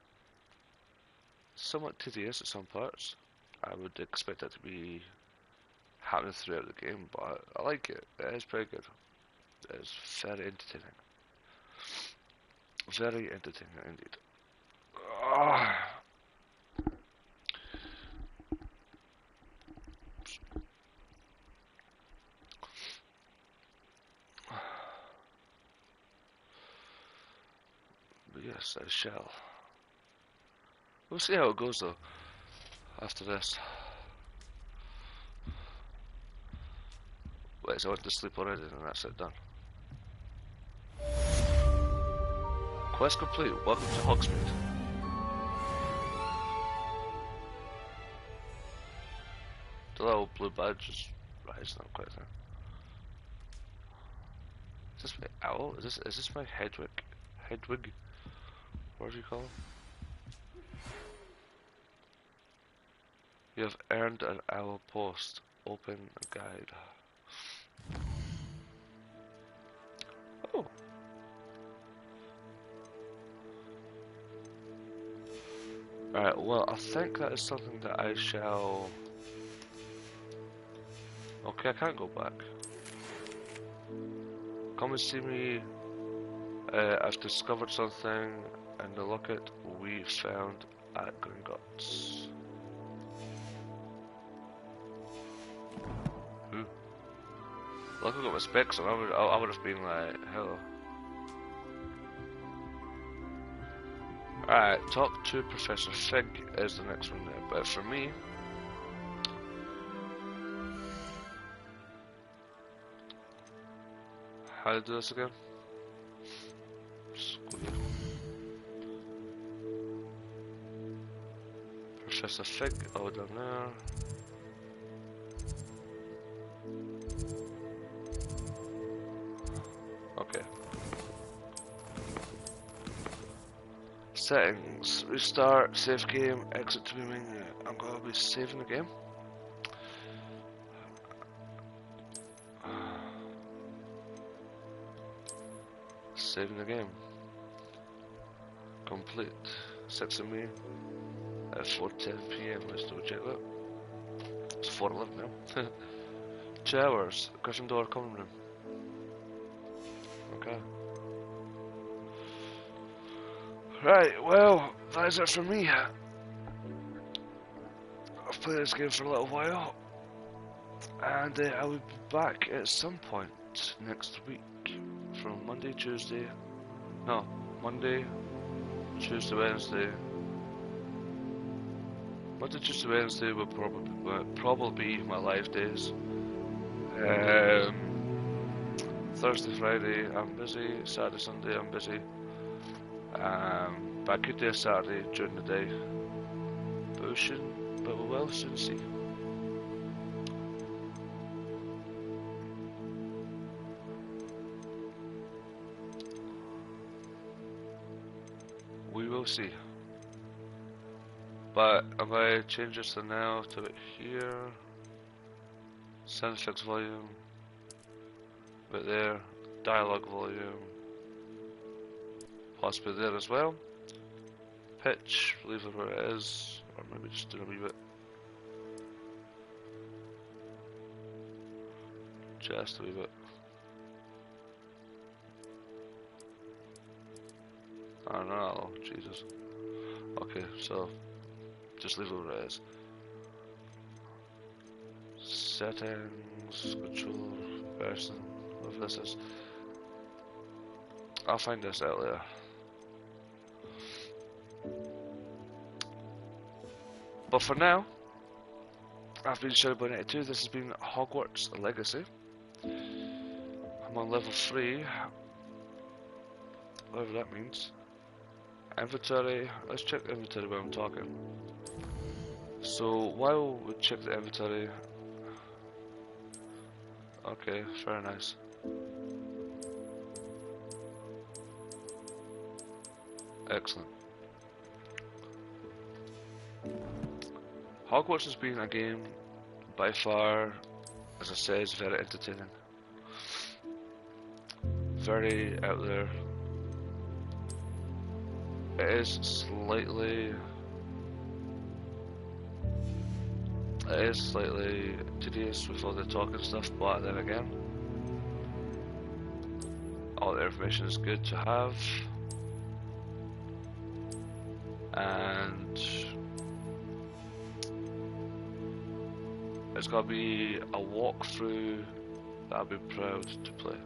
somewhat tedious at some parts. I would expect that to be happening throughout the game, but I like it. It is pretty good. It is very entertaining. Very entertaining indeed. But yes, I shall. We'll see how it goes though, after this. Wait, so I went to sleep already and that's it done. Quest complete, welcome to Hogsmeade. The little blue badge is rising up quite a thing. Is this my owl? Is this my Hedwig? Hedwig? What do you call it? You have earned an owl post. Open a guide. Oh. Alright, well, I think that is something that I shall... Okay, I can't go back. Come and see me. I've discovered something in the locket we found at Gringotts. Look, I got my specs on. I would have been like, hello. Alright, talk to Professor Fig is the next one there. But for me, how to do this again? Professor Fig, oh down there. Okay. Settings, restart, save game, exit to main menu. I'm gonna be saving the game. Saving the game. Complete. 6 of me at 4:10 PM. Let's do check that. It's 4:11 now. 2 hours. Gryffindor common room. Okay. Right, well, that is it for me. I've played this game for a little while, and I will be back at some point next week. From Monday, Tuesday, no, Monday, Tuesday, Wednesday. Monday, Tuesday, Wednesday will probably be my live days. Thursday, Friday, I'm busy. Saturday, Sunday, I'm busy. But I could do a Saturday during the day. But we will soon see. We will see. But I'm going to change this to now to it here. Sound effects volume. Right there. Dialogue volume. Possibly there as well. Pitch, leave it where it is. Or maybe just do a wee bit. Just a wee bit. I don't know, Jesus. Okay, so just leave it where it is. Settings, control, person, whatever this is. I'll find this out later. But for now, I've been Shadowboy92. This has been Hogwarts Legacy. I'm on level 3, whatever that means. Inventory, let's check the inventory while I'm talking. So while we check the inventory, okay, very nice. Excellent. Hogwarts has been a game by far, as I say, is very entertaining. Very out there. It is slightly tedious with all the talking stuff, but then again, all the information is good to have, and it's got to be a walkthrough that I'll be proud to play.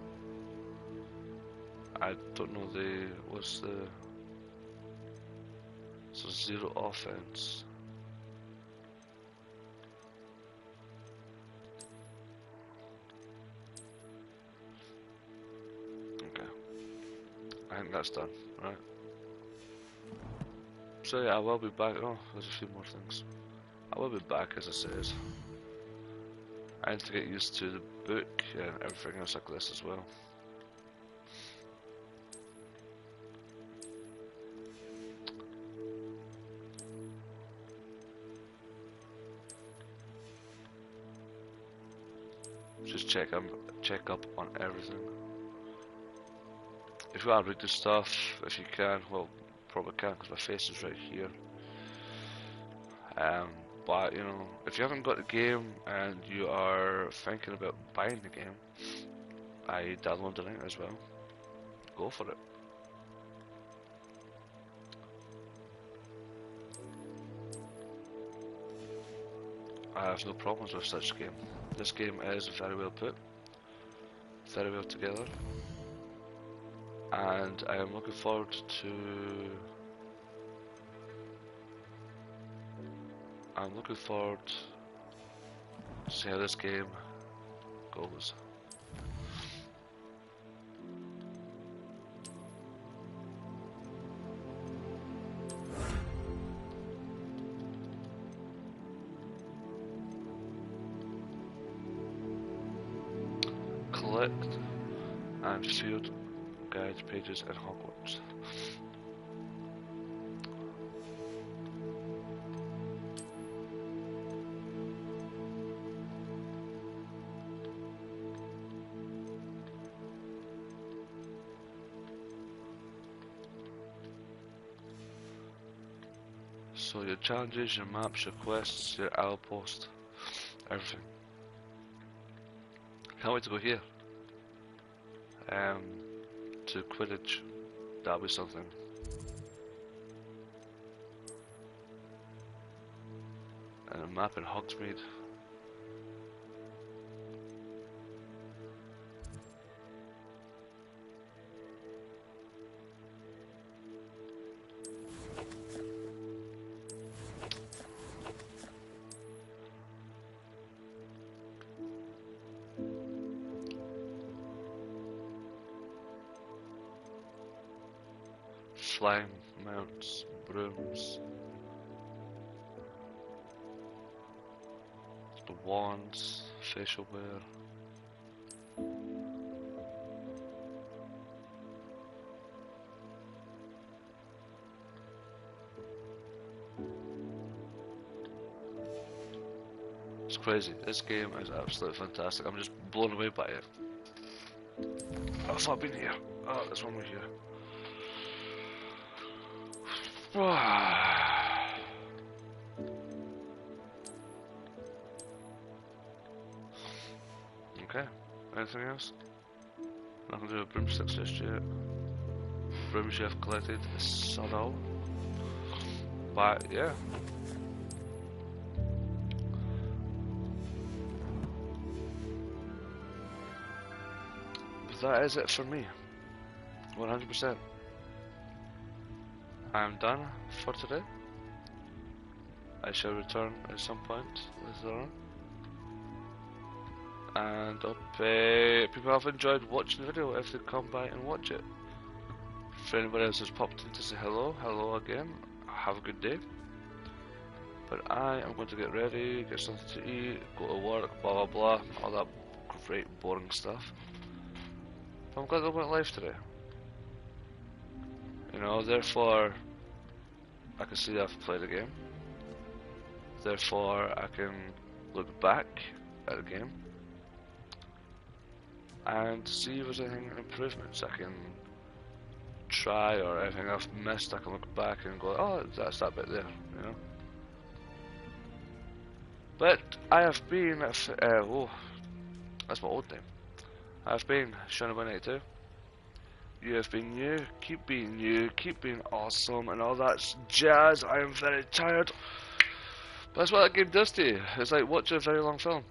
I don't know what's the, so 0 offense. Okay, I think that's done, right? So yeah, I will be back. Oh, there's a few more things. I will be back, as I said. I need to get used to the book and everything else like this as well. Just check up on everything. If you want to read the stuff, if you can, well, probably can because my face is right here. But you know, if you haven't got the game and you are thinking about buying the game, I downloaded it as well. Go for it. I have no problems with such game. This game is very well put, very well together, and I am looking forward to. I'm looking forward to see how this game goes. Collect and field guide pages in Hogwarts. So your challenges, your maps, your quests, your outpost, everything. Can't wait to go here. To Quidditch. That'll be something. And a map in Hogsmeade. Flying mounts, brooms, the wands, facial wear. It's crazy. This game is absolutely fantastic. I'm just blown away by it. Oh, I thought I'd been here. Oh, there's one more here. Okay. Anything else? Nothing to do with broomsticks just yet. Broom chef collected. Sorrow. But yeah. But that is it for me. 100%. I'm done for today. I shall return at some point later on. And hope people have enjoyed watching the video if they come by and watch it. For anybody else who's popped in to say hello, hello again. Have a good day. But I am going to get ready, get something to eat, go to work, blah blah blah, all that great boring stuff. But I'm glad I went live today. You know, therefore I can see I've played a game. Therefore I can look back at the game and see if there's anything improvements I can try, or anything I've missed I can look back and go, oh, that's that bit there, you know. But I have been oh, that's my old name. I've been Shonny182. You have been you, keep being awesome and all that jazz. I am very tired. But that's what that game does to you. It's like watching a very long film.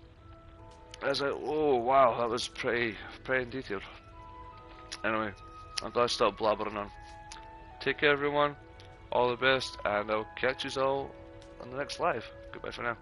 It's like, oh wow, that was pretty detailed. Anyway, I'm glad I stopped blabbering on. Take care everyone, all the best, and I'll catch you all on the next live. Goodbye for now.